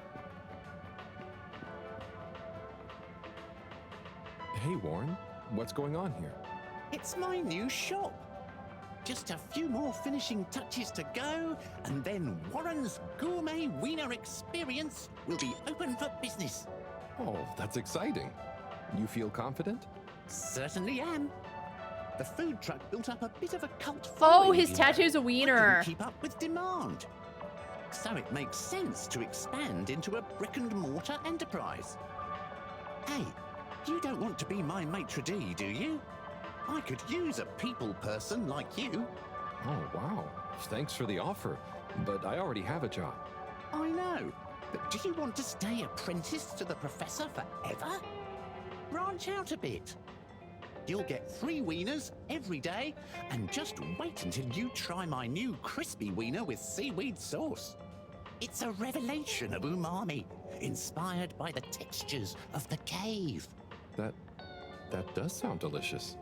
Hey, Warren. What's going on here? It's my new shop. Just a few more finishing touches to go, and then Warren's Gourmet Wiener Experience will be open for business. Oh, that's exciting. You feel confident? Certainly am. The food truck built up a bit of a cult Oh, following. his tattoo's a wiener. I couldn't keep up with demand. So it makes sense to expand into a brick-and-mortar enterprise. Hey, you don't want to be my maitre d', do you? I could use a people person like you. Oh, wow. Thanks for the offer, but I already have a job. I know, but do you want to stay apprenticed to the professor forever? Branch out a bit. You'll get 3 wieners every day, and just wait until you try my new crispy wiener with seaweed sauce. It's a revelation of umami, inspired by the textures of the cave. That does sound delicious.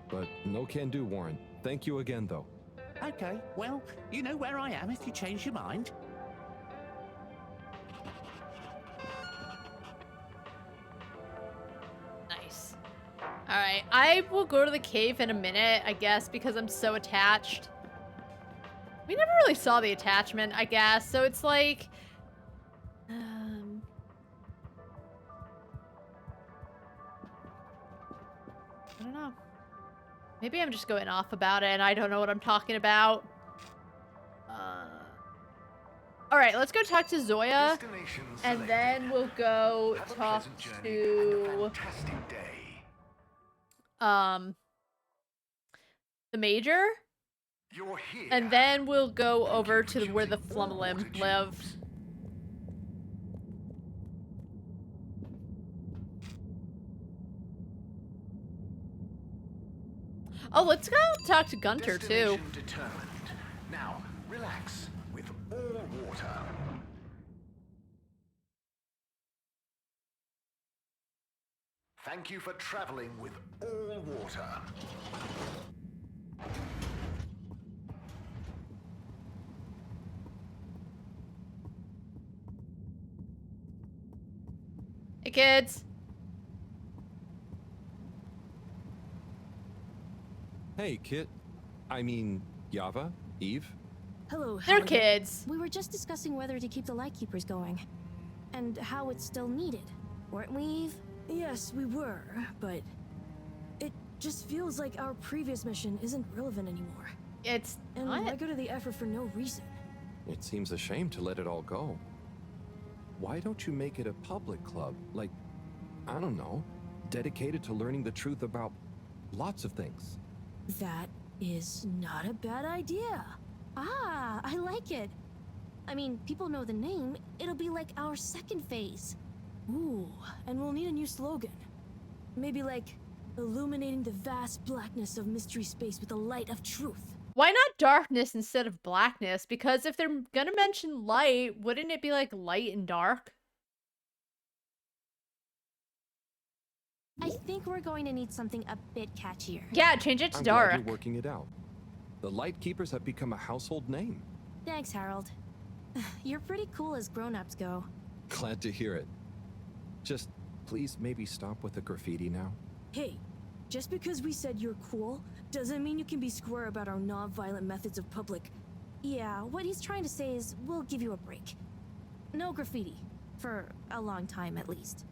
But no can do, Warren. Thank you again, though. Okay, well, you know where I am if you change your mind. Nice. Alright, I will go to the cave in a minute, I guess, because I'm so attached. We never really saw the attachment, I guess, so it's like... I don't know. Maybe I'm just going off about it and I don't know what I'm talking about. Alright, let's go talk to Zoya. And then we'll go talk to... the Major. And then we'll go over to where the Flumlim lived. Oh, let's go talk to Gunter too. Determined. Now, relax with all water. Thank you for traveling with all water. Hey, kids. Hey, Kit. I mean, Yava? Eve? Hello, They're Halibut. kids. We were just discussing whether to keep the Lightkeepers going. And how it's still needed. Weren't we, Eve? Yes, we were, but it just feels like our previous mission isn't relevant anymore. It's And not. why go to the effort for no reason? It seems a shame to let it all go. Why don't you make it a public club? Like, I don't know, dedicated to learning the truth about lots of things. That is not a bad idea. Ah, I like it. I mean, people know the name. It'll be like our second phase. Ooh, and we'll need a new slogan. Maybe like, illuminating the vast blackness of mystery space with the light of truth. Why not darkness instead of blackness? Because if they're gonna mention light, wouldn't it be like light and dark? I think we're going to need something a bit catchier. Yeah, change it to I'm dark. glad you're working it out. The Lightkeepers have become a household name. Thanks, Harold. You're pretty cool as grown-ups go. Glad to hear it. Just please maybe stop with the graffiti now. Hey, just because we said you're cool, doesn't mean you can be square about our non-violent methods of public. Yeah, what he's trying to say is we'll give you a break. No graffiti. For a long time, at least.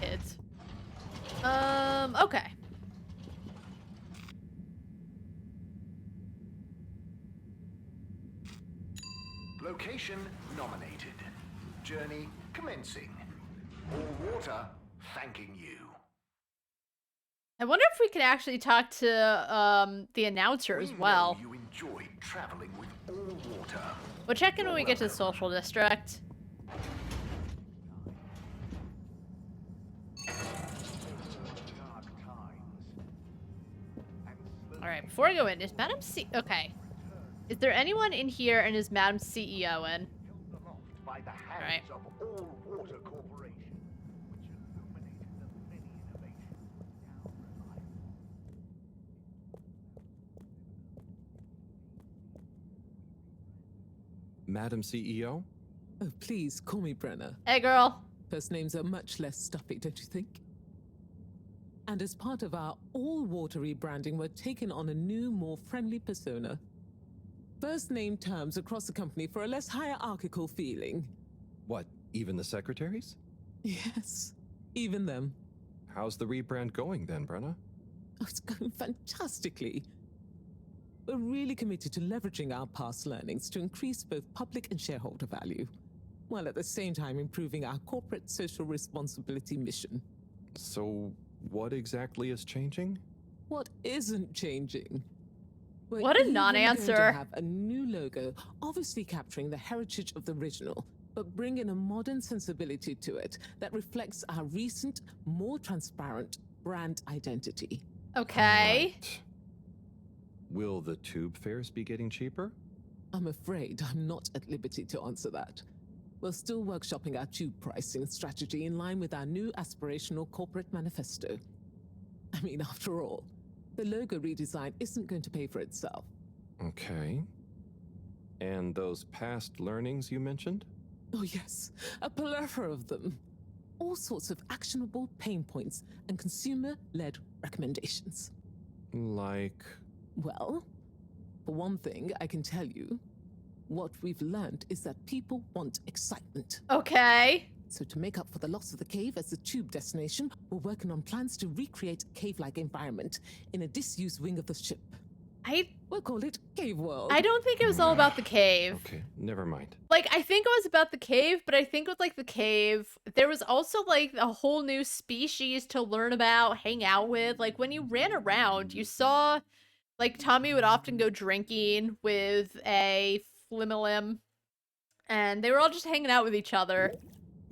Kids. Okay. Location nominated. Journey commencing. All water thanking you. I wonder if we could actually talk to the announcer as well. You enjoyed traveling with all water. We'll check in when we get to the social district. Alright, before I go in, is Madam C... Okay. Is there anyone in here and is Madam CEO in? Alright. Madam CEO? Oh, please call me Brenna. Hey, girl. First names are much less stuffy, don't you think? And as part of our all-water rebranding, we're taking on a new, more friendly persona. First name terms across the company for a less hierarchical feeling. What, even the secretaries? Yes, even them. How's the rebrand going then, Brenna? Oh, it's going fantastically. We're really committed to leveraging our past learnings to increase both public and shareholder value, while at the same time improving our corporate social responsibility mission. So, what exactly is changing? What isn't changing? We're What a even non-answer. going to have a new logo, obviously capturing the heritage of the original, but bringing a modern sensibility to it that reflects our recent, more transparent brand identity. Okay. Right. Will the tube fares be getting cheaper? I'm afraid I'm not at liberty to answer that. We're still workshopping our tube pricing strategy in line with our new aspirational corporate manifesto. I mean, after all, the logo redesign isn't going to pay for itself. Okay. And those past learnings you mentioned? Oh, yes, a plethora of them. All sorts of actionable pain points and consumer-led recommendations. Like? Well, for one thing, I can tell you, what we've learned is that people want excitement. Okay. So to make up for the loss of the cave as the tube destination, we're working on plans to recreate a cave-like environment in a disused wing of the ship. We'll call it Cave World. I don't think it was all about the cave. Okay, never mind. Like, I think it was about the cave, but I think with, like, the cave, there was also, like, a whole new species to learn about, hang out with. Like, when you ran around, you saw, like, Tommy would often go drinking with a Flimmelim, and they were all just hanging out with each other.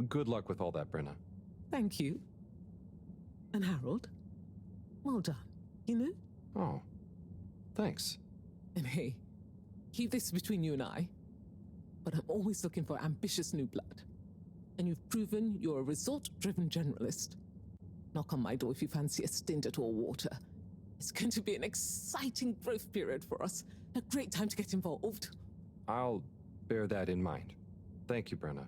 Good luck with all that, Brenna. Thank you. And Harold, well done, you know? Oh, thanks. And hey, keep this between you and I, but I'm always looking for ambitious new blood. And you've proven you're a result-driven generalist. Knock on my door if you fancy a stint at All Water. It's going to be an exciting growth period for us. A great time to get involved. I'll bear that in mind. Thank you, Brenna.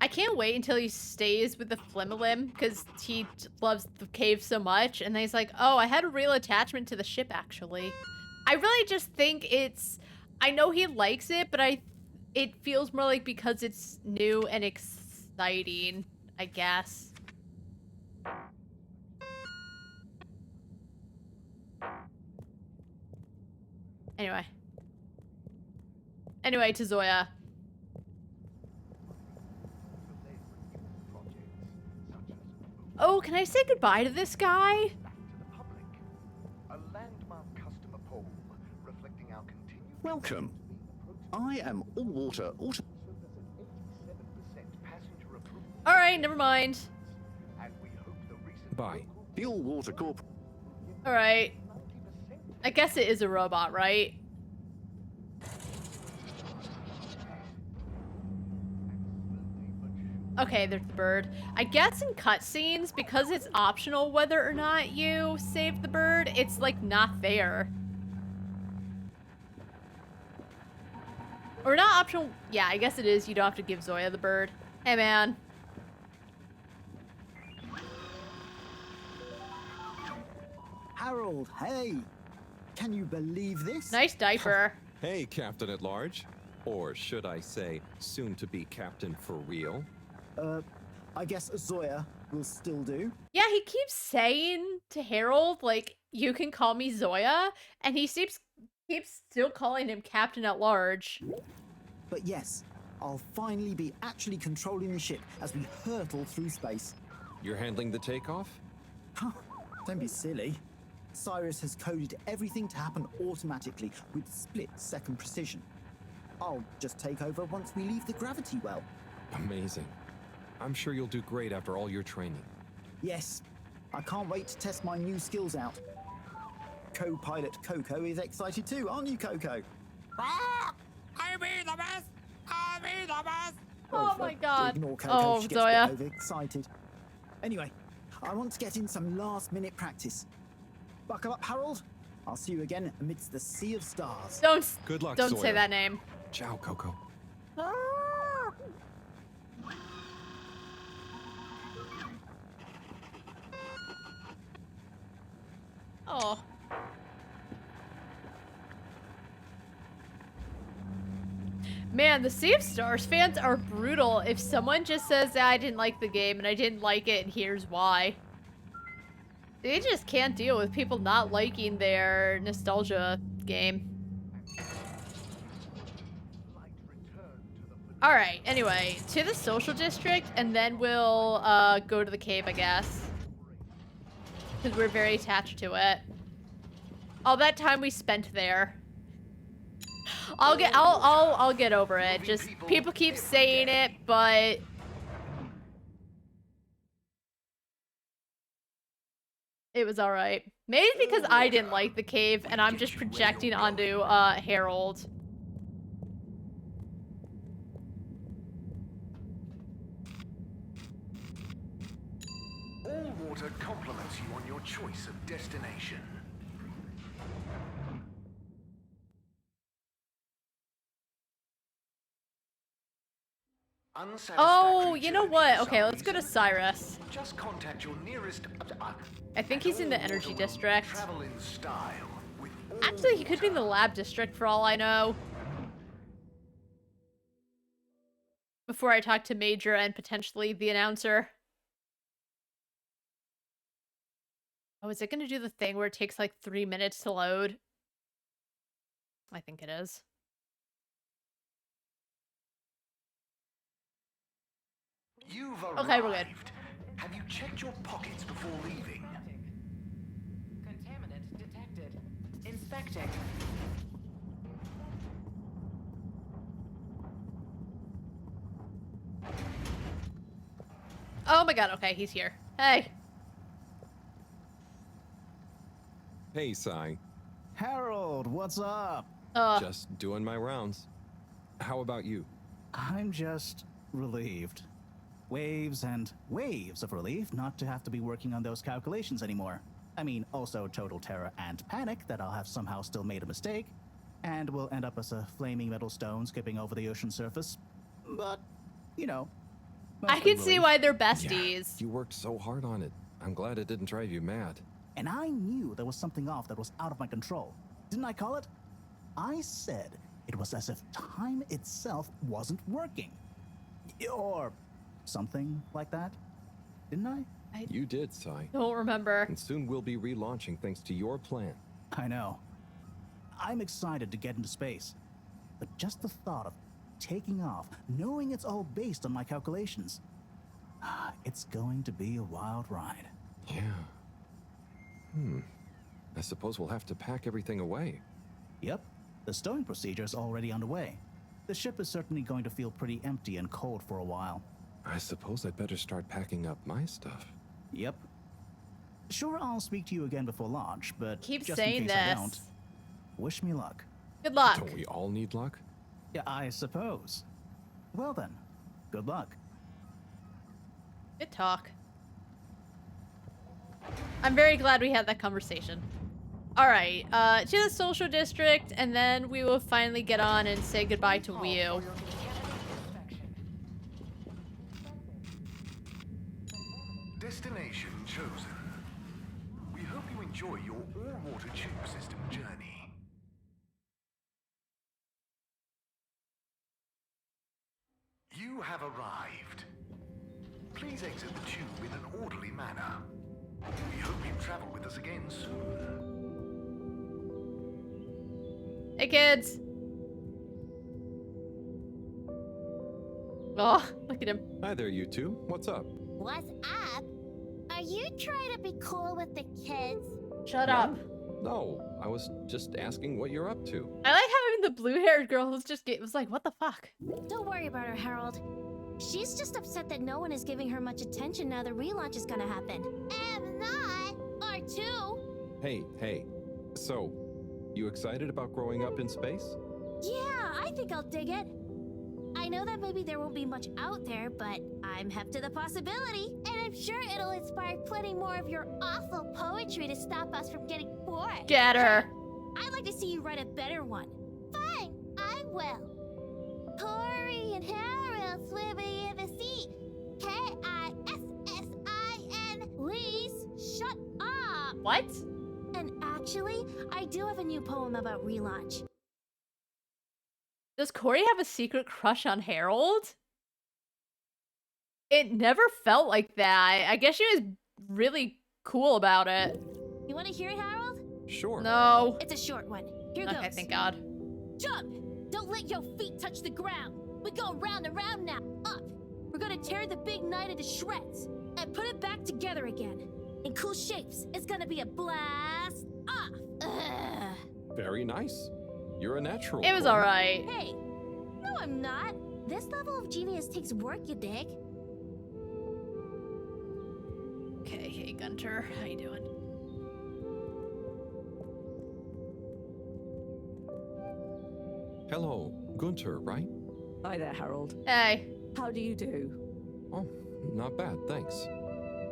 I can't wait until he stays with the Flimmelim, because he loves the cave so much, and then he's like, oh, I had a real attachment to the ship, actually. I really just think it's... I know he likes it, but it feels more like because it's new and exciting, I guess. Anyway, to Zoya. Oh, can I say goodbye to this guy? Welcome. I am All Water Auto. All right, never mind. Bye. The All Water Corp. All right. I guess it is a robot, right? Okay, there's the bird. I guess in cutscenes, because it's optional whether or not you save the bird, it's like not there. Or not optional. Yeah, I guess it is. You don't have to give Zoya the bird. Hey, man. Harold, hey. Can you believe this? Nice diaper. Hey, Captain at Large. Or should I say, soon to be Captain for real? I guess Zoya will still do. Yeah, he keeps saying to Harold, like, you can call me Zoya, and he keeps still calling him Captain at Large. But yes, I'll finally be actually controlling the ship as we hurtle through space. You're handling the takeoff? Don't be silly. Cyrus has coded everything to happen automatically with split-second precision. I'll just take over once we leave the gravity well. Amazing. I'm sure you'll do great after all your training. Yes, I can't wait to test my new skills out. Co-pilot Coco is excited too, aren't you, Coco? I'll be the best! I'll be the best! Oh my god. Ignore Coco, Oh, she gets Zoya. a bit overexcited. Anyway, I want to get in some last-minute practice. Buckle up, Harold. I'll see you again amidst the sea of stars. Good luck, Don't Sawyer. say that name. Ciao, Coco. Oh. Man, the Sea of Stars fans are brutal. If someone just says that I didn't like the game and I didn't like it and here's why. They just can't deal with people not liking their nostalgia game. Alright, anyway, to the social district and then we'll go to the cave, I guess. Because we're very attached to it. All that time we spent there. I'll get over it. Just people keep saying it, but it was alright. Maybe it's because I didn't like the cave and I'm just projecting onto Harold. All Water compliments you on your choice of destination. Oh, you know what? Okay, let's go to Cyrus. Just contact your nearest. I think he's in the energy district. Travel in style. Actually, he could be in the lab district for all I know. Before I talk to Major and potentially the announcer. Oh, is it going to do the thing where it takes like 3 minutes to load? I think it is. You've arrived. Okay, we're good. Have you checked your pockets before leaving? Contaminant detected. Inspecting. Oh my god, okay, he's here. Hey. Hey, Sai. Harold, what's up? Just doing my rounds. How about you? I'm just relieved. Waves and waves of relief not to have to be working on those calculations anymore. I mean, also total terror and panic that I'll have somehow still made a mistake, and will end up as a flaming metal stone skipping over the ocean surface. But, you know. I can see why they're besties. Yeah, you worked so hard on it. I'm glad it didn't drive you mad. And I knew there was something off that was out of my control. Didn't I call it? I said it was as if time itself wasn't working. Or something like that. Didn't I? You did, Sai. Don't remember. And soon we'll be relaunching thanks to your plan. I know. I'm excited to get into space. But just the thought of taking off, knowing it's all based on my calculations, it's going to be a wild ride. Yeah. I suppose we'll have to pack everything away. Yep. The stowing procedure is already underway. The ship is certainly going to feel pretty empty and cold for a while. I suppose I'd better start packing up my stuff. Yep. Sure, I'll speak to you again before launch, but Keep just saying in case I this. don't, wish me luck. Good luck. Don't we all need luck? Yeah, I suppose. Well then, good luck. Good talk. I'm very glad we had that conversation. Alright, to the social district, and then we will finally get on and say goodbye to Wii. Destination chosen. We hope you enjoy your all-water tube system journey. You have arrived. Please exit the tube in an orderly manner. We hope you travel with us again soon. Hey, kids. Oh, look at him. Hi there, you two. What's up? What's up? Are you trying to be cool with the kids? Shut up. No, I was just asking what you're up to. I like having the blue-haired girl who's just was like, what the fuck? Don't worry about her, Harold. She's just upset that no one is giving her much attention now the relaunch is gonna happen. Am not. Or two. Hey. So, you excited about growing up in space? Yeah, I think I'll dig it. I know that maybe there won't be much out there, but I'm hep to the possibility. And I'm sure it'll inspire plenty more of your awful poetry to stop us from getting bored. Get her. I'd like to see you write a better one. Fine, I will. Corey and Harold swimming in the sea. K-I-S-S-I-N. Please, shut up. What? And actually, I do have a new poem about relaunch. Does Corey have a secret crush on Harold? It never felt like that. I guess she was really cool about it. You want to hear it, Harold? Sure. No. It's a short one. Here goes. Okay, thank God. Jump! Don't let your feet touch the ground. We go round and round now. Up! We're gonna tear the big night into shreds and put it back together again. In cool shapes. It's gonna be a blast off. Ugh. Very nice. You're a natural. It was Corey. alright. Hey, no I'm not. This level of genius takes work, you dig? Okay, hey Gunter, how you doing? Hello, Gunter, right? Hi there, Harold. Hey. How do you do? Oh, not bad, thanks.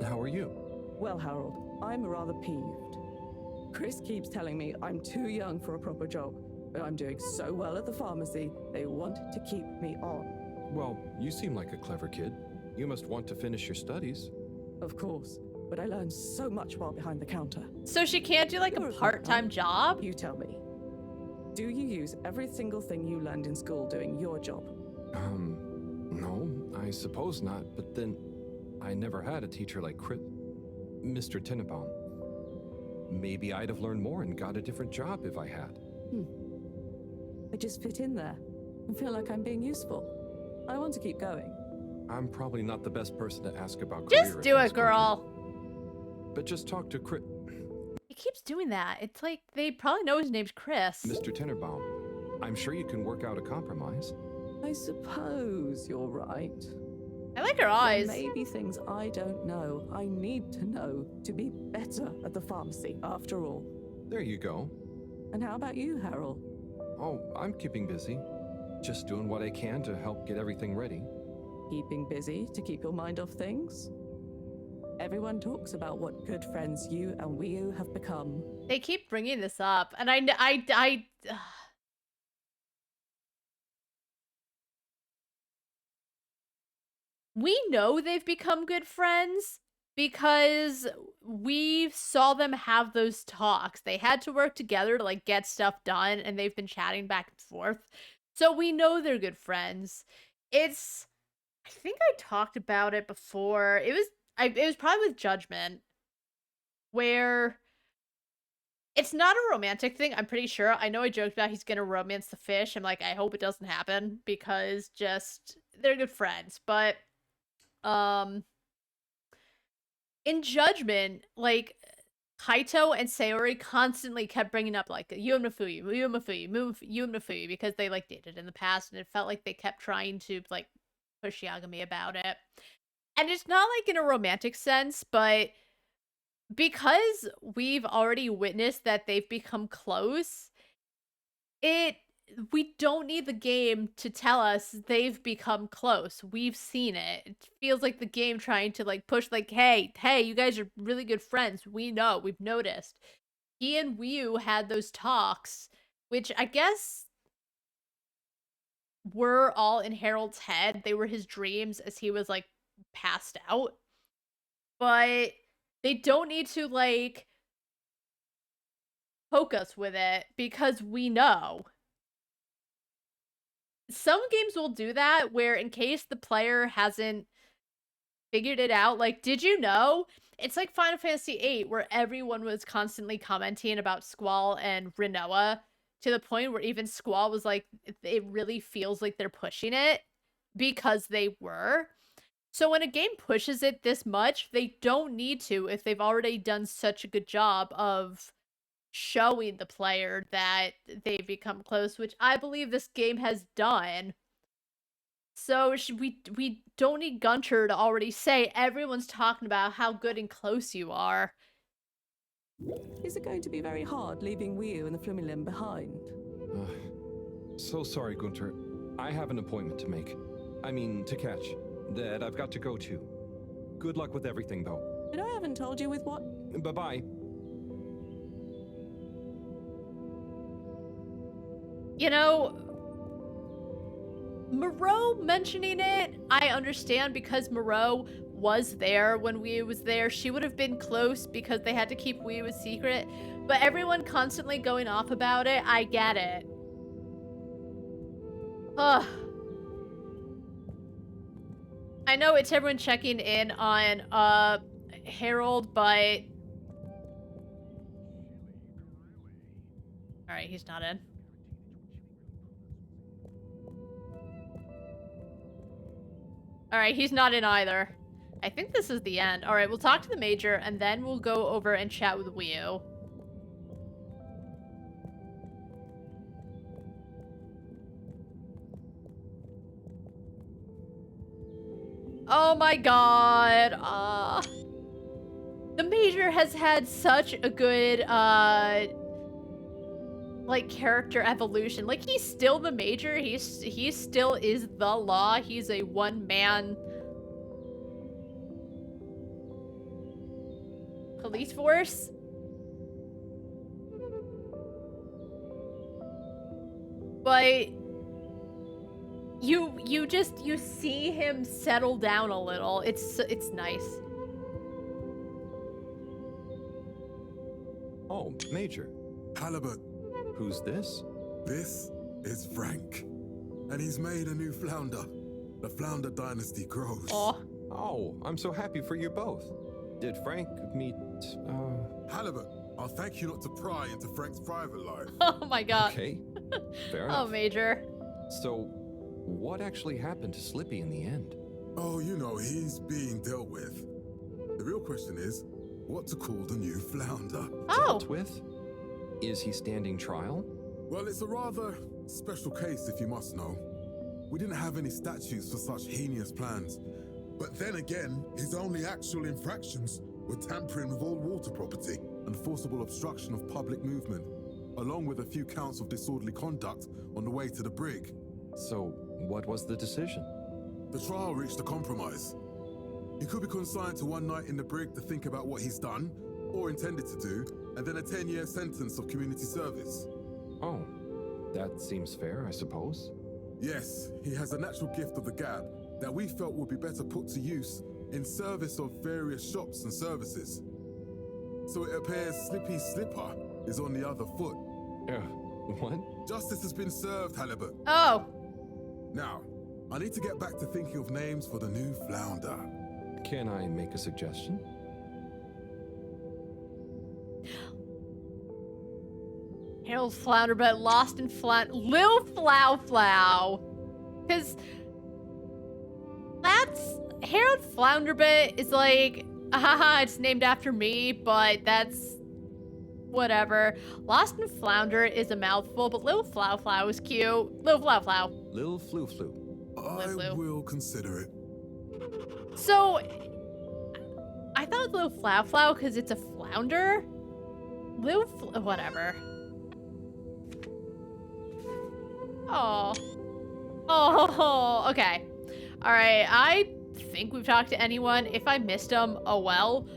How are you? Well, Harold, I'm rather peeved. Chris keeps telling me I'm too young for a proper job, but I'm doing so well at the pharmacy, they want to keep me on. Well, you seem like a clever kid. You must want to finish your studies. Of course, but I learned so much while behind the counter. So she can't do like a part-time job? You tell me. Do you use every single thing you learned in school doing your job? No, I suppose not, but then I never had a teacher like Mr. Tenenbaum. Maybe I'd have learned more and got a different job if I had. I just fit in there and feel like I'm being useful. I want to keep going. I'm probably not the best person to ask about Just career do advice, it, girl. but just talk to He keeps doing that. It's like they probably know his name's Chris. Mr. Tenenbaum. I'm sure you can work out a compromise. I suppose you're right. I like her eyes. There may be things I don't know. I need to know to be better at the pharmacy, after all. There you go. And how about you, Harold? Oh, I'm keeping busy. Just doing what I can to help get everything ready. Keeping busy to keep your mind off things? Everyone talks about what good friends you and Wiu have become. They keep bringing this up, and we know they've become good friends because we saw them have those talks. They had to work together to like get stuff done, and they've been chatting back and forth. So we know they're good friends. I think I talked about it before. It was probably with Judgment, where it's not a romantic thing, I'm pretty sure. I know I joked about he's gonna romance the fish. I'm like, I hope it doesn't happen because just they're good friends. But in Judgment, like Kaito and Sayori constantly kept bringing up like you and Mafuyu, because they like dated in the past, and it felt like they kept trying to like push Yagami about it. And it's not like in a romantic sense, but because we've already witnessed that they've become close, we don't need the game to tell us they've become close. We've seen it. It feels like the game trying to like push like, hey, you guys are really good friends. We know, we've noticed. He and Wiu had those talks, which I guess were all in Harold's head. They were his dreams as he was like passed out. But they don't need to like poke us with it because we know. Some games will do that where in case the player hasn't figured it out, like, did you know? It's like Final Fantasy VIII where everyone was constantly commenting about Squall and Rinoa to the point where even Squall was like, it really feels like they're pushing it because they were. So when a game pushes it this much, they don't need to if they've already done such a good job of showing the player that they've become close, which I believe this game has done. So we don't need Gunter to already say everyone's talking about how good and close you are. Is it going to be very hard leaving Wiu and the Flumilim behind? So sorry, Gunter. I have an appointment to make. To catch. That I've got to go to. Good luck with everything, though. But I haven't told you with what? Bye-bye. You know, Moreau mentioning it, I understand because Moreau was there when Wiu was there. She would have been close because they had to keep Wiu a secret. But everyone constantly going off about it, I get it. Ugh. I know it's everyone checking in on Harold, but alright, he's not in. Alright, he's not in either. I think this is the end. Alright, we'll talk to the Major, and then we'll go over and chat with Wiu. Oh my god. The Major has had such a good, like, character evolution. Like, he's still the Major. He still is the law. He's a one-man police force. But you see him settle down a little. It's nice. Oh, Major. Halibut. Who's this? This is Frank. And he's made a new flounder. The Flounder dynasty grows. Oh, I'm so happy for you both. Did Frank meet, Halibut, I'll thank you not to pry into Frank's private life. Oh my god. Okay, fair Oh, enough. Major. So, what actually happened to Slippy in the end? Oh, you know, he's being dealt with. The real question is, what to call the new flounder? Dealt with? Is he standing trial? Well, it's a rather special case, if you must know. We didn't have any statutes for such heinous plans. But then again, his only actual infractions were tampering with all water property and forcible obstruction of public movement, along with a few counts of disorderly conduct on the way to the brig. So, what was the decision? The trial reached a compromise. He could be consigned to 1 night in the brig to think about what he's done, or intended to do, and then a 10-year sentence of community service. Oh, that seems fair, I suppose. Yes, he has a natural gift of the gab that we felt would be better put to use in service of various shops and services. So it appears Slippy Slipper is on the other foot. What? Justice has been served, Halibut. Oh. Now, I need to get back to thinking of names for the new flounder. Can I make a suggestion? Harold Flounderbit, Lost in Lil Flow Flow. Because that's Harold Flounderbit is like, haha, it's named after me, but that's whatever. Lost in Flounder is a mouthful, but Lil Flow Flow is cute. Lil Flow Flow. Lil Flu Flu. I will consider it. So, I thought it was Lil Flow Flow because it's a flounder. Whatever. Oh. Oh, okay. Alright, I think we've talked to anyone. If I missed them, oh well.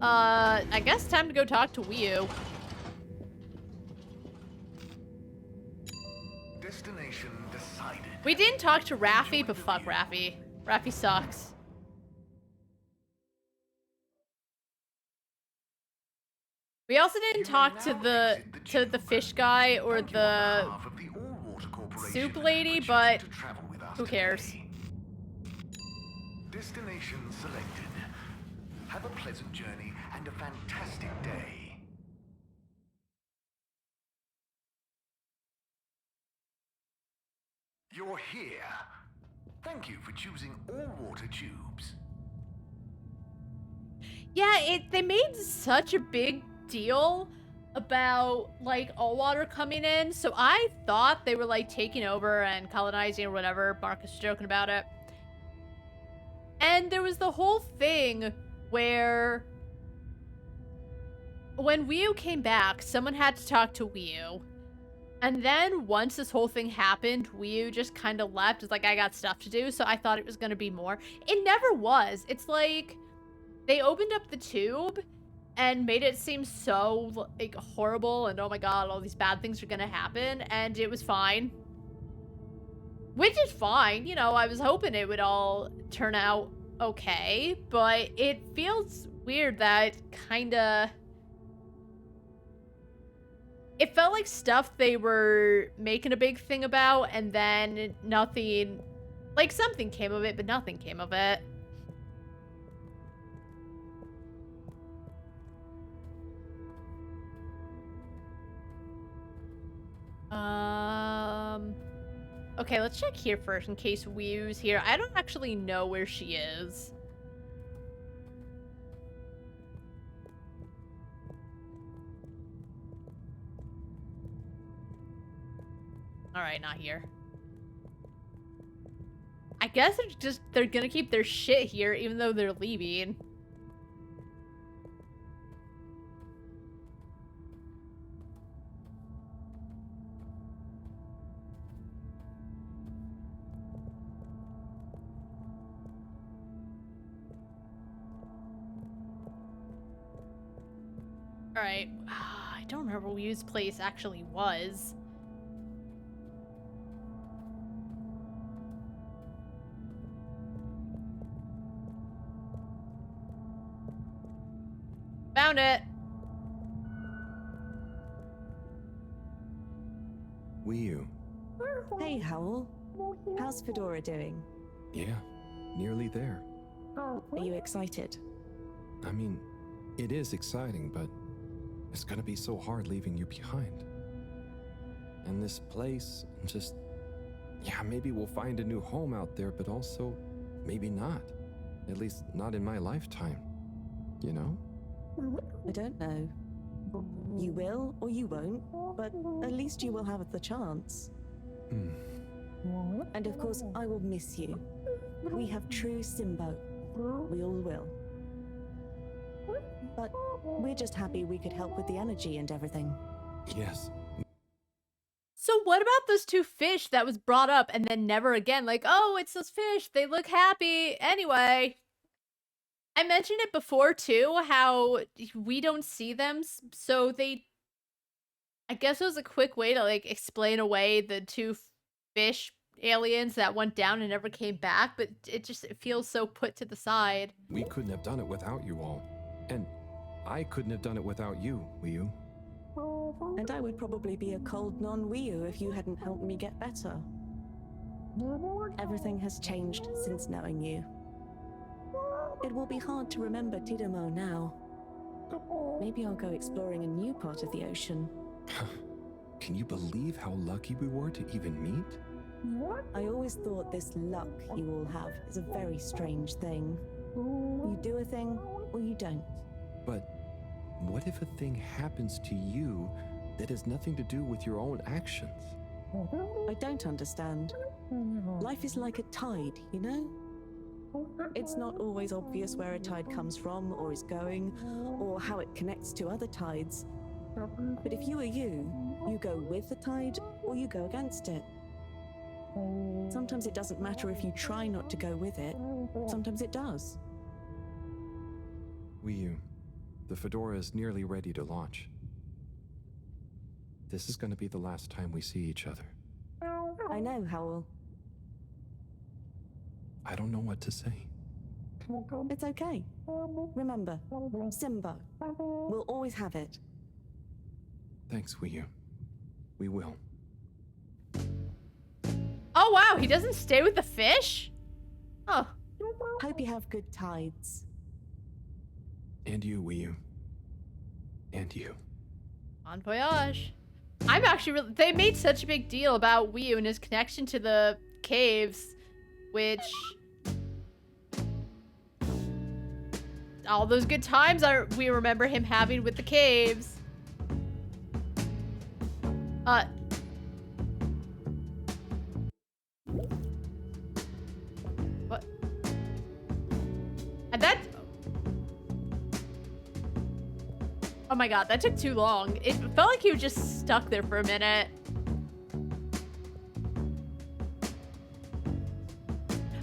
I guess time to go talk to Wii U. Destination decided. We didn't talk to Raffi, but fuck Raffi. Raffi sucks. We also didn't talk to the fish guy or the soup lady, but who cares? Destination selected. Have a pleasant journey and a fantastic day. You're here. Thank you for choosing all water tubes. Yeah, they made such a big deal about like all water coming in, so I thought they were like taking over and colonizing or whatever. Marcus was joking about it. And there was the whole thing where when Wii U came back, someone had to talk to Wii U. And then once this whole thing happened, Wii U just kind of left. It's like, I got stuff to do, so I thought it was going to be more. It never was. It's like they opened up the tube and made it seem so like horrible and oh my god, all these bad things are going to happen, and it was fine. Which is fine, you know, I was hoping it would all turn out okay, but it feels weird that kinda... It felt like stuff they were making a big thing about, and then nothing... Like, something came of it, but nothing came of it. Okay, let's check here first in case Wii U's here. I don't actually know where she is. Alright, not here. I guess they're gonna keep their shit here even though they're leaving. Alright, I don't remember where Wii U's place actually was. Found it. Wiyu. Hey, Howl. How's Fedora doing? Yeah, nearly there. Are you excited? I mean, it is exciting, but it's gonna be so hard leaving you behind. And this place, just... Yeah, maybe we'll find a new home out there, but also maybe not. At least not in my lifetime. You know? I don't know. You will or you won't, but at least you will have the chance. And of course, I will miss you. We have true Simbo. We all will. But we're just happy we could help with the energy and everything. Yes. So what about those two fish that was brought up and then never again? Like, oh, it's those fish. They look happy. Anyway, I mentioned it before too, how we don't see them. So they, I guess it was a quick way to like explain away the two fish aliens that went down and never came back. But it feels so put to the side. We couldn't have done it without you all. And I couldn't have done it without you, Wiyu. And I would probably be a cold non-Wiyu if you hadn't helped me get better. Everything has changed since knowing you. It will be hard to remember Tidamo now. Maybe I'll go exploring a new part of the ocean. Can you believe how lucky we were to even meet? I always thought this luck you all have is a very strange thing. You do a thing, or you don't. But what if a thing happens to you that has nothing to do with your own actions? I don't understand. Life is like a tide, you know? It's not always obvious where a tide comes from, or is going, or how it connects to other tides. But if you are you go with the tide, or you go against it. Sometimes it doesn't matter if you try not to go with it. Sometimes it does. Wiyu, the Fedora is nearly ready to launch. This is going to be the last time we see each other. I know, Howl. I don't know what to say. It's okay. Remember, Simbo. We'll always have it. Thanks, Wiyu. We will. Oh wow, he doesn't stay with the fish? Oh. Hope you have good tides. And you, Wiyu. And you. Bon voyage. I'm actually really... They made such a big deal about Wiyu and his connection to the caves, which... all those good times we remember him having with the caves. What? And that... oh my god, that took too long. It felt like he was just stuck there for a minute.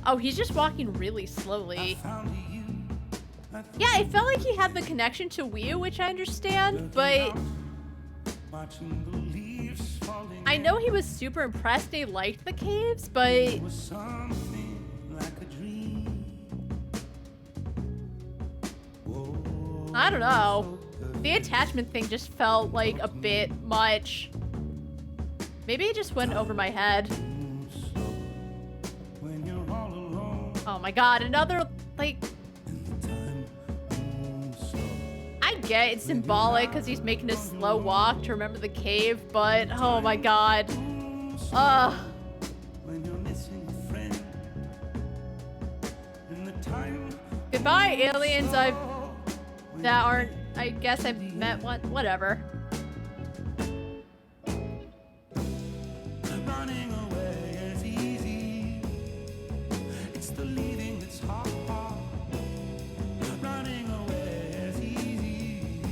Oh, he's just walking really slowly. Yeah, it felt like he had the connection to Wiyu, which I understand, but... I know he was super impressed and he liked the caves, but... I don't know. The attachment thing just felt like a bit much. Maybe it just went over my head. Oh my god, another, like... I get it's symbolic because he's making a slow walk to remember the cave, but oh my god. Goodbye, aliens that aren't, I guess I've met one, whatever. Running away is easy. It's the leaving that's hard. Running away is easy.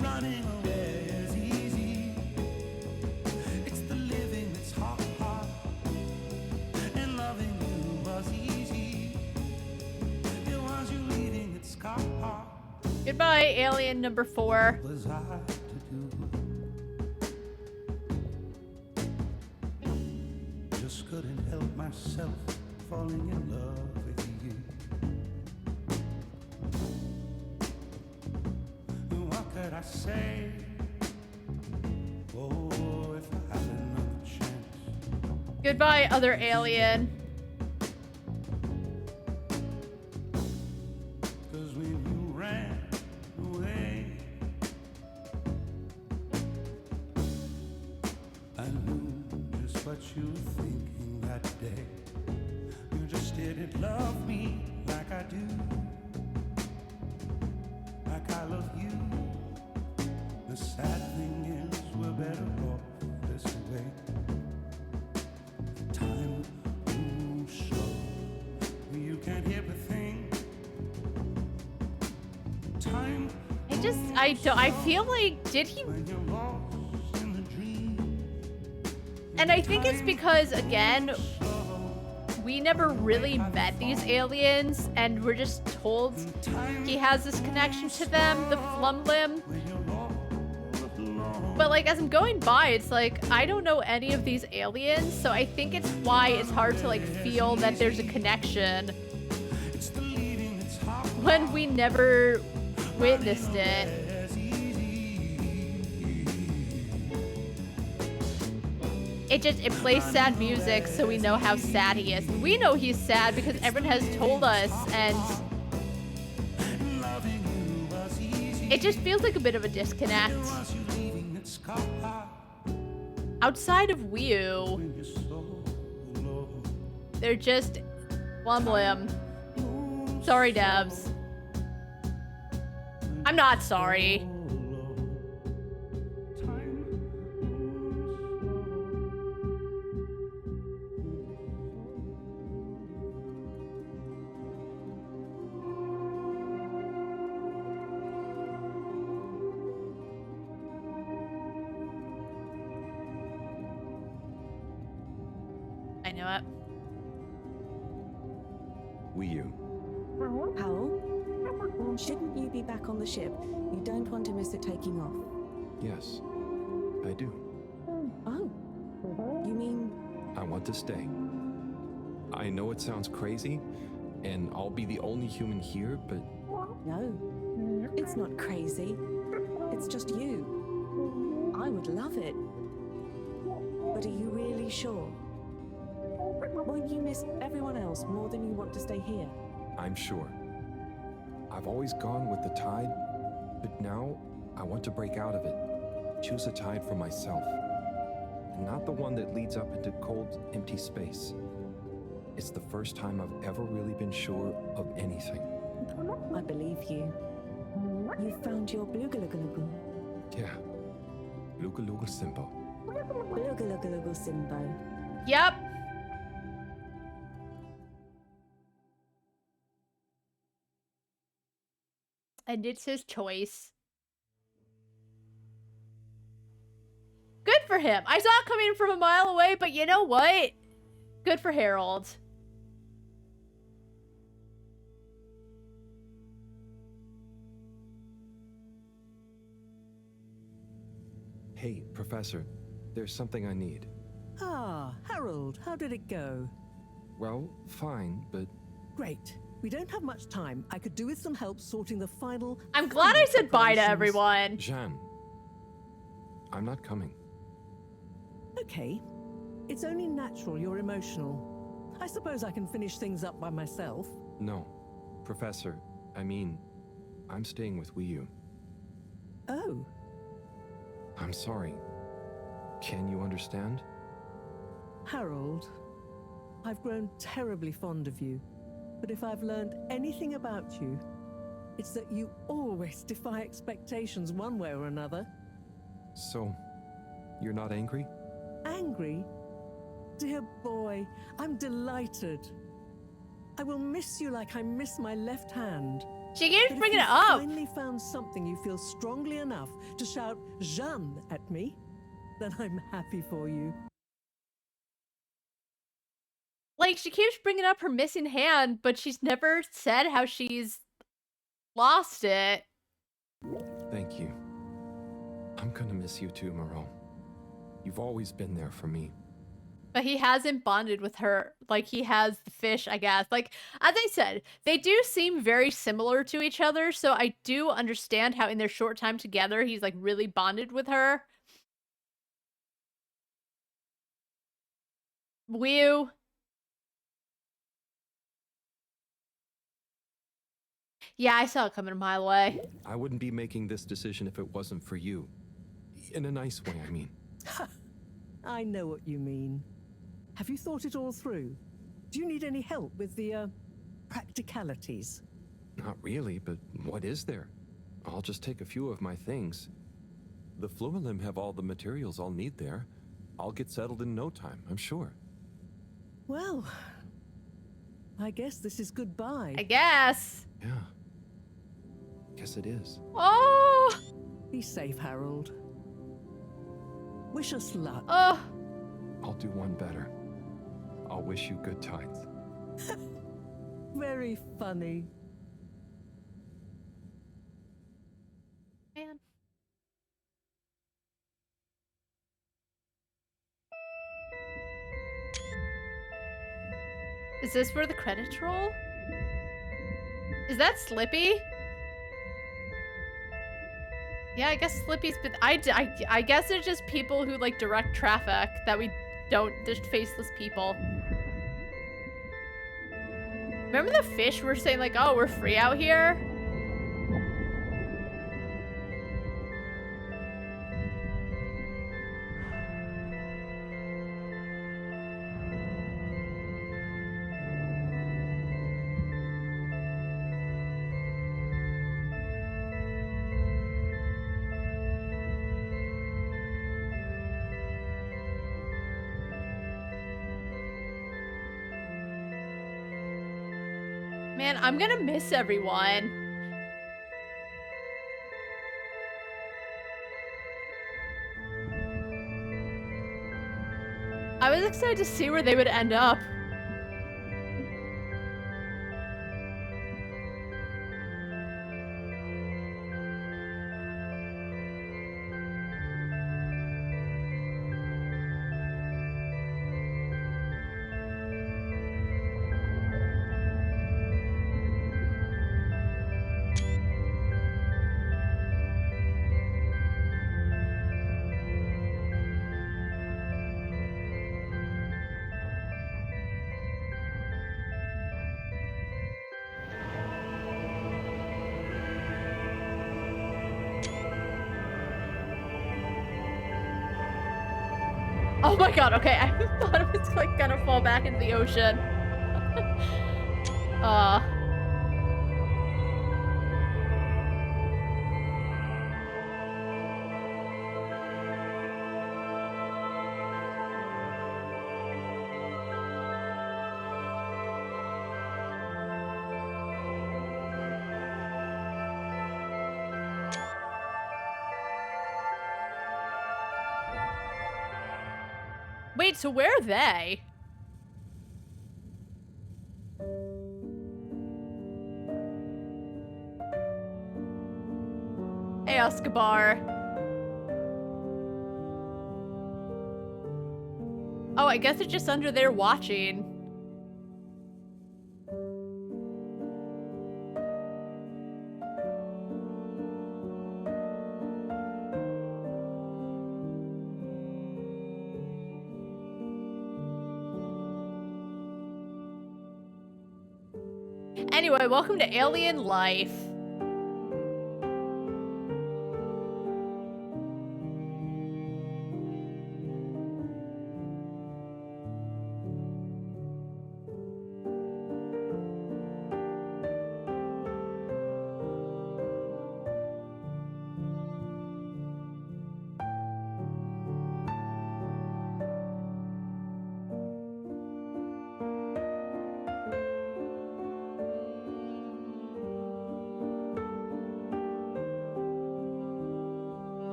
Running away is easy. It's the living that's hard. And loving you was easy. It was you leaving that's hard. Goodbye, alien number 4. Was I just couldn't help myself falling in love with you. say, oh, if I had another chance. Goodbye, other alien. Cause when you ran away, I knew just what you were thinking that day. You just didn't love me like I do, like I love you. The sad thing is we're better off this way. Time moves slow, you can't hear a thing. Time I feel like, did he? And I think it's because, again, we never really met these aliens, and we're just told he has this connection to them, the Flumlim. But like, as I'm going by, it's like, I don't know any of these aliens, so I think it's why it's hard to like feel that there's a connection when we never witnessed it. It plays sad music, so we know how sad he is. We know he's sad because everyone has told us, and it just feels like a bit of a disconnect. Outside of Wii U, they're just Flumlim. Sorry, devs. I'm not sorry. I know it. Wii U. Powell, shouldn't you be back on the ship? You don't want to miss it taking off. Yes, I do. Oh, you mean... I want to stay. I know it sounds crazy, and I'll be the only human here, but... No, it's not crazy. It's just you. I would love it. But are you really sure? Won't you miss everyone else more than you want to stay here? I'm sure. I've always gone with the tide, but now I want to break out of it. Choose a tide for myself. And not the one that leads up into cold, empty space. It's the first time I've ever really been sure of anything. I believe you. You found your Blugalugalagu. Yeah. Lugalugal Simbo. Blugalugalagu Simbo. Yep. And it's his choice. Good for him. I saw it coming from a mile away, but you know what? Good for Harold. Hey, Professor, there's something I need. Ah, Harold, how did it go? Well, fine, but... Great. We don't have much time. I could do with some help sorting the final... I'm glad I said bye to everyone. Jeanne, I'm not coming. Okay. It's only natural you're emotional. I suppose I can finish things up by myself. No. Professor, I mean, I'm staying with Wii U. Oh. I'm sorry. Can you understand? Harold, I've grown terribly fond of you. But if I've learned anything about you, it's that you always defy expectations one way or another. So, you're not angry? Angry? Dear boy, I'm delighted. I will miss you like I miss my left hand. She keeps bringing it up. up. Finally found something you feel strongly enough to shout Jeanne at me, then I'm happy for you. Like, she keeps bringing up her missing hand, but she's never said how she's lost it. Thank you. I'm gonna miss you too, Moreau. You've always been there for me. But he hasn't bonded with her like he has the fish, I guess. Like, as I said, they do seem very similar to each other, so I do understand how in their short time together, he's, like, really bonded with her. Whew. Yeah, I saw it coming a mile away. I wouldn't be making this decision if it wasn't for you. In a nice way, I mean. I know what you mean. Have you thought it all through? Do you need any help with the, practicalities? Not really, but what is there? I'll just take a few of my things. The Fluilim have all the materials I'll need there. I'll get settled in no time, I'm sure. Well, I guess this is goodbye. I guess. Yeah. Guess it is. Oh! Be safe, Harold. Wish us luck. Oh! I'll do one better. I'll wish you good tides. Very funny. Man. Is this where the credits roll? Is that Slippy? Yeah, I guess Slippy's been- I guess it's just people who, like, direct traffic that we don't- just faceless people. Remember the fish were saying, like, oh, we're free out here? Man, I'm gonna miss everyone. I was excited to see where they would end up. Oh my god, okay, I thought it was like gonna fall back into the ocean. Wait, so where are they? Hey, Escobar. Oh, I guess it's just under there watching. Anyway, welcome to Alien Life.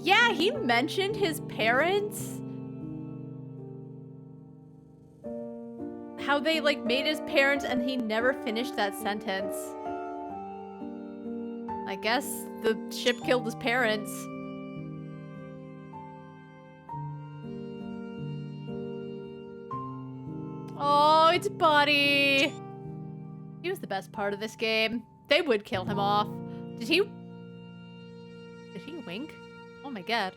Yeah, he mentioned his parents. How they, like, made his parents and he never finished that sentence. I guess the ship killed his parents. Oh, it's Buddy. He was the best part of this game. They would kill him off. Did he wink? Oh my god.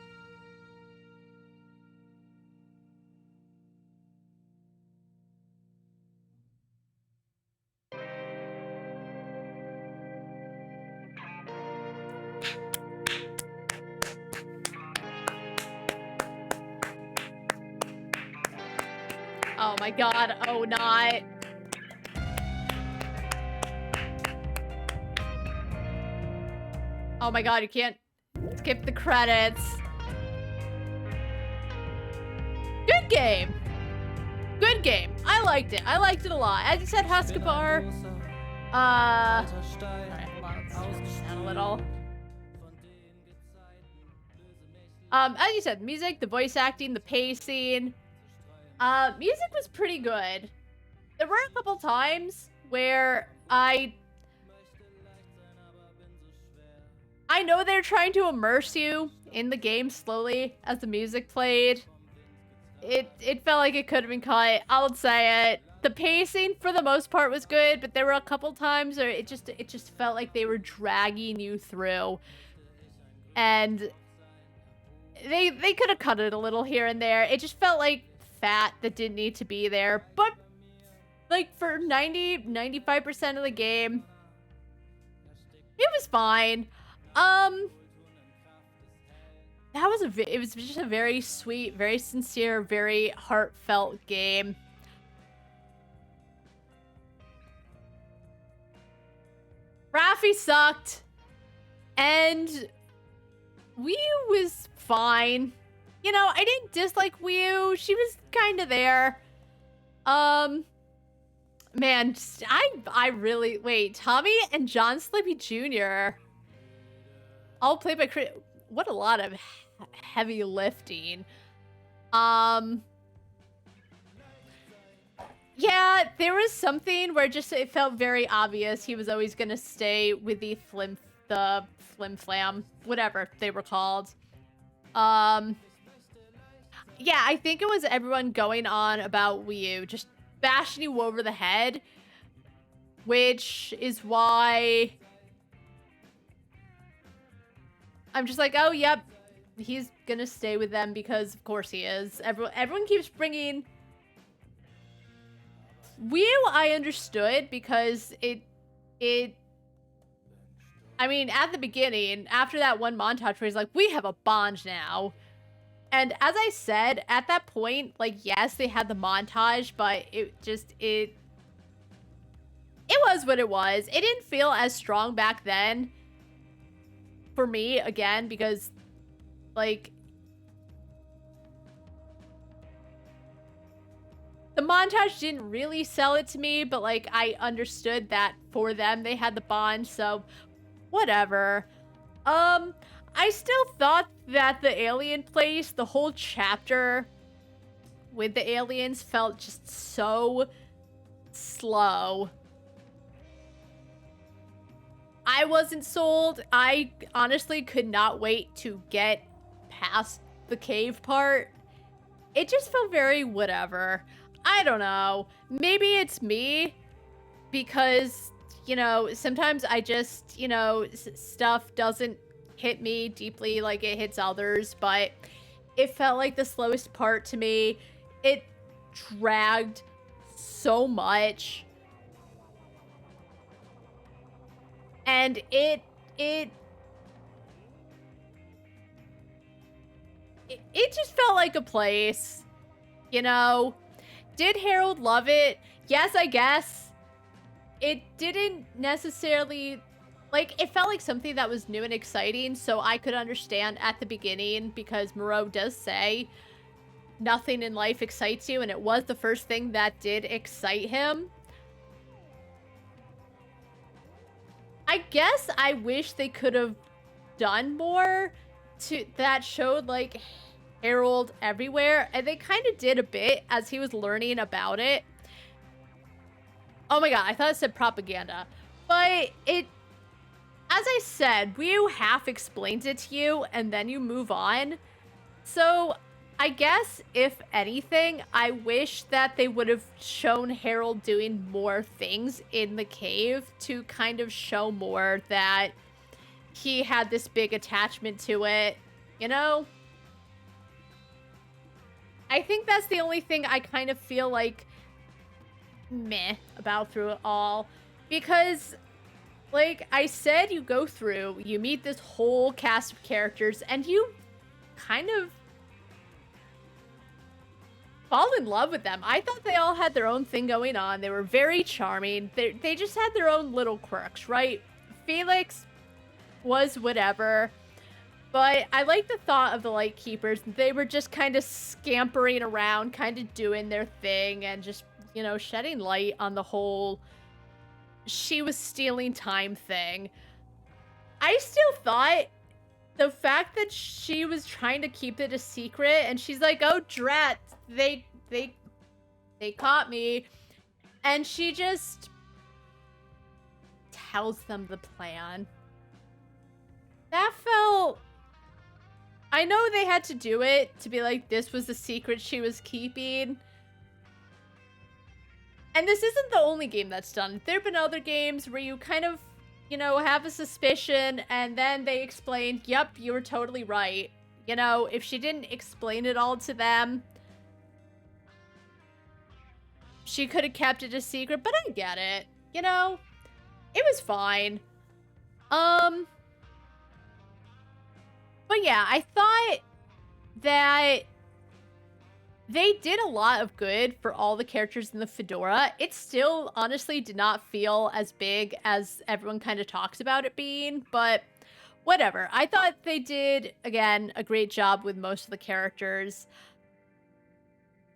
Oh my god, oh not. Oh my god, you can't skip the credits. Good game. Good game. I liked it. I liked it a lot. As you said, Huskabar. Alright, hold on. Let's turn this down a little. As you said, music, the voice acting, the pacing. Music was pretty good. There were a couple times where I know they're trying to immerse you in the game slowly as the music played. It felt like it could have been cut. I'll say it. The pacing for the most part was good, but there were a couple times where it just felt like they were dragging you through. And they could have cut it a little here and there. It just felt like fat that didn't need to be there. But like for 95% of the game, it was fine. It was just a very sweet, very sincere, very heartfelt game. Raffi sucked, and Wii U was fine. You know, I didn't dislike Wii U. She was kind of there. Man, I really... Wait, Tommy and John Slippy Jr. all played by Chris... What a lot of heavy lifting. Yeah, there was something where just it felt very obvious he was always going to stay with the Flim Flam, whatever they were called. Yeah, I think it was everyone going on about Wii U, just bashing you over the head, which is why I'm just like, oh, yep, he's gonna stay with them because of course he is. Everyone keeps bringing Wii U. I understood because I mean, at the beginning, after that one montage where he's like, we have a bond now. And as I said, at that point, like, yes, they had the montage, but it was what it was. It didn't feel as strong back then for me, again, because, like, the montage didn't really sell it to me, but, like, I understood that for them, they had the bond, so whatever. I still thought that the alien place, the whole chapter with the aliens felt just so slow. I wasn't sold. I honestly could not wait to get past the cave part. It just felt very whatever. I don't know. Maybe it's me because, you know, sometimes I just, you know, stuff doesn't hit me deeply like it hits others, but it felt like the slowest part to me. It dragged so much. And it just felt like a place, you know? Did Harold love it? Yes, I guess. It didn't necessarily... Like, it felt like something that was new and exciting, so I could understand at the beginning, because Moreau does say nothing in life excites you, and it was the first thing that did excite him. I guess I wish they could have done more that showed, like, Harold everywhere, and they kind of did a bit as he was learning about it. Oh my god, I thought it said propaganda. But it... As I said, Wii U half explains it to you, and then you move on. So, I guess, if anything, I wish that they would have shown Harold doing more things in the cave to kind of show more that he had this big attachment to it, you know? I think that's the only thing I kind of feel like meh about through it all. Because, like I said, you go through, you meet this whole cast of characters, and you kind of fall in love with them. I thought they all had their own thing going on. They were very charming. They just had their own little quirks, right? Felix was whatever. But I like the thought of the Lightkeepers. They were just kind of scampering around, kind of doing their thing, and just, you know, shedding light on the whole she was stealing time thing. I still thought the fact that she was trying to keep it a secret, and she's like, oh, drat, they caught me, and she just tells them the plan. That felt... I know they had to do it to be like, this was the secret she was keeping. And this isn't the only game that's done. There have been other games where you kind of, you know, have a suspicion, and then they explain, yep, you were totally right. You know, if she didn't explain it all to them, she could have kept it a secret, but I get it. You know, it was fine. But yeah, I thought that they did a lot of good for all the characters in the Fedora. It still, honestly, did not feel as big as everyone kind of talks about it being, but whatever. I thought they did, again, a great job with most of the characters.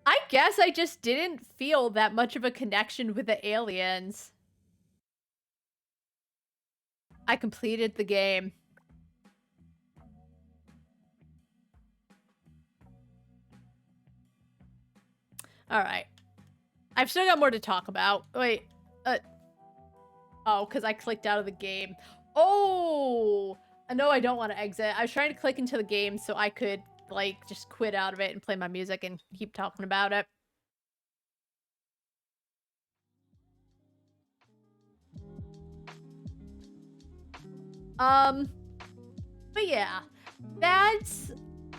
I guess I just didn't feel that much of a connection with the aliens. I completed the game. Alright. I've still got more to talk about. Wait. Oh, because I clicked out of the game. Oh! No, I don't want to exit. I was trying to click into the game so I could, like, just quit out of it and play my music and keep talking about it. But yeah. That's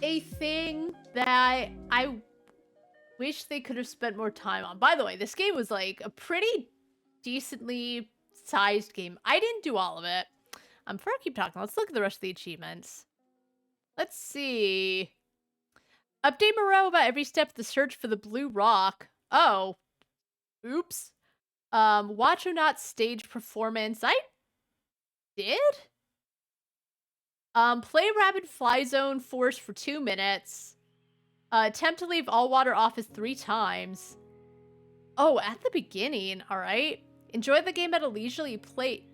a thing that I wish they could have spent more time on. By the way, this game was like a pretty decently sized game. I didn't do all of it. Before I keep talking, let's look at the rest of the achievements. Let's see. Update Moreau about every step of the search for the blue rock. Oh. Oops. Watch or not stage performance. I did? Play Rapid Fly Zone Force for 2 minutes. Attempt to leave all water office 3 times. Oh, at the beginning. Alright. Enjoy the game at a leisurely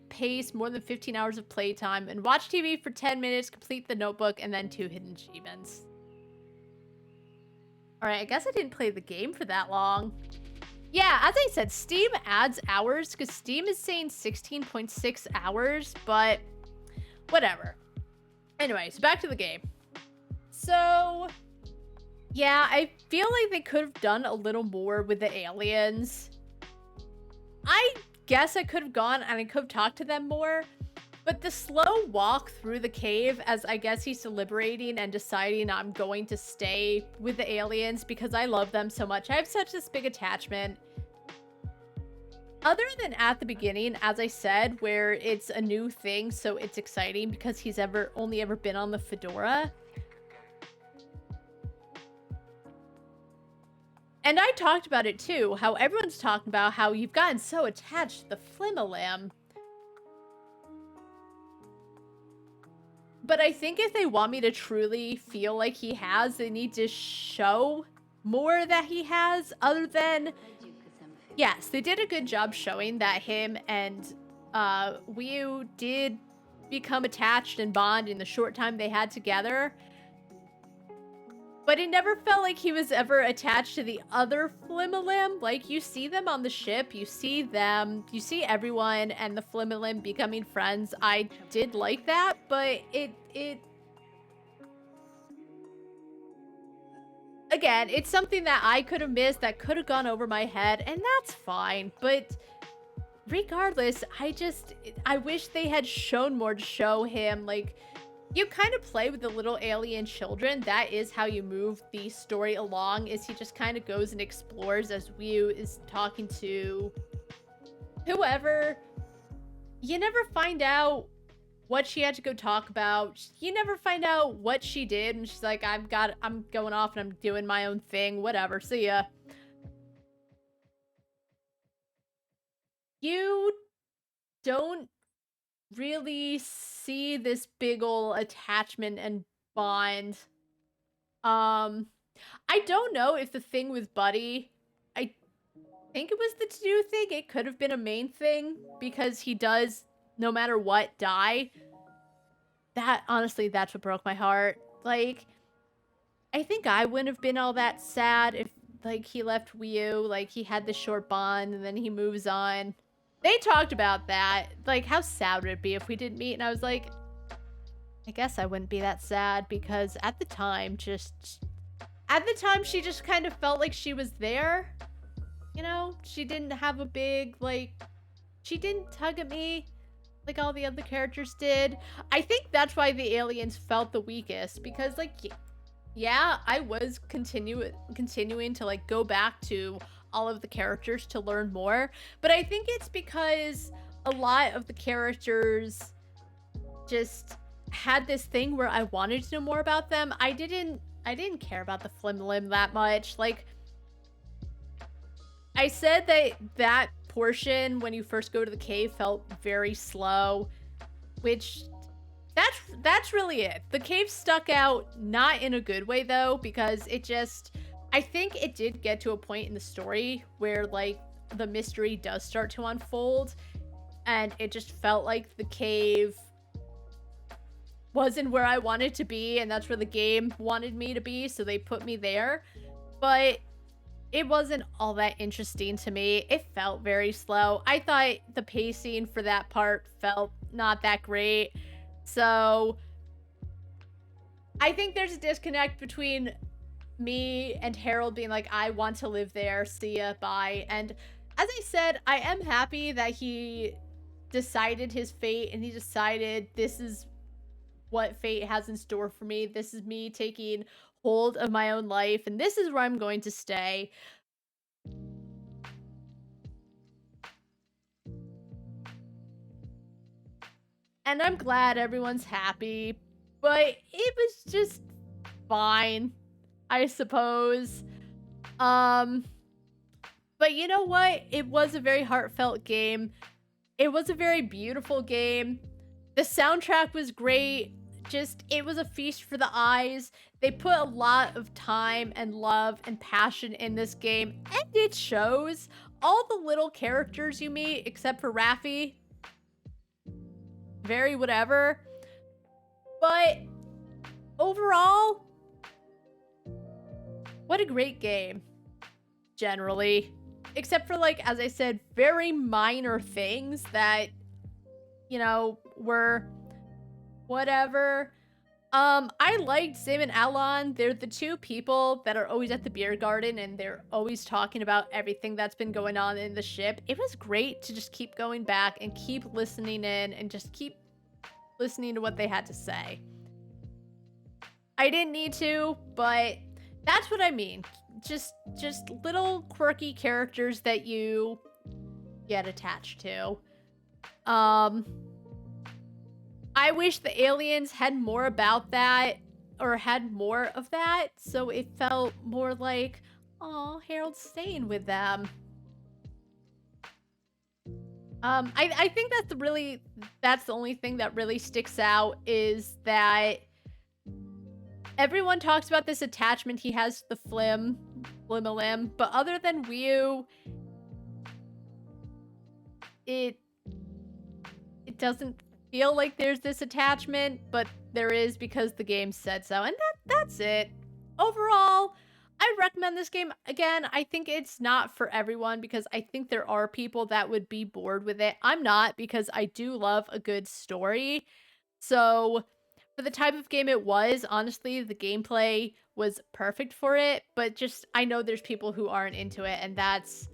pace, more than 15 hours of playtime, and watch TV for 10 minutes, complete the notebook, and then 2 hidden achievements. Alright, I guess I didn't play the game for that long. Yeah, as I said, Steam adds hours, because Steam is saying 16.6 hours, but whatever. Anyways, back to the game. So... yeah, I feel like they could have done a little more with the aliens. I guess I could have gone and I could have talked to them more, but the slow walk through the cave as I guess he's deliberating and deciding I'm going to stay with the aliens because I love them so much. I have such this big attachment. Other than at the beginning, as I said, where it's a new thing, so it's exciting because he's only ever been on the Fedora. And I talked about it too, how everyone's talking about how you've gotten so attached to the Flimmelim. But I think if they want me to truly feel like he has, they need to show more that he has, other than... yes, they did a good job showing that him and Wii did become attached and bond in the short time they had together. But it never felt like he was ever attached to the other Flimmelim. Like, you see them on the ship, you see them, you see everyone and the Flimmelim becoming friends. I did like that, but again, it's something that I could have missed, that could have gone over my head, and that's fine. But regardless, I wish they had shown more to show him. Like, you kind of play with the little alien children. That is how you move the story along, is he just kind of goes and explores as Wu is talking to whoever. You never find out what she had to go talk about. You never find out what she did, and she's like, I'm going off and I'm doing my own thing, whatever, see ya. You don't really see this big ol' attachment and bond. I don't know if the thing with Buddy, I think it was the to-do thing. It could have been a main thing, because he does, no matter what, die. That, honestly, that's what broke my heart. Like, I think I wouldn't have been all that sad if, like, he left Wu, like, he had this short bond, and then he moves on. They talked about that. Like, how sad would it be if we didn't meet? And I was like, I guess I wouldn't be that sad, because at the time, she just kind of felt like she was there. You know? She didn't have a big, like, she didn't tug at me like all the other characters did. I think that's why the aliens felt the weakest, because, like, yeah, I was continuing to, like, go back to all of the characters to learn more, but I think it's because a lot of the characters just had this thing where I wanted to know more about them. I didn't care about the Flim Lim that much. Like, I said that portion when you first go to the cave felt very slow, which that's really it. The cave stuck out, not in a good way though, because I think it did get to a point in the story where, like, the mystery does start to unfold, and it just felt like the cave wasn't where I wanted to be, and that's where the game wanted me to be, so they put me there. But it wasn't all that interesting to me. It felt very slow. I thought the pacing for that part felt not that great. So I think there's a disconnect between me and Harold being like, I want to live there, see ya, bye. And as I said, I am happy that he decided his fate, and he decided, this is what fate has in store for me. This is me taking hold of my own life, and this is where I'm going to stay. And I'm glad everyone's happy, but it was just fine, I suppose. But you know what? It was a very heartfelt game. It was a very beautiful game. The soundtrack was great. It was a feast for the eyes. They put a lot of time and love and passion in this game, and it shows. All the little characters you meet, except for Raffi, very whatever. But overall, what a great game, generally. Except for, like, as I said, very minor things that, you know, were whatever. I liked Zim and Alon. They're the two people that are always at the beer garden, and they're always talking about everything that's been going on in the ship. It was great to just keep going back and keep listening in and just keep listening to what they had to say. I didn't need to, but that's what I mean. Just little quirky characters that you get attached to. I wish the aliens had more about that, or had more of that, so it felt more like, oh, Harold's staying with them. I think that's the only thing that really sticks out, is that everyone talks about this attachment he has to the Flim-a-Lim, but other than Wu, it doesn't feel like there's this attachment, but there is because the game said so, and that's it. Overall, I recommend this game. Again, I think it's not for everyone, because I think there are people that would be bored with it. I'm not, because I do love a good story. So For the type of game it was, honestly, the gameplay was perfect for it, but just, I know there's people who aren't into it, and that's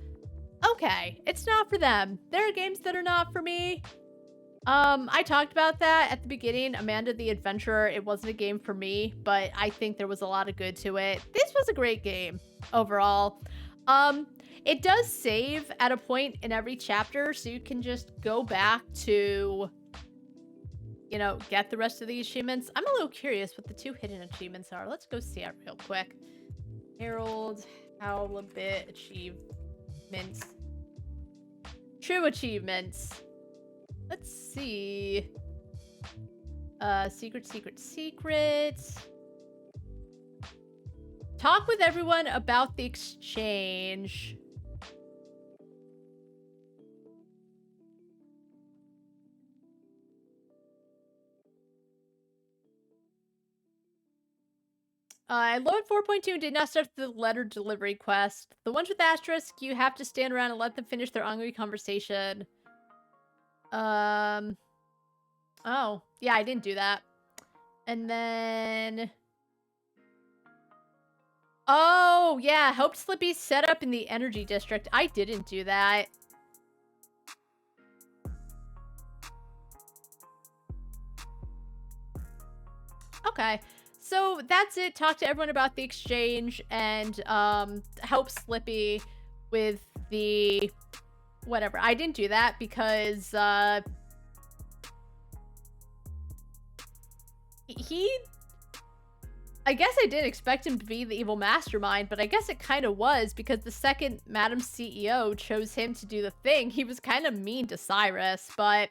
okay. It's not for them. There are games that are not for me. I talked about that at the beginning. Amanda the Adventurer, it wasn't a game for me, but I think there was a lot of good to it. This was a great game overall. It does save at a point in every chapter, so you can just go back to, you know, get the rest of the achievements. I'm a little curious what the 2 hidden achievements are. Let's go see it real quick. Herald, Halibut achievements. True achievements. Let's see. Secret. Talk with everyone about the exchange. I loaded 4.2 and did not start the letter delivery quest. The ones with asterisk, you have to stand around and let them finish their ongoing conversation. Oh, yeah, I didn't do that. And then... Oh, yeah, helped Slippy set up in the energy district. I didn't do that. Okay, so that's it. Talk to everyone about the exchange and help Slippy with the... Whatever. I didn't do that because I guess I didn't expect him to be the evil mastermind, but I guess it kind of was because the second Madam CEO chose him to do the thing, he was kind of mean to Cyrus. But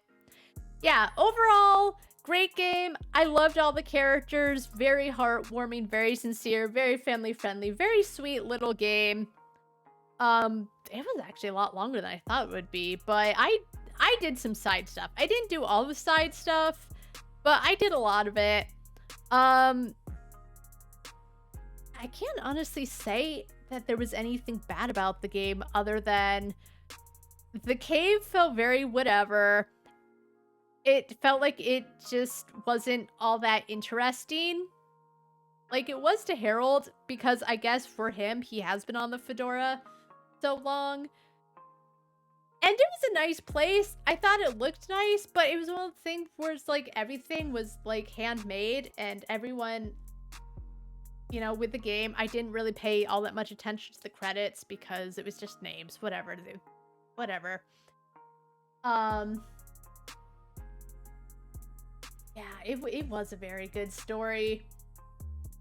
yeah, overall, great game. I loved all the characters. Very heartwarming, very sincere, very family friendly, very sweet little game. It was actually a lot longer than I thought it would be, but I did some side stuff. I didn't do all the side stuff, but I did a lot of it. I can't honestly say that there was anything bad about the game other than the cave felt very whatever. It felt like it just wasn't all that interesting. Like it was to Harold, because I guess for him, he has been on the Fedora so long. And it was a nice place. I thought it looked nice, but it was one of the things where it's like everything was like handmade and everyone, you know, with the game, I didn't really pay all that much attention to the credits because it was just names, whatever. Yeah, it was a very good story.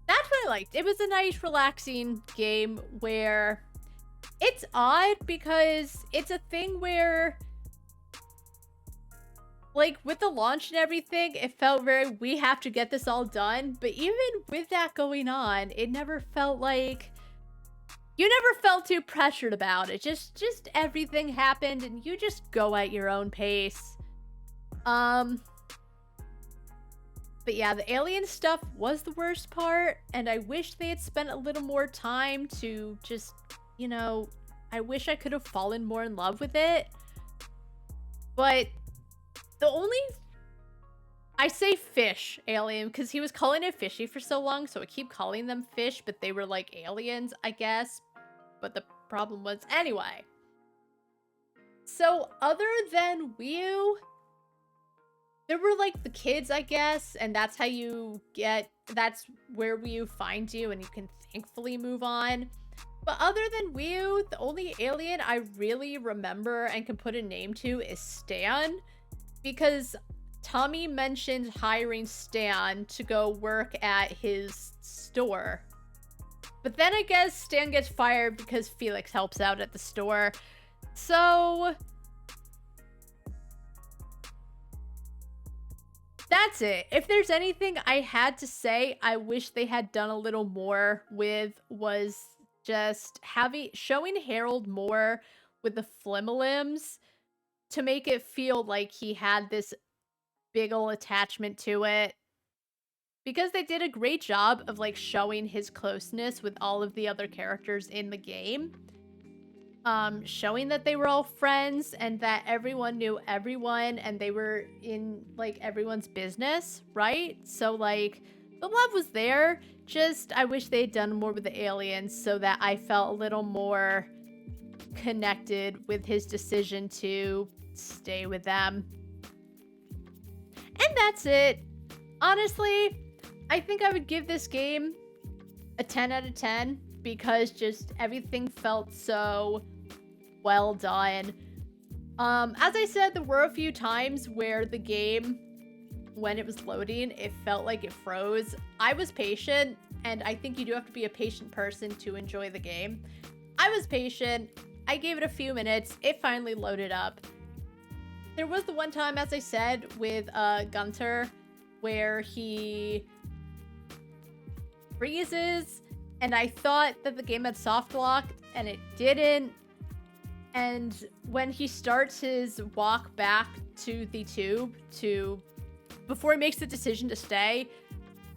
That's what I liked. It was a nice, relaxing game where it's odd because it's a thing where, like, with the launch and everything, it felt very, we have to get this all done. But even with that going on, it never felt like, you never felt too pressured about it. Just everything happened and you just go at your own pace. But yeah, the alien stuff was the worst part, and I wish they had spent a little more time to just, you know, I wish I could have fallen more in love with it. But the only... I say fish alien, because he was calling it fishy for so long, so I keep calling them fish, but they were like aliens, I guess. But the problem was... Anyway. So, other than Wii, there were, like, the kids, I guess, and that's how you get... That's where Wii U finds you, and you can thankfully move on. But other than Wii U, the only alien I really remember and can put a name to is Stan. Because Tommy mentioned hiring Stan to go work at his store. But then I guess Stan gets fired because Felix helps out at the store. So... that's it. If there's anything I had to say I wish they had done a little more with was just showing Harold more with the Flimalims to make it feel like he had this big ol' attachment to it. Because they did a great job of like showing his closeness with all of the other characters in the game. showing that they were all friends and that everyone knew everyone and they were in like everyone's business, right? So like the love was there, just I wish they had done more with the aliens so that I felt a little more connected with his decision to stay with them. And that's it. Honestly, I think I would give this game a 10 out of 10 because just everything felt so well done. As I said, there were a few times where the game, when it was loading, it felt like it froze. I was patient, and I think you do have to be a patient person to enjoy the game. I was patient. I gave it a few minutes. It finally loaded up. There was the one time, as I said, with Gunter, where he freezes, and I thought that the game had soft locked, and it didn't. And when he starts his walk back to the tube before he makes the decision to stay,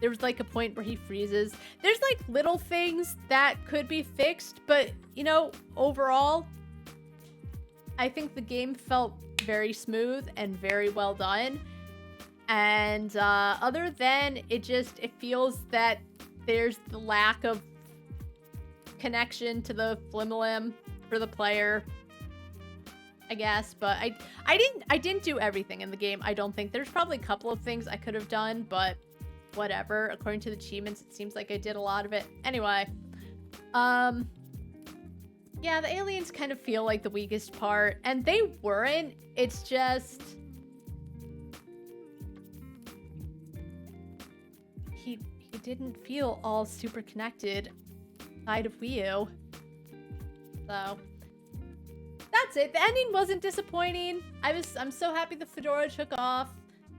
there was like a point where he freezes. There's like little things that could be fixed, but you know, overall, I think the game felt very smooth and very well done. And other than it feels that there's the lack of connection to the Flimmelim for the player, I guess, but I didn't do everything in the game. I don't think there's probably a couple of things I could have done, but whatever. According to the achievements, it seems like I did a lot of it. Anyway, yeah, the aliens kind of feel like the weakest part, and they weren't. It's just he didn't feel all super connected side of Wii U. So that's it. The ending wasn't disappointing. I'm so happy the fedora took off.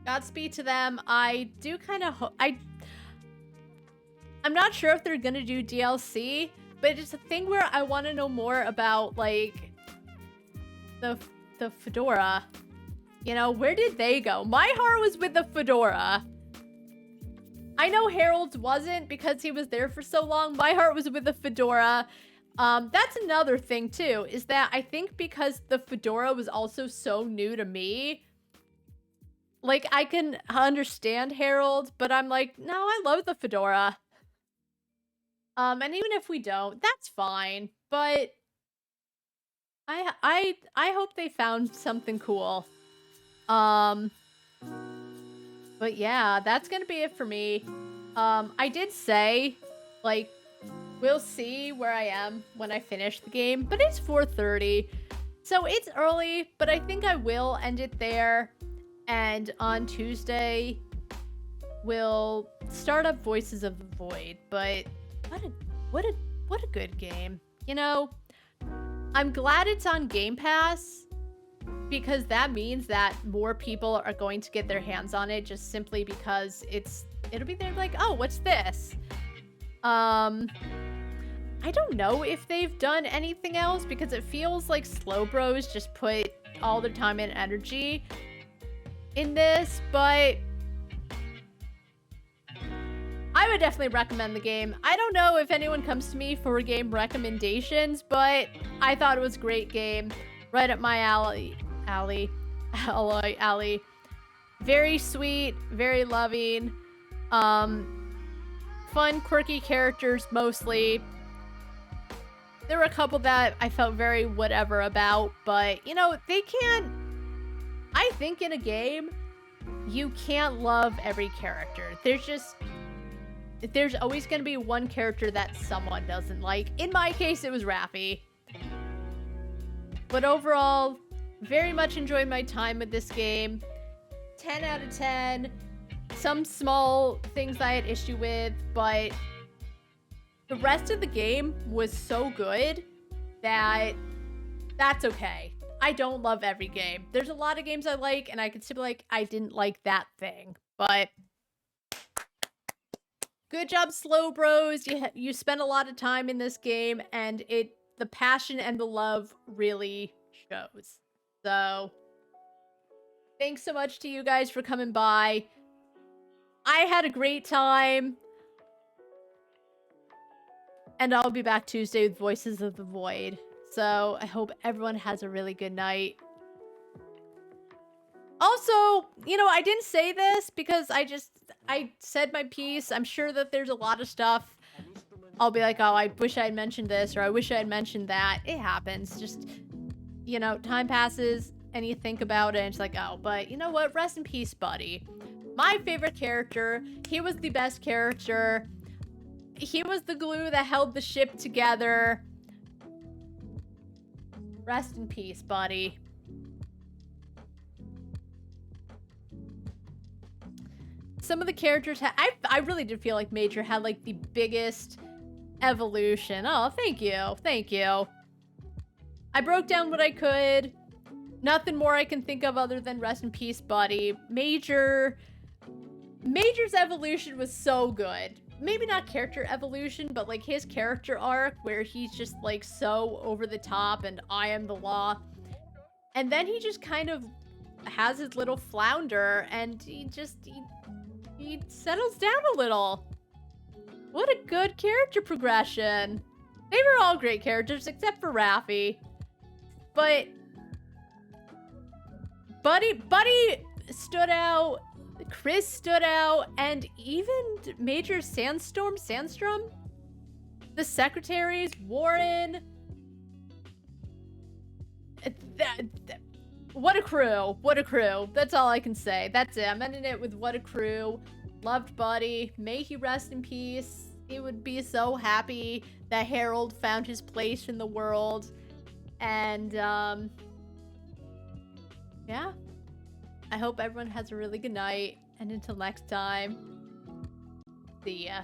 Godspeed to them. I do kind of I'm not sure if they're gonna do DLC, but it's a thing where I want to know more about like the fedora. You know, where did they go? My heart was with the fedora. I know Harold's wasn't because he was there for so long. My heart was with the fedora. That's another thing too, is that I think because the fedora was also so new to me, like I can understand Harold, but I'm like, no, I love the fedora. And even if we don't, that's fine. But I hope they found something cool. But yeah, that's gonna be it for me. I did say, like, we'll see where I am when I finish the game, but it's 4:30, so it's early, but I think I will end it there. And on Tuesday, we'll start up Voices of the Void. But what a good game. You know, I'm glad it's on Game Pass because that means that more people are going to get their hands on it just simply because it'll be there like, oh, what's this? I don't know if they've done anything else because it feels like Slow Bros just put all their time and energy in this, but I would definitely recommend the game. I don't know if anyone comes to me for game recommendations, but I thought it was a great game. Right up my alley. Very sweet, very loving. Fun, quirky characters mostly. There were a couple that I felt very whatever about, but you know, they can't. I think in a game, you can't love every character. There's always going to be one character that someone doesn't like. In my case, it was Rappy. But overall, very much enjoyed my time with this game. 10 out of 10. Some small things I had issue with, but the rest of the game was so good that that's okay. I don't love every game. There's a lot of games I like, and I could still be like, I didn't like that thing. But good job, Slow Bros. You spent a lot of time in this game, and the passion and the love really shows. So thanks so much to you guys for coming by. I had a great time. And I'll be back Tuesday with Voices of the Void. So I hope everyone has a really good night. Also, you know, I didn't say this because I said my piece. I'm sure that there's a lot of stuff I'll be like, oh, I wish I had mentioned this, or I wish I had mentioned that. It happens. Just, you know, time passes and you think about it and it's like, oh, but you know what? Rest in peace, buddy. My favorite character. He was the best character. He was the glue that held the ship together. Rest in peace, buddy. Some of the characters I really did feel like Major had like the biggest evolution. Oh, thank you. Thank you. I broke down what I could. Nothing more I can think of other than rest in peace, buddy. Major's evolution was so good. Maybe not character evolution, but like his character arc where he's just like so over the top and I am the law. And then he just kind of has his little flounder and he settles down a little. What a good character progression. They were all great characters except for Raffi. But Buddy stood out, Chris stood out, and even Major Sandstrom, the secretaries, Warren. What a crew. What a crew. That's all I can say. That's it. I'm ending it with what a crew. Loved Buddy. May he rest in peace. He would be so happy that Harold found his place in the world. And, yeah. I hope everyone has a really good night. And until next time, see ya.